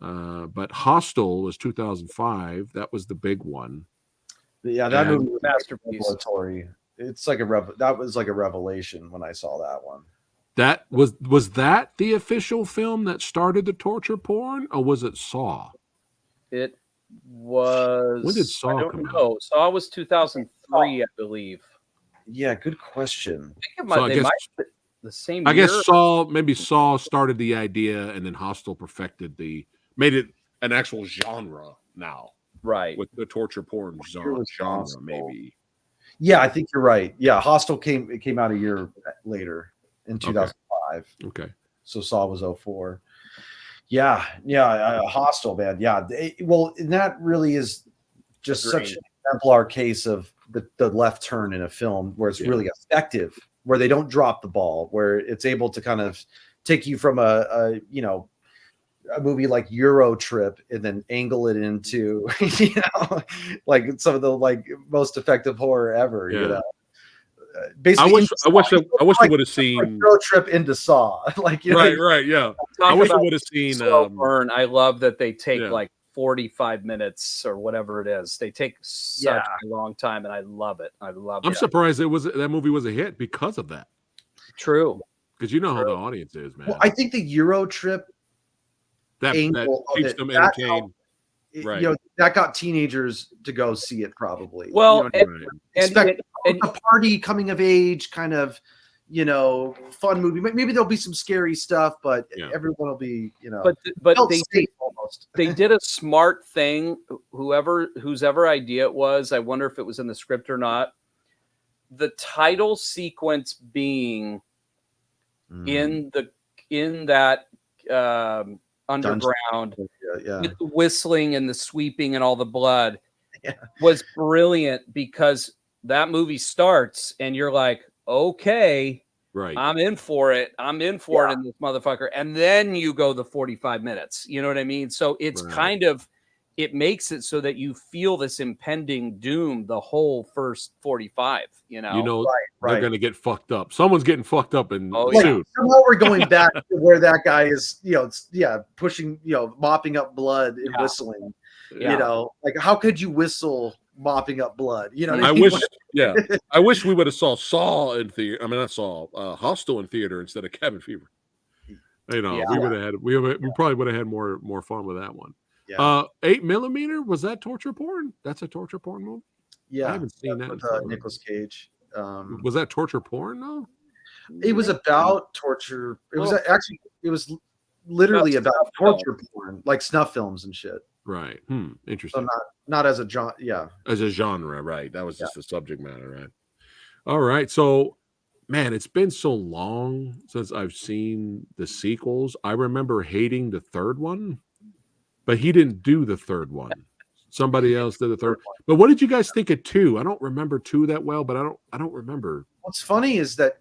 but Hostel was 2005. That was the big one. Yeah, that movie was masterpiece. Revelatory. It's like that was like a revelation when I saw that one. That was that the official film that started the torture porn, or was it Saw? It was. When did Saw come out? Saw was 2003, I believe. Yeah, good question. I think they might have the same. I guess Saw started the idea, and then Hostel made it an actual genre now, right? With the torture porn genre, maybe. Yeah, I think you're right. Yeah, Hostel came out a year later in 2005. Okay. So Saw was 2004. Yeah, Hostel, man. Yeah, and that really is just such an exemplar case of the left turn in a film where it's really effective, where they don't drop the ball, where it's able to kind of take you from a movie like Euro Trip and then angle it into like some of the like most effective horror ever. Yeah. Basically, I wish we would have seen Euro Trip into Saw. Like right, yeah. I wish I would have seen burn. I love that they take like 45 minutes or whatever it is. They take such a long time, and I love it. I'm surprised that movie was a hit because of that. True, because you know how the audience is, man. Well, I think the Euro Trip that keeps them entertained. Right. That got teenagers to go see it probably. Well, expect a party coming of age kind of, fun movie. Maybe there'll be some scary stuff, but everyone will be, But they did a smart thing. Whose idea it was, I wonder if it was in the script or not. The title sequence being in that underground with the whistling and the sweeping and all the blood was brilliant, because that movie starts and you're like, okay, right, I'm in for it in this motherfucker, and then you go the 45 minutes, you know what I mean? So it's kind of, it makes it so that you feel this impending doom the whole first 45, they're gonna get fucked up. Someone's getting fucked up and somehow we're going back to where that guy is, pushing, mopping up blood and whistling. Like, how could you whistle mopping up blood? I wish we would have saw in theater. I mean, not Hostel in theater instead of Cabin Fever. We probably would have had more fun with that one. 8mm, was that torture porn? That's a torture porn movie. Yeah, I haven't seen that with Nicolas Cage. Was that torture porn? No, it was about torture. It was literally about torture porn, like snuff films and shit. Right. Interesting. So not as a genre. Yeah, as a genre. Right. That was just the subject matter. Right. All right. So, man, it's been so long since I've seen the sequels. I remember hating the third one, but he didn't do the third one. Somebody else did the third. But what did you guys think of 2? I don't remember 2 that well, but I don't remember. What's funny is that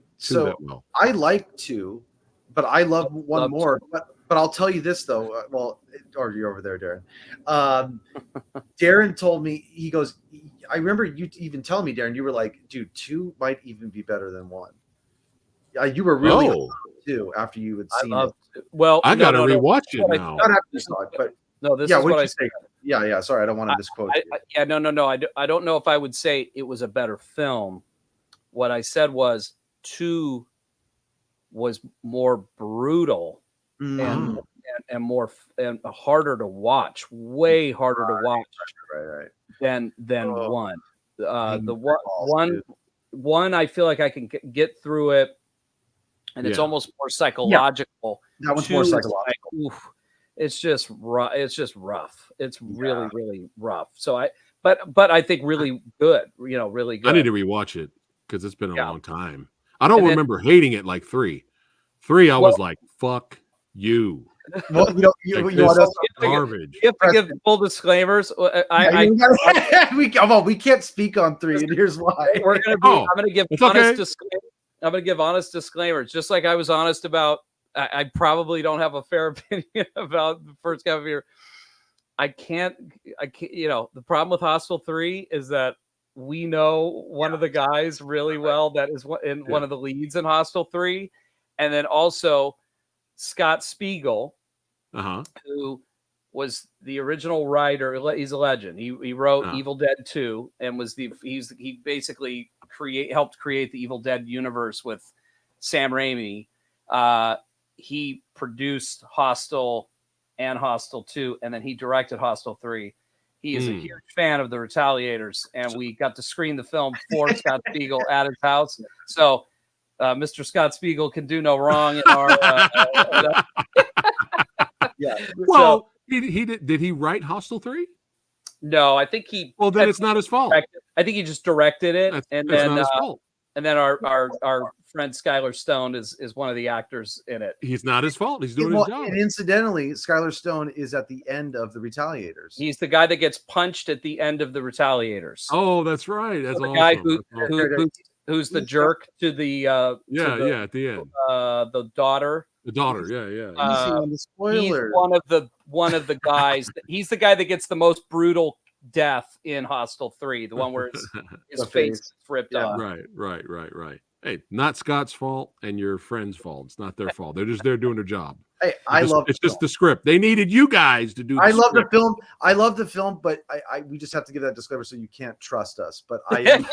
I like 2, but I love 1 more. But I'll tell you this though. Or you're over there, Darren. Darren told me, he goes, I remember you even telling me, Darren, you were like, dude, 2 might even be better than 1. You were really 2 after you had seen it. Well, I gotta rewatch it now. Not after you saw it, but no, this is what I say. Yeah. Sorry, I don't want to misquote you. No. I don't know if I would say it was a better film. What I said was 2 was more brutal and more and harder to watch, way harder to watch, than 1. The one I feel like I can get through it, and it's almost more psychological. That one's more psychological. Like, it's just rough. It's just rough. It's really, really rough. So but I think really good. Really good. I need to rewatch it because it's been a long time. I don't remember hating it like 3. 3, I was like, "Fuck you." Well, garbage. You have to give full disclaimers. We can't speak on 3, and here's why. I'm gonna give honest disclaimers. I'm gonna give honest disclaimers, just like I was honest about. I probably don't have a fair opinion about the first half of year. I can't. The problem with Hostel 3 is that we know one of the guys really well. That is one of the leads in Hostel 3, and then also Scott Spiegel, who was the original writer. He's a legend. He wrote Evil Dead 2 and he basically helped create the Evil Dead universe with Sam Raimi. He produced Hostel and Hostel 2, and then he directed Hostel 3. He is a huge fan of the Retaliators, and we got to screen the film for Scott Spiegel at his house. So Mr. Scott Spiegel can do no wrong in our yeah. Well, did he write Hostel 3? No, I think he. Well, then it's not his fault. I think he just directed it, that's not his fault. And then our friend Skylar Stone is one of the actors in it. He's not his fault. He's doing his job. And incidentally, Skylar Stone is at the end of the Retaliators. He's the guy that gets punched at the end of the Retaliators. Oh, that's right. That's the guy who's the jerk to the at the end. The daughter. The daughter, yeah. The spoiler. He's one of the guys. He's the guy that gets the most brutal death in Hostel 3, the one where his face is ripped off. Right. Hey, not Scott's fault and your friend's fault. It's not their fault. They're just doing their job. Hey, it's just the script. They needed you guys to do. I love the film. I love the film, but we just have to give that disclaimer so you can't trust us. But I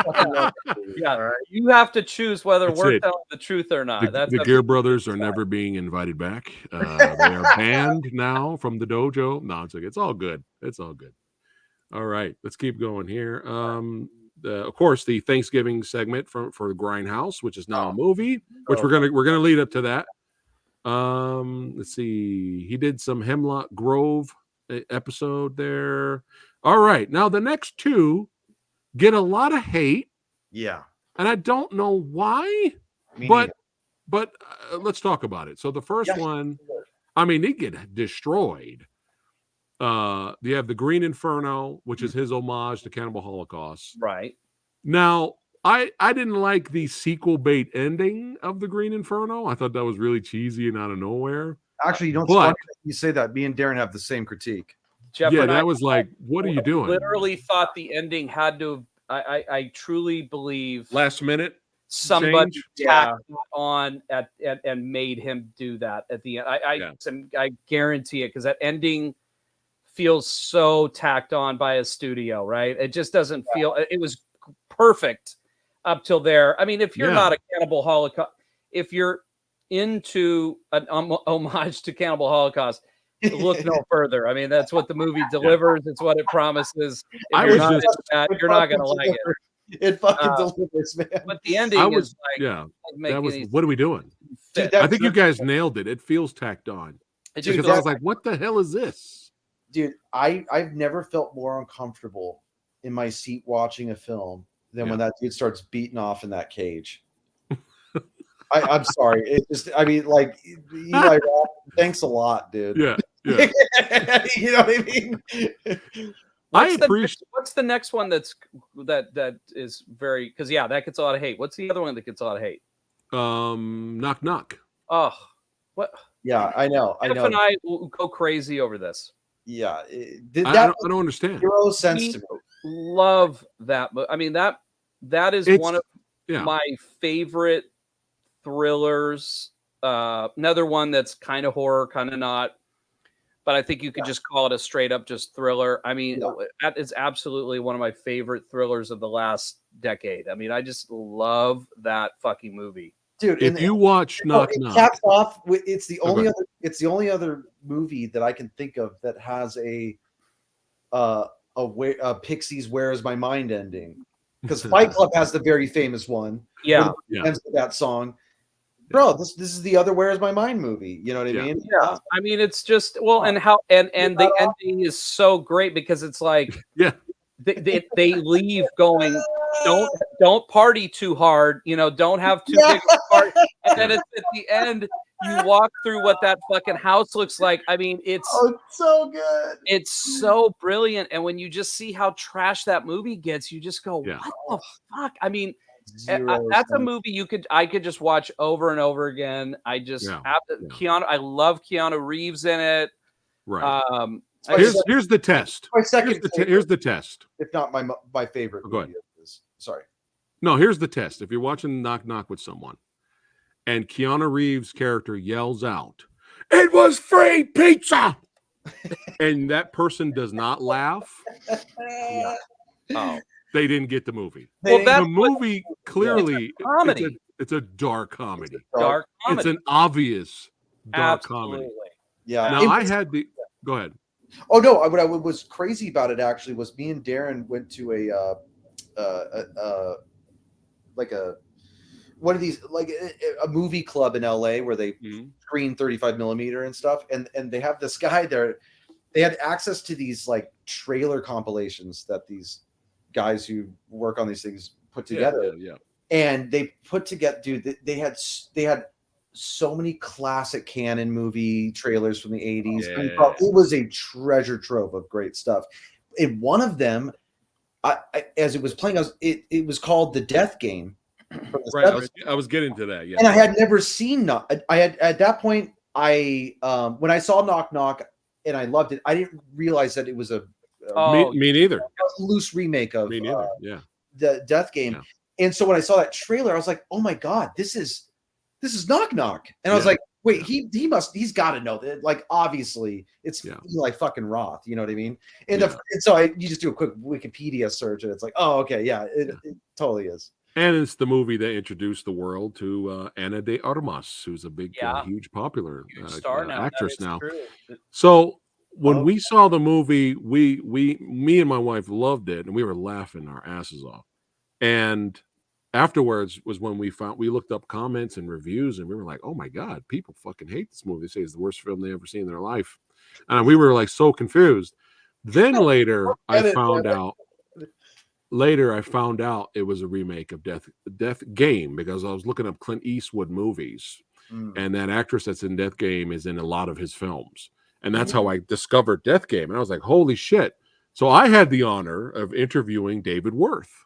right. You have to choose whether we're telling the truth or not. The Gear Brothers are never being invited back. They are banned now from the dojo. No, it's all good. It's all good. All right, let's keep going here. Of course, the Thanksgiving segment for the Grindhouse, which is now a movie, which we're gonna lead up to that. Let's see. He did some Hemlock Grove episode there. All right, now the next 2 get a lot of hate. Yeah, and I don't know why, but let's talk about it. So the first one, I mean, they get destroyed. You have the Green Inferno, which is his homage to Cannibal Holocaust. Right. Now, I didn't like the sequel bait ending of the Green Inferno. I thought that was really cheesy and out of nowhere. Actually, you say that. Me and Darren have the same critique. Jeff, that was like, what are you doing? Literally thought the ending had to. I truly believe last minute somebody tacked on and made him do that at the end. I guarantee it, because that ending feels so tacked on by a studio, right? It just doesn't feel. It was perfect up till there. I mean, if you're not a Cannibal Holocaust, if you're into an homage to Cannibal Holocaust, look no further. I mean, that's what the movie delivers. It's what it promises. You're not going to like it. It fucking delivers, man. But the ending is like, what are we doing? Dude, I think you guys nailed it. It feels tacked on. Because I was like, what the hell is this? Dude, I've never felt more uncomfortable in my seat watching a film than when that dude starts beating off in that cage. I'm sorry. It just, I mean, like, Eli Roth, thanks a lot, dude. Yeah. You know what I mean? What's the next one that is very, because that gets a lot of hate. What's the other one that gets a lot of hate? Knock Knock. Oh, what? Yeah, I know. Jeff and I will go crazy over this. Yeah, I don't understand. Zero sense to me. Love that. I mean, that is one of my favorite thrillers. Another one that's kind of horror, kind of not, but I think you could just call it a straight up just thriller. I mean, that is absolutely one of my favorite thrillers of the last decade. I mean, I just love that fucking movie. Dude, if you watch Knock Knock, caps off. It's the only other movie that I can think of that has a Pixies "Where Is My Mind" ending, because Fight Club has the very famous one. Yeah, ends with that song. bro, this is the other Where's My Mind movie. You know what I mean? Yeah. I mean, it's just and how and the ending is so great because it's like they leave going, don't party too hard, don't have too big of a party. And then it's at the end, you walk through what that fucking house looks like. I mean, it's so good. It's so brilliant. And when you just see how trash that movie gets, you just go, what the fuck? I mean, that's a movie I could just watch over and over again. I just have Keanu. I love Keanu Reeves in it. Right. Here's the test. My second. Here's the test. If not my favorite. Go ahead. Sorry. No, here's the test. If you're watching Knock Knock with someone, and Keanu Reeves' character yells out, "It was free pizza," and that person does not laugh, they didn't get the movie. Well, the movie clearly comedy. It's a dark comedy. Dark comedy. It's an obvious dark comedy. Yeah. Now I had the. Go ahead. Oh no! What I was crazy about it actually was me and Darren went to one of these like a movie club in LA where they screen 35 millimeter and stuff, and they have this guy there. They had access to these like trailer compilations that these guys who work on these things put together. And they put together, dude. They had so many classic canon movie trailers from the 80s. It was a treasure trove of great stuff. And one of them, as it was playing, it was called The Death Game. Right, I was getting to that. Yeah, and I had never seen. I had at that point. When I saw Knock Knock and I loved it, I didn't realize that it was me neither. A loose remake of the Death Game. Yeah. And so when I saw that trailer, I was like, oh my god, this is Knock Knock. And I was like, wait, he's got to know that. Like, obviously, it's like fucking Roth. You know what I mean? And so you just do a quick Wikipedia search, and it's like, oh, okay, it totally is. And it's the movie that introduced the world to Ana de Armas, who's a big, huge, popular actress now. So when we saw the movie, me and my wife loved it, and we were laughing our asses off. And afterwards was when we looked up comments and reviews, and we were like, oh my god, people fucking hate this movie. They say it's the worst film they ever seen in their life, and we were like so confused. Then later I found out it was a remake of Death Game, because I was looking up Clint Eastwood movies, and that actress that's in Death Game is in a lot of his films, and that's how I discovered Death Game. And I was like, holy shit. So I had the honor of interviewing David Worth.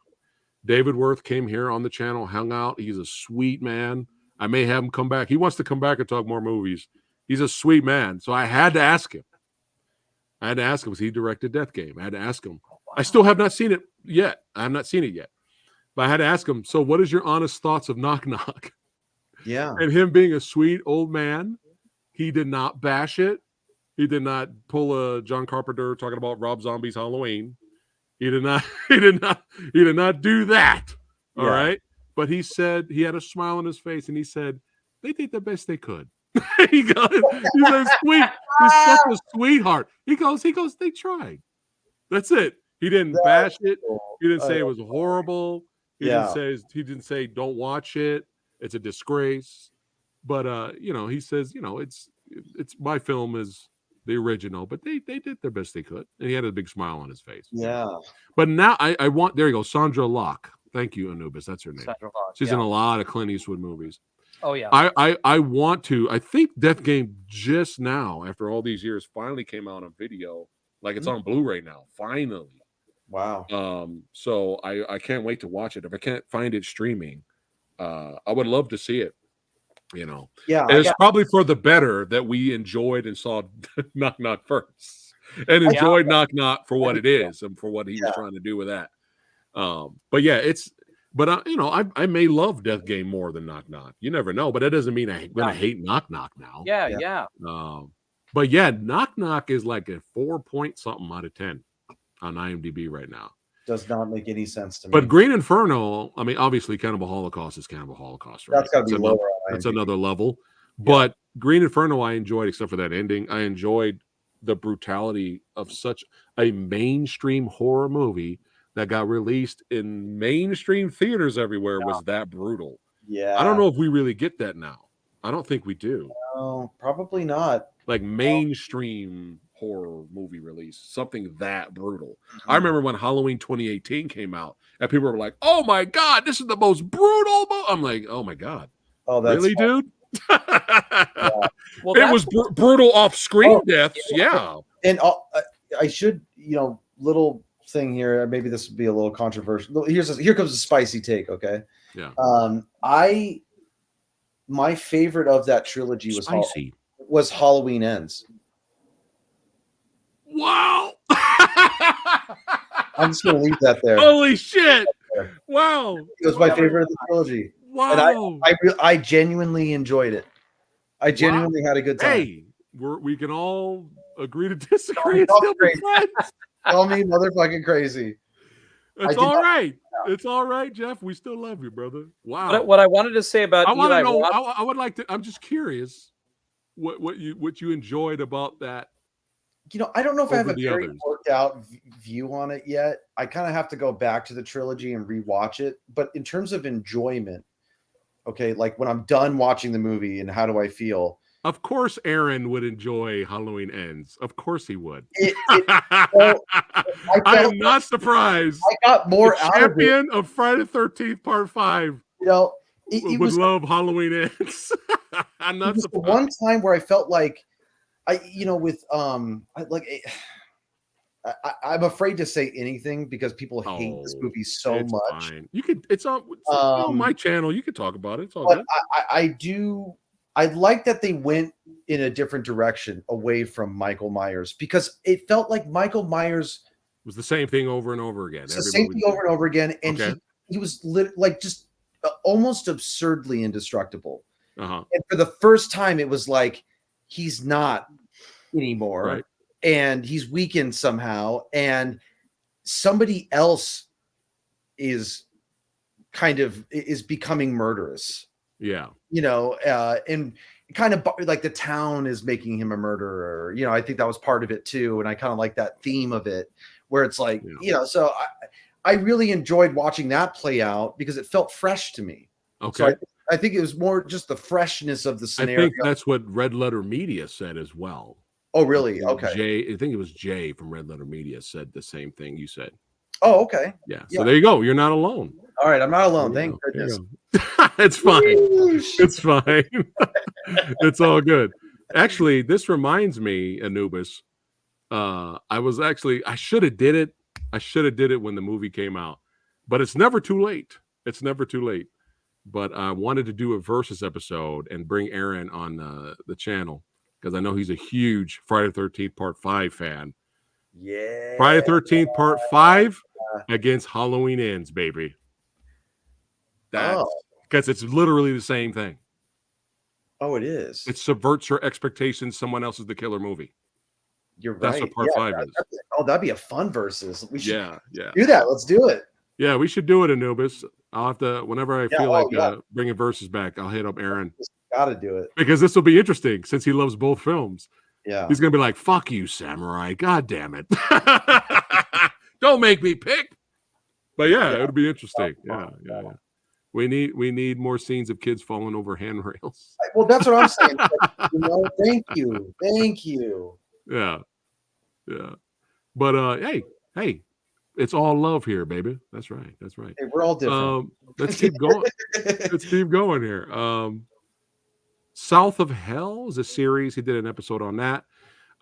David Worth came here on the channel, hung out. He's a sweet man. I may have him come back. He wants to come back and talk more movies. He's a sweet man. So I had to ask him. Was he directed Death Game? I had to ask him. I still have not seen it yet. I have not seen it yet. But I had to ask him, so what is your honest thoughts of Knock Knock? Yeah. And him being a sweet old man, he did not bash it. He did not pull a John Carpenter talking about Rob Zombie's Halloween. He did not do that. All right. But he said, he had a smile on his face, and he said, they did the best they could. He's a sweet. He's such a sweetheart. He goes, they tried. That's it. He didn't bash it. He didn't say it was horrible. He didn't say don't watch it. It's a disgrace. But he says, it's my film is the original, but they did their best they could, and he had a big smile on his face. Yeah. But now I want, there you go, Sandra Locke. Thank you, Anubis. That's her name. She's in a lot of Clint Eastwood movies. Oh yeah. I want to. I think Death Game just now, after all these years, finally came out on video. Like it's on Blu-ray now. Finally. Wow. So I can't wait to watch it. If I can't find it streaming, I would love to see it. Yeah. And it's probably for the better that we enjoyed and saw Knock Knock first, and enjoyed Knock Knock for what it is and for what he was trying to do with that. But yeah, I may love Death Game more than Knock Knock. You never know, but that doesn't mean I'm gonna hate Knock Knock now. Yeah. But yeah, Knock Knock is like a 4 something out of 10 on IMDb right now. Does not make any sense to me. But Green Inferno, I mean, obviously, Cannibal Holocaust is Cannibal Holocaust, right? That's got to be lower. That's another level. But Green Inferno, I enjoyed, except for that ending. I enjoyed the brutality of such a mainstream horror movie that got released in mainstream theaters everywhere was that brutal. Yeah. I don't know if we really get that now. I don't think we do. No, probably not. Like mainstream horror movie release, something that brutal. I Mhm. remember when Halloween 2018 came out, and people were like, "Oh my god, this is the most brutal!" I'm like, "Oh my god, Oh, that's really, dude?" Well, It was brutal off-screen deaths, yeah. And I should, little thing here. Maybe this would be a little controversial. Here comes a spicy take. Okay. Yeah. My favorite of that trilogy Spicy. was Halloween Ends. Wow. I'm just gonna leave that there. Holy shit! Wow. It was my favorite of the trilogy. Wow. And I genuinely enjoyed it. I genuinely had a good time. Hey, we can all agree to disagree and still be friends. Call me motherfucking crazy. It's all right. It's all right, Jeff. We still love you, brother. Wow. What I wanted to say about I want to know. Roth, I would like to. I'm just curious what you enjoyed about that. I don't know if I have a very others. worked out view on it yet. I kind of have to go back to the trilogy and rewatch it. But in terms of enjoyment, okay, like when I'm done watching the movie and how do I feel? Of course, Aaron would enjoy Halloween Ends. Of course, he would. I am not surprised. I got more out of it. Champion of Friday the 13th Part 5. It would love Halloween Ends. I'm not surprised. The one time where I felt like I'm afraid to say anything because people hate this movie so much. Fine. You could. It's on my channel. You could talk about it. It's all but good. I like that they went in a different direction away from Michael Myers because it felt like Michael Myers was the same thing over and over again. It's the same thing over and over again, and he was like just almost absurdly indestructible. And for the first time, it was like he's not anymore, right. And he's weakened somehow, and somebody else is becoming murderous. Yeah. And kind of like the town is making him a murderer. I think that was part of it too. And I kind of like that theme of it where it's like, so I really enjoyed watching that play out because it felt fresh to me. Okay. So I think it was more just the freshness of the scenario. I think that's what Red Letter Media said as well. Oh, really? Okay. I think it was Jay from Red Letter Media said the same thing you said. Oh, okay. Yeah. So there you go. You're not alone. All right. I'm not alone. Thank goodness. It's fine. It's fine. It's all good. Actually, this reminds me, Anubis. I should have did it. I should have did it when the movie came out. But it's never too late. It's never too late. But I wanted to do a versus episode and bring Aaron on the channel because I know he's a huge Friday the 13th Part 5 fan. Yeah. Friday the 13th Part 5 against Halloween Ends, baby. That's because it's literally the same thing. Oh, it is. It subverts your expectations. Someone else is the killer movie. You're right. That's what Part 5 is. That'd be a fun versus. We should do that. Let's do it. Yeah, we should do it, Anubis. I'll have to, whenever I feel like bringing verses back, I'll hit up Aaron. Got to do it. Because this will be interesting since he loves both films. Yeah. He's going to be like, fuck you, Samurai. God damn it. Don't make me pick. But yeah, it'll be interesting. Yeah. We need more scenes of kids falling over handrails. Well, that's what I'm saying. Thank you. Yeah. But hey, it's all love here, baby. That's right. Hey, we're all different. Let's keep going. Here. South of Hell is a series. He did an episode on that.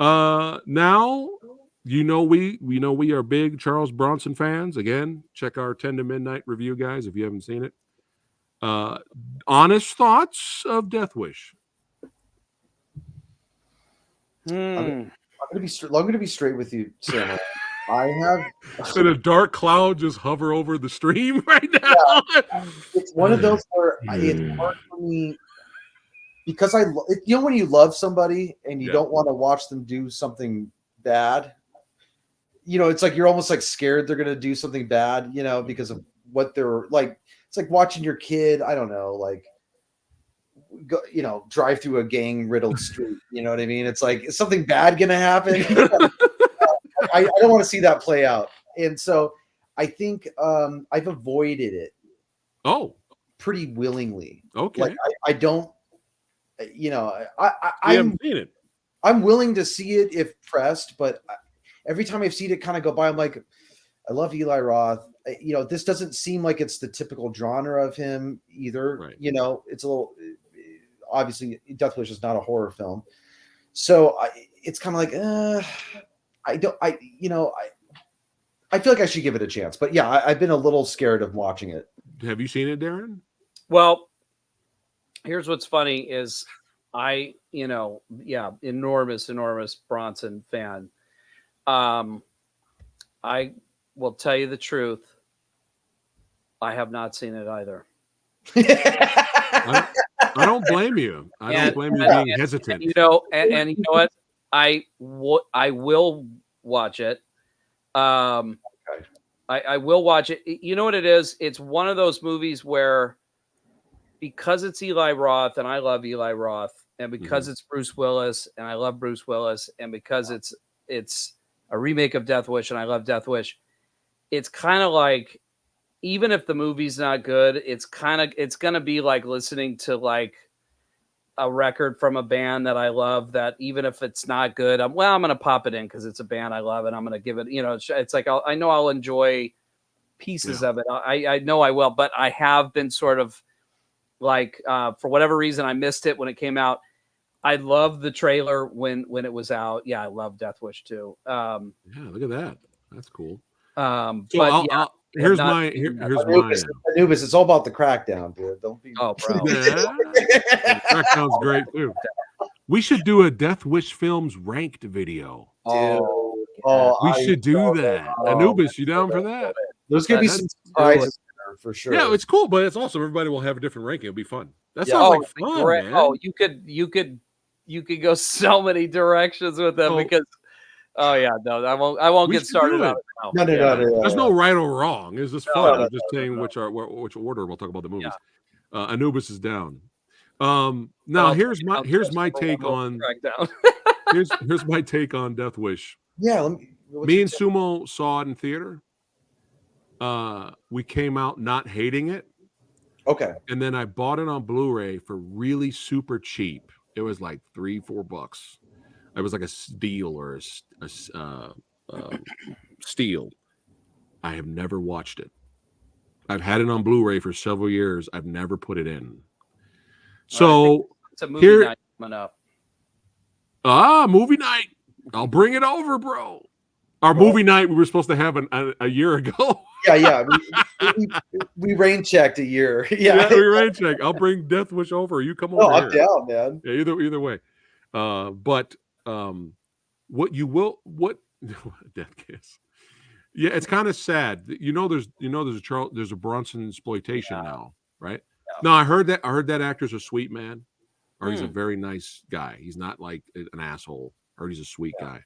Now we are big Charles Bronson fans. Again, check our 10 to Midnight review, guys, if you haven't seen it. Honest thoughts of Death Wish. I'm gonna be straight with you, Sam. I have a dark cloud just hover over the stream right now. Yeah. It's one of those where it's hard for me because when you love somebody and you don't want to watch them do something bad. It's like you're almost like scared they're gonna do something bad, because of what they're like. It's like watching your kid, I don't know, like go, drive through a gang riddled street. You know what I mean? It's like, is something bad gonna happen? I don't want to see that play out. And so I think I've avoided it. Oh, pretty willingly. Okay. Like I don't you know, haven't seen it. I'm willing to see it if pressed, but every time I've seen it kind of go by, I'm like, I love Eli Roth. You know, this doesn't seem like it's the typical genre of him either. Right. You know, it's a little, obviously Death Wish is not a horror film. So it's kind of like, I feel like I should give it a chance, but yeah, I've been a little scared of watching it. Have you seen it, Darren? Well, here's what's funny is enormous Bronson fan. I will tell you the truth. I have not seen it either. I don't blame you. I don't blame you being hesitant. And you know what? I will watch it. I will watch it. You know what it is? It's one of those movies where, because it's Eli Roth and I love Eli Roth, and because it's Bruce Willis and I love Bruce Willis, and because it's a remake of Death Wish and I love Death Wish, it's kind of like, even if the movie's not good, it's going to be like listening to like a record from a band that I love, that even if it's not good, I'm going to pop it in because it's a band I love and I'm going to give it, it's like, I know I'll enjoy pieces of it. I know I will, but I have been sort of like, for whatever reason, I missed it when it came out. I loved the trailer when it was out. Yeah, I love Death Wish too. Yeah, look at that. That's cool. Here's my Anubis, it's all about the crackdown, dude. Don't be. Oh, bro. Crackdown's great too. We should do a Death Wish films ranked video. We should do that. Anubis, you down for that? There's gonna be some surprises for sure. Yeah, it's cool, but it's awesome. Everybody will have a different ranking. It'll be fun. That sounds like fun, man. Oh, you could go so many directions with them because. Oh yeah, no, I won't get started on it now. No. There's no right or wrong. It's just fun. I'm just saying which order we'll talk about the movies. Yeah. Anubis is down. Now here's my take on here's my take on Death Wish. Yeah, me and Sumo saw it in theater. We came out not hating it. Okay. And then I bought it on Blu-ray for really super cheap. It was like $3-4. It was like a steal or a steal. I have never watched it. I've had it on Blu-ray for several years. I've never put it in. So it's a movie night coming up. Movie night. I'll bring it over, bro. Our movie night we were supposed to have a year ago. Yeah. We rain checked a year. Yeah, we rain checked. I'll bring Death Wish over. You come over. I'm down, man. Yeah, either way. But Death Kiss. Yeah, it's kind of sad. There's a Bronson exploitation now, right? Yeah. No, I heard that actor's a sweet man, or he's a very nice guy. He's not like an asshole. I heard he's a sweet guy.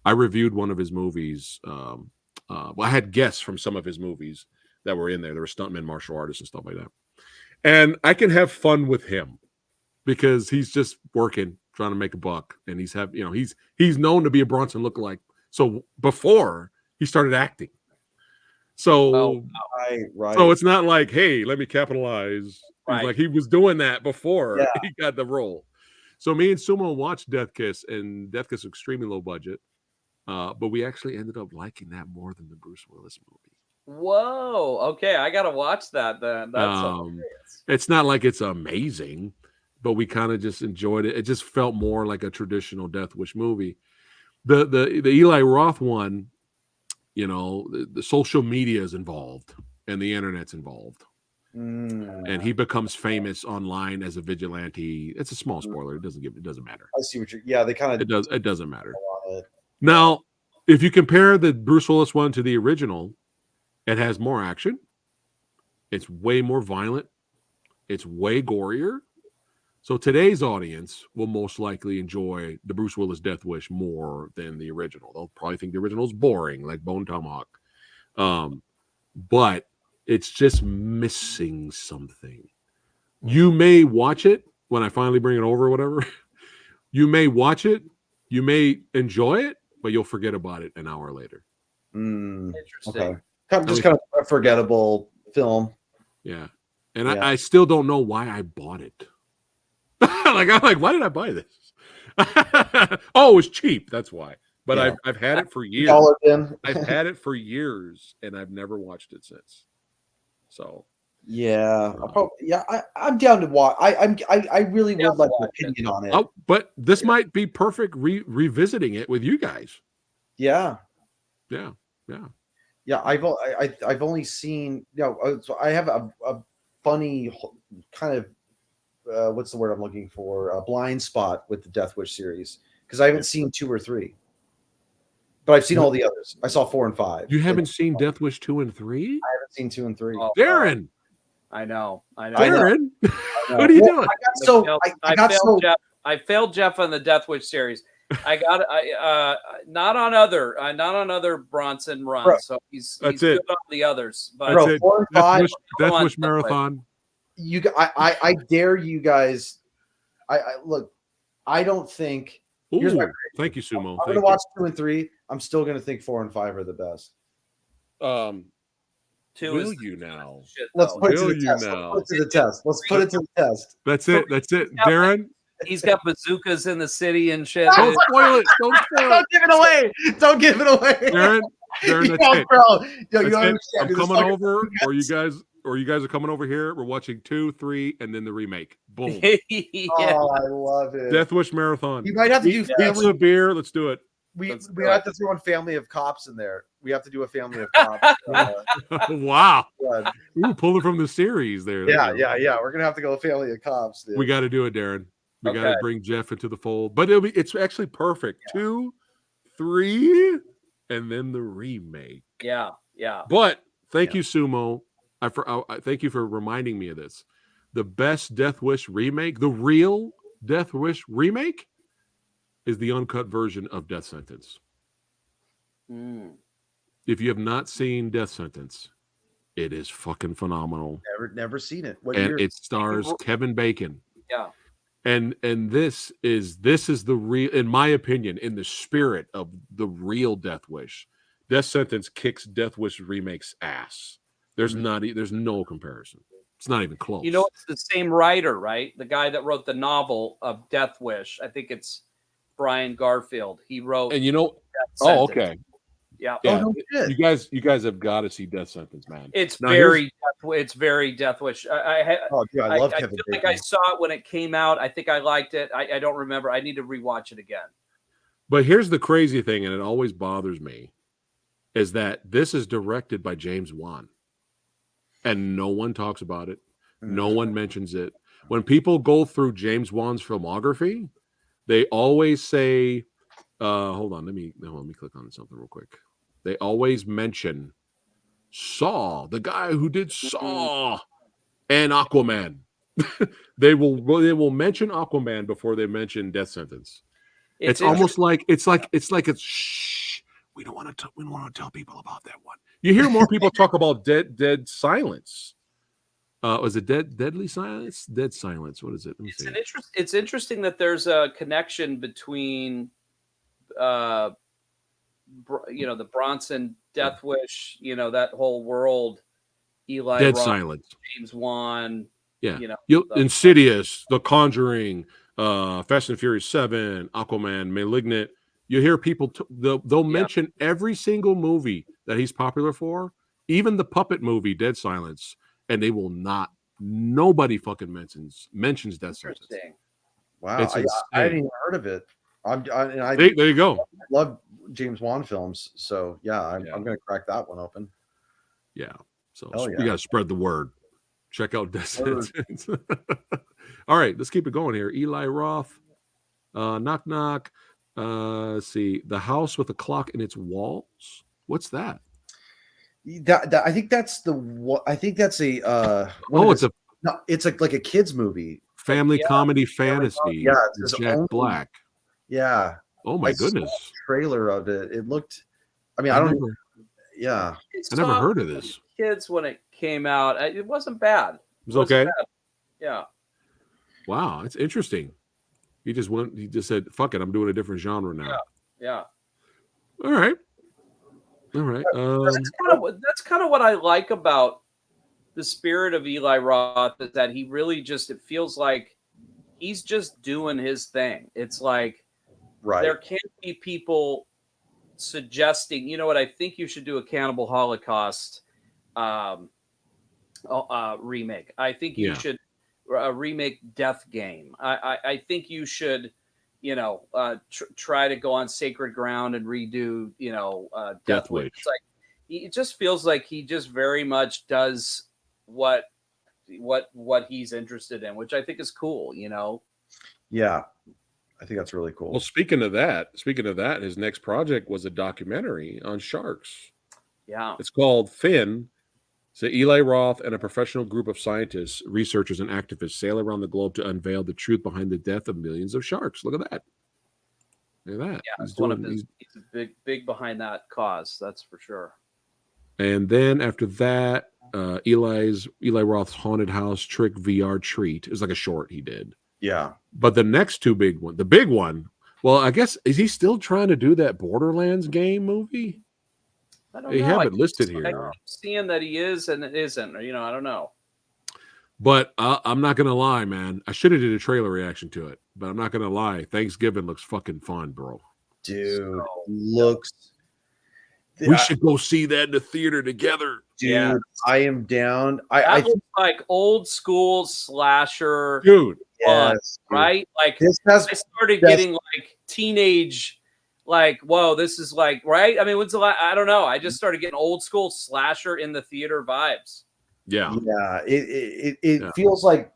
I reviewed one of his movies. I had guests from some of his movies that were in there. There were stuntmen, martial artists, and stuff like that. And I can have fun with him because he's just working, trying to make a buck, and he's known to be a Bronson lookalike. So before he started acting, so it's not like, hey, let me capitalize. Right. Like he was doing that before he got the role. So me and Sumo watched Death Kiss, and Death Kiss was extremely low budget, but we actually ended up liking that more than the Bruce Willis movie. Whoa! Okay, I gotta watch that then. That's it's not like it's amazing, but we kind of just enjoyed it. It just felt more like a traditional Death Wish movie. The Eli Roth one, the social media is involved and the internet's involved. And he becomes famous online as a vigilante. It's a small spoiler. It doesn't matter. I see what you're. They kind of. It doesn't matter. Now, if you compare the Bruce Willis one to the original, it has more action. It's way more violent. It's way gorier. So today's audience will most likely enjoy the Bruce Willis Death Wish more than the original. They'll probably think the original is boring, like Bone Tomahawk. But it's just missing something. You may watch it when I finally bring it over or whatever. You may watch it. You may enjoy it, but you'll forget about it an hour later. Interesting. Okay. Just kind of a forgettable film. Yeah. And I still don't know why I bought it. I'm like, why did I buy this? Oh, it was cheap. That's why. But Yeah. I've had it for years. Dollar bin. I've had it for years, and I've never watched it since. So Yeah, I'm down to watch. I really would like an opinion on it. Oh, but this might be perfect revisiting it with you guys. Yeah, Yeah. I've only seen, so I have a funny kind of what's the word I'm looking for? A blind spot with the Death Wish series because I haven't seen 2 or 3, but I've seen all the others. I saw 4 and 5. You haven't seen Death Wish 2 and 3? I haven't seen 2 and 3. Oh, Darren. I know. Darren, what are you doing? I failed Jeff on the Death Wish series. I got not on other Bronson runs. Bro, so he's good on the others. But Bro, 4 and 5, Death Wish marathon. I dare you guys. I look. I don't think. Ooh, thank you, Sumo. I'm gonna watch 2 and 3. I'm still gonna think 4 and 5 are the best. 2 will you now? Let's put it to the test. Let's put it to the test. That's it. Darren. He's got bazookas in the city and shit. Don't spoil it. Don't give it away. Don't give it away. Darren, that's it. Bro. I'm coming over, or you guys are coming over here. We're watching 2, 3, and then the remake. Boom. Oh, I love it. Death Wish marathon. You might have to do pizza, beer. Let's do it. We have to throw in Family of Cops in there. We have to do a Family of Cops. Wow. Ooh, pull it from the series there. Yeah. We're gonna have to go Family of Cops. Dude. We got to do it, Darren. We got to bring Jeff into the fold. But it's actually perfect. 2, 3, and then the remake. Yeah. But thank you, Sumo. I thank you for reminding me of this. The best Death Wish remake, the real Death Wish remake, is the uncut version of Death Sentence. If you have not seen Death Sentence, it is fucking phenomenal. Never seen it. It stars Kevin Bacon. Yeah. And this is the real, in my opinion, in the spirit of the real Death Wish. Death Sentence kicks Death Wish remake's ass. There's no comparison. It's not even close. You know, it's the same writer, right? The guy that wrote the novel of Death Wish. I think it's Brian Garfield. He wrote. And okay. Yeah. Oh, no, you guys have got to see Death Sentence, man. It's very Death Wish. I love Kevin feel Bacon. like I saw it when it came out. I think I liked it. I don't remember. I need to rewatch it again. But here's the crazy thing, and it always bothers me, is that this is directed by James Wan. And no one talks about it. No one mentions it. When people go through James Wan's filmography, they always say, hold on, let me click on something real quick. They always mention Saw, the guy who did Saw and Aquaman. they will mention Aquaman before they mention Death Sentence. It's almost like it's shh. We don't want to tell people about that one. You hear more people talk about dead silence. Was it deadly silence? Dead silence. What is it? It's interesting that there's a connection between, the Bronson Death Wish, that whole world. Eli Dead Roth, Silence. James Wan. Yeah. Insidious, The Conjuring, Fast and Furious 7, Aquaman, Malignant. You hear people, they'll mention every single movie that he's popular for, even the puppet movie, Dead Silence, and they will not, nobody fucking mentions Death Sentence. Wow. I hadn't even heard of it. There you go. I love James Wan films. So, I'm going to crack that one open. Yeah. So you got to spread the word. Check out Death Sentence. All right, let's keep it going here. Eli Roth, Knock Knock. Let's see, The House with a Clock in Its Walls. What's that? I think that's it's like a kids movie, family comedy fantasy. Yeah, it's Jack Black. Yeah. Oh my goodness. Trailer of it. It looked. I mean, I never heard of this. Kids when it came out, it wasn't bad. It was okay. Bad. Yeah. Wow, it's interesting. He just said, "Fuck it, I'm doing a different genre now." Yeah. All right. That's kind of what I like about the spirit of Eli Roth, is that he really it feels like he's just doing his thing. It's like Right. there can't be people suggesting, you know what, I think you should do a Cannibal Holocaust remake. I think you should remake Death Game. I think you should, you know, try to go on sacred ground and redo, you know, Death Wish. It's like it just feels like he just very much does what he's interested in, which I think is cool, you know. Yeah, I think that's really cool. Well, speaking of that, his next project was a documentary on sharks. Yeah, it's called Finn. So Eli Roth and a professional group of scientists, researchers, and activists sail around the globe to unveil the truth behind the death of millions of sharks. Look at that. Look at that. Yeah, he's big behind that cause. That's for sure. And then after that, Eli Roth's Haunted House Trick VR Treat. It was like a short he did. Yeah. But the next two big one, the big one, well, I guess, is he still trying to do that Borderlands game movie? I don't know. They have it listed here. I keep seeing that he is and it isn't. Or, you know, I don't know. But I'm not going to lie, man. I should have did a trailer reaction to it. But I'm not going to lie. Thanksgiving looks fucking fun, bro. Dude, looks... We should go see that in the theater together. Dude, I am down. I looks like old school slasher. Dude. Fun, yes, right? Like I started getting like teenage, like, whoa, this is like, right? I mean, what's the last? I don't know. I just started getting old school slasher in the theater vibes. Yeah. Yeah. It feels like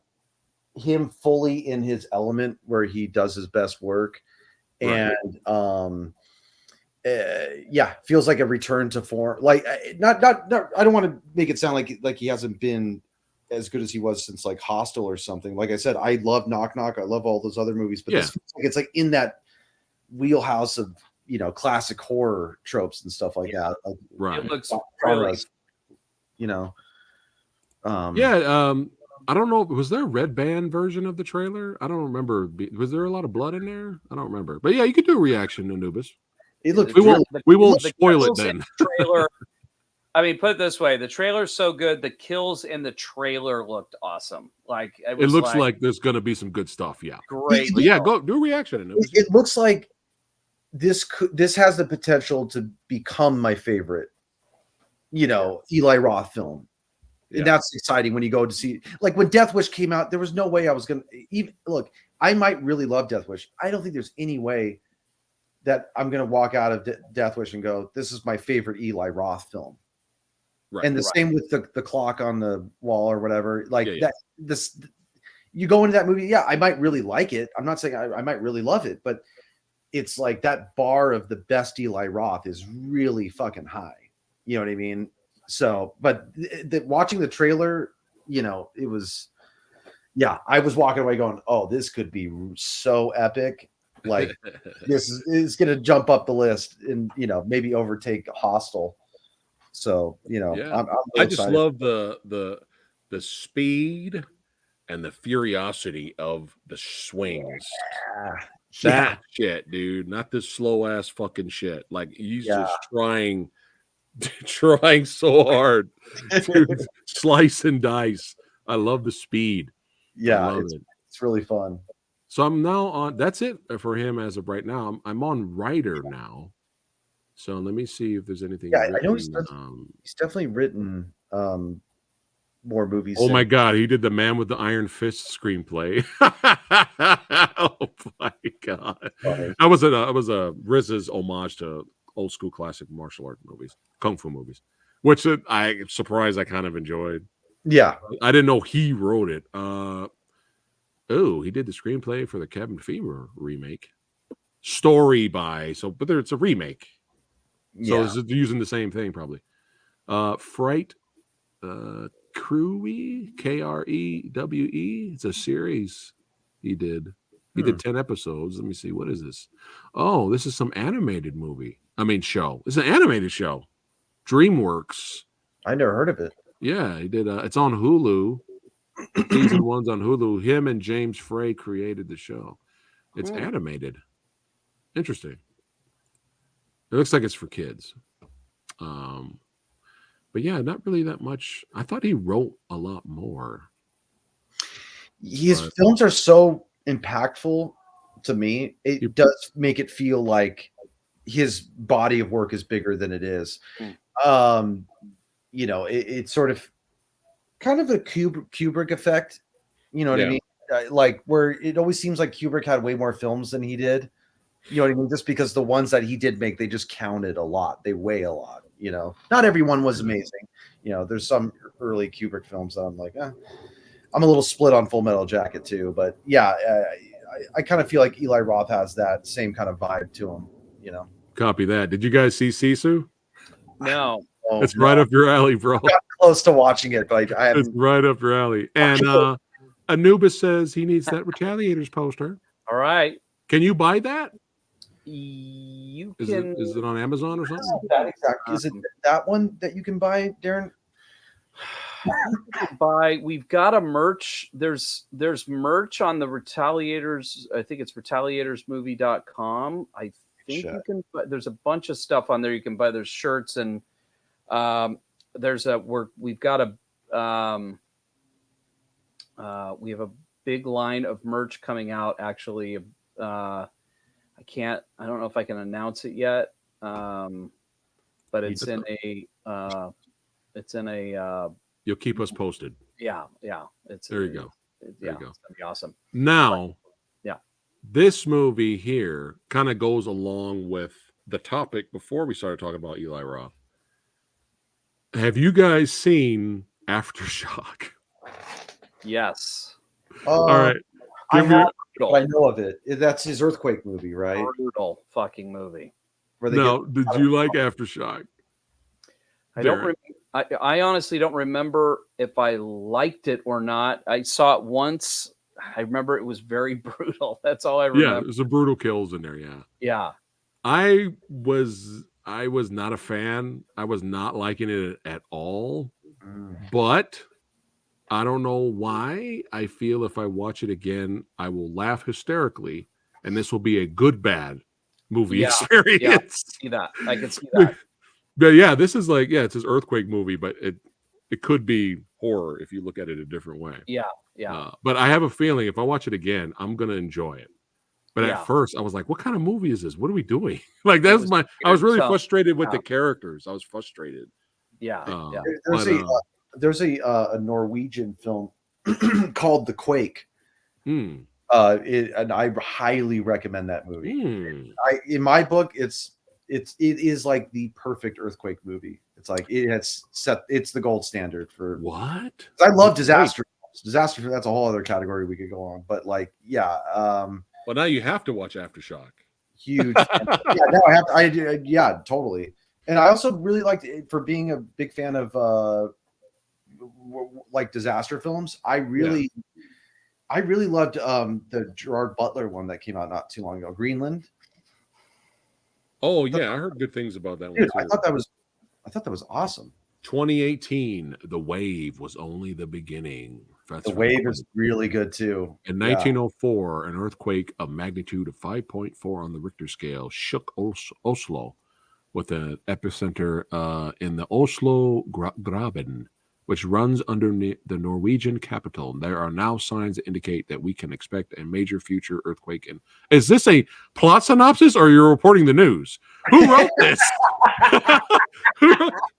him fully in his element where he does his best work. Right. And feels like a return to form. Like not I don't want to make it sound like he hasn't been as good as he was since like Hostel or something. Like I said, I love Knock Knock. I love all those other movies, but this feels like it's like in that wheelhouse of, you know, classic horror tropes and stuff like that. Like, right. It looks really, you know. I don't know. Was there a red band version of the trailer? I don't remember. Was there a lot of blood in there? I don't remember. But yeah, you could do a reaction, Anubis. It looked we won't spoil it then. Trailer. I mean, put it this way: the trailer's so good, the kills in the trailer looked awesome. Like it looks like there's going to be some good stuff. Yeah, great. But yeah, go do a reaction. It looks like this has the potential to become my favorite, you know, Eli Roth film. Yeah. And that's exciting when you go to see, like when Death Wish came out, there was no way I was going to even look. I might really love Death Wish. I don't think there's any way that I'm going to walk out of Death Wish and go, this is my favorite Eli Roth film. Right, and the same with the clock on the wall or whatever. Like you go into that movie. Yeah, I might really like it. I'm not saying I might really love it, but it's like that bar of the best Eli Roth is really fucking high. You know what I mean? So, but watching the trailer, you know, it was, I was walking away going, oh, this could be so epic. Like this is going to jump up the list and, you know, maybe overtake Hostel. So, you know, I'm I just love the speed and the furiosity of the swings. That shit, dude, not this slow ass fucking shit. Like he's just trying so hard to slice and dice. I love the speed. Yeah, it's really fun. So I'm now on. That's it for him as of right now. I'm on writer now. So let me see if there's anything. Yeah, I know he's definitely written more movies. Oh my god, he did the Man with the Iron Fist screenplay. Oh my god, that was a RZA's homage to old school classic martial art movies, kung fu movies, which I'm surprised I kind of enjoyed. Yeah, I didn't know he wrote it. He did the screenplay for the Cabin Fever remake. Story by but it's a remake. So it's using the same thing probably. Fright Crewe, Krewe. It's a series he did. He did 10 episodes. Let me see. What is this? Oh, this is some animated movie. Show. It's an animated show. DreamWorks. I never heard of it. Yeah, he did. It's on Hulu. Season 1's on Hulu. Him and James Frey created the show. It's animated. Interesting. It looks like it's for kids. But yeah, not really that much. I thought he wrote a lot more. His films are so impactful to me. It does make it feel like his body of work is bigger than it is. You know, it's sort of kind of a Kubrick effect. You know what I mean? Like where it always seems like Kubrick had way more films than he did. You know what I mean? Just because the ones that he did make, they just counted a lot. They weigh a lot. You know, not everyone was amazing. You know, there's some early Kubrick films that I'm like, I'm a little split on Full Metal Jacket too. But yeah, I kind of feel like Eli Roth has that same kind of vibe to him. You know. Copy that. Did you guys see Sisu? No. It's right up your alley, bro. I got close to watching it, but I haven't. It's right up your alley. And Anubis says he needs that Retaliators poster. All right. Can you buy that? You Is can. Is it on Amazon or something? That exactly. Is it that one that you can buy, Darren? We've got a merch. There's merch on the Retaliators. I think it's retaliatorsmovie.com. I think you can buy, there's a bunch of stuff on there you can buy. There's shirts and we've got a we have a big line of merch coming out actually. I don't know if I can announce it yet. But it's in a you'll keep us posted. Yeah. There you go. There you go. It's gonna be awesome. Now, this movie here kind of goes along with the topic before we started talking about Eli Roth. Have you guys seen Aftershock? Yes. All right. I know of it. That's his earthquake movie, right? Brutal fucking movie. Did you like Aftershock? I honestly don't remember if I liked it or not. I saw it once. I remember it was very brutal. That's all I remember. Yeah, there's some brutal kills in there. Yeah. Yeah. I was not a fan. I was not liking it at all. But I don't know why. I feel if I watch it again, I will laugh hysterically, and this will be a good bad movie experience. Yeah, I can see that. But yeah, this is like, it's his earthquake movie, but it could be horror if you look at it a different way. Yeah. But I have a feeling if I watch it again, I'm gonna enjoy it. But at first, I was like, "What kind of movie is this? What are we doing?" Like I was really frustrated with the characters. I was frustrated. Yeah. There's a Norwegian film called The Quake. And I highly recommend that movie. In my book, it is like the perfect earthquake movie. It's like it's the gold standard for what I love disaster films. Disaster, that's a whole other category we could go on. But like, well, now you have to watch Aftershock. Huge. Totally. And I also really liked it for being a big fan of like disaster films. I really loved the Gerard Butler one that came out not too long ago, Greenland. Oh yeah, I heard good things about that one too. I thought that was awesome. 2018, The Wave was only the beginning. The Wave is really good too. In 1904, an earthquake of magnitude of 5.4 on the Richter scale shook Oslo, with an epicenter in the Oslo Graben, which runs under the Norwegian capital. There are now signs that indicate that we can expect a major future earthquake. And is this a plot synopsis, or you're reporting the news? Who wrote this?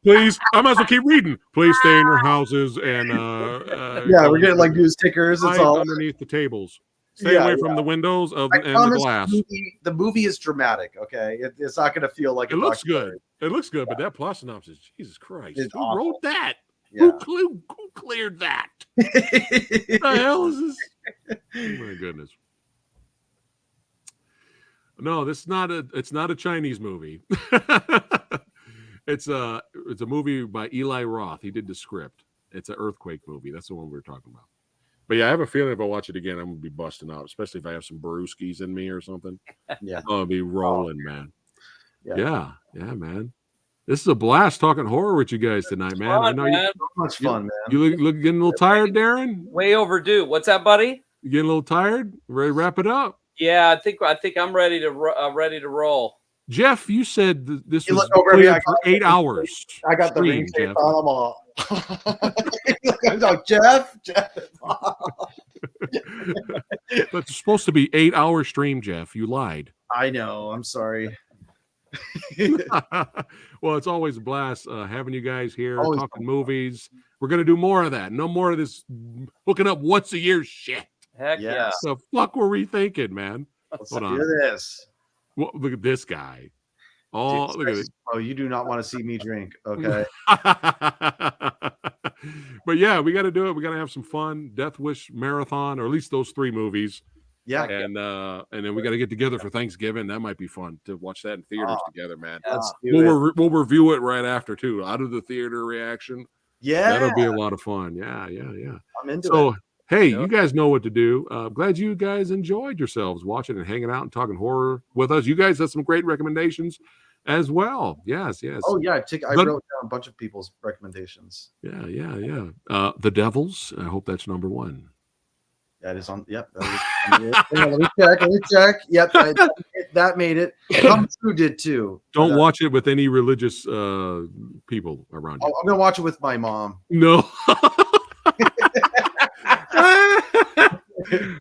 Please, I might as well keep reading. Please stay in your houses and we're getting like news tickers. It's all underneath the tables. Stay away from the windows and the glass. The movie is dramatic. Okay, it's not going to feel like it looks good. It looks good, but that plot synopsis, Jesus Christ, it's who awful. wrote that? Yeah. Who cleared that? What the hell is this? Oh my goodness. No, it's not a Chinese movie. It's a movie by Eli Roth. He did the script. It's an earthquake movie. That's the one we were talking about. But yeah, I have a feeling if I watch it again, I'm gonna be busting out, especially if I have some brewskis in me or something. Yeah. I'll be rolling, man. Yeah, man. This is a blast talking horror with you guys tonight, man. I know so much fun, man. You look getting a little tired, Darren. Way overdue. What's that, buddy? You getting a little tired? Ready to wrap it up? Yeah, I think I'm ready to roll. Jeff, you said this was over for 8 hours. I got the ring tape on them all. No, Jeff. That's supposed to be 8-hour stream, Jeff. You lied. I know. I'm sorry. Well, it's always a blast having you guys here Always talking movies. We're gonna do more of that. No more of this hooking up once a year shit. Heck yeah. The fuck were we thinking, man? Let's Hold do on. this. Well, look at this guy. Oh, Dude, look at it. Oh, you do not want to see me drink. Okay. But yeah, we got to do it. We got to have some fun. Death Wish marathon, or at least those 3 movies. Yeah. And then we got to get together for Thanksgiving. That might be fun to watch that in theaters together, man. Let's do it. We'll review it right after too. Out of the theater reaction. Yeah. That'll be a lot of fun. Yeah. I'm into it. Hey, you guys know what to do. Glad you guys enjoyed yourselves watching and hanging out and talking horror with us. You guys had some great recommendations as well. Yes. Oh yeah, I wrote down a bunch of people's recommendations. Yeah. The Devils. I hope that's number 1. That is on. Yep. Let me check. Yep. That made it. Come True did too. Don't watch it with any religious people around you. I'm gonna watch it with my mom. No.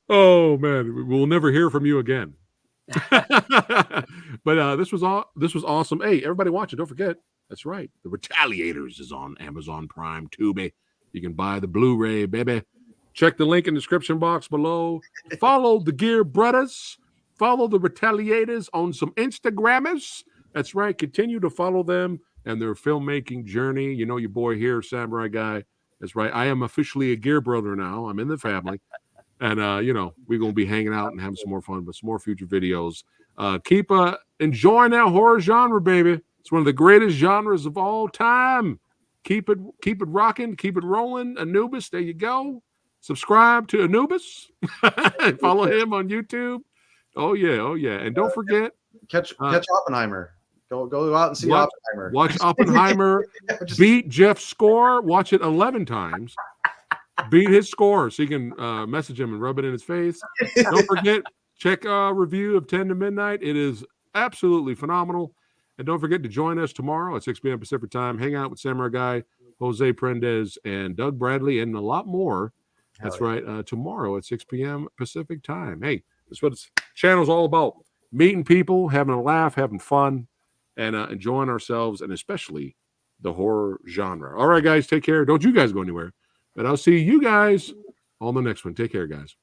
Oh man, we'll never hear from you again. But this was awesome. Hey, everybody watch it. Don't forget. That's right. The Retaliators is on Amazon Prime Tubi. You can buy the Blu-ray, baby. Check the link in the description box below. Follow the Gear Brothers. Follow the Retaliators on some Instagrammers. That's right. Continue to follow them and their filmmaking journey. You know your boy here, Samurai Guy. That's right. I am officially a Gear Brother now. I'm in the family. And, we're going to be hanging out and having some more fun with some more future videos. Keep enjoying that horror genre, baby. It's one of the greatest genres of all time. Keep it rocking. Keep it rolling. Anubis, there you go. Subscribe to Anubis. Follow him on YouTube. Oh, yeah. And don't forget. Catch Oppenheimer. Go out and see Oppenheimer. Watch Oppenheimer. Beat Jeff's score. Watch it 11 times. Beat his score so you can message him and rub it in his face. Don't forget, check a review of 10 to Midnight. It is absolutely phenomenal. And don't forget to join us tomorrow at 6 p.m. Pacific time. Hang out with Samurai Guy, Jose Prendez, and Doug Bradley, and a lot more. That's right. Tomorrow at 6 p.m. Pacific time. Hey, that's what this channel's all about. Meeting people, having a laugh, having fun, and enjoying ourselves, and especially the horror genre. All right, guys, take care. Don't you guys go anywhere. And I'll see you guys on the next one. Take care, guys.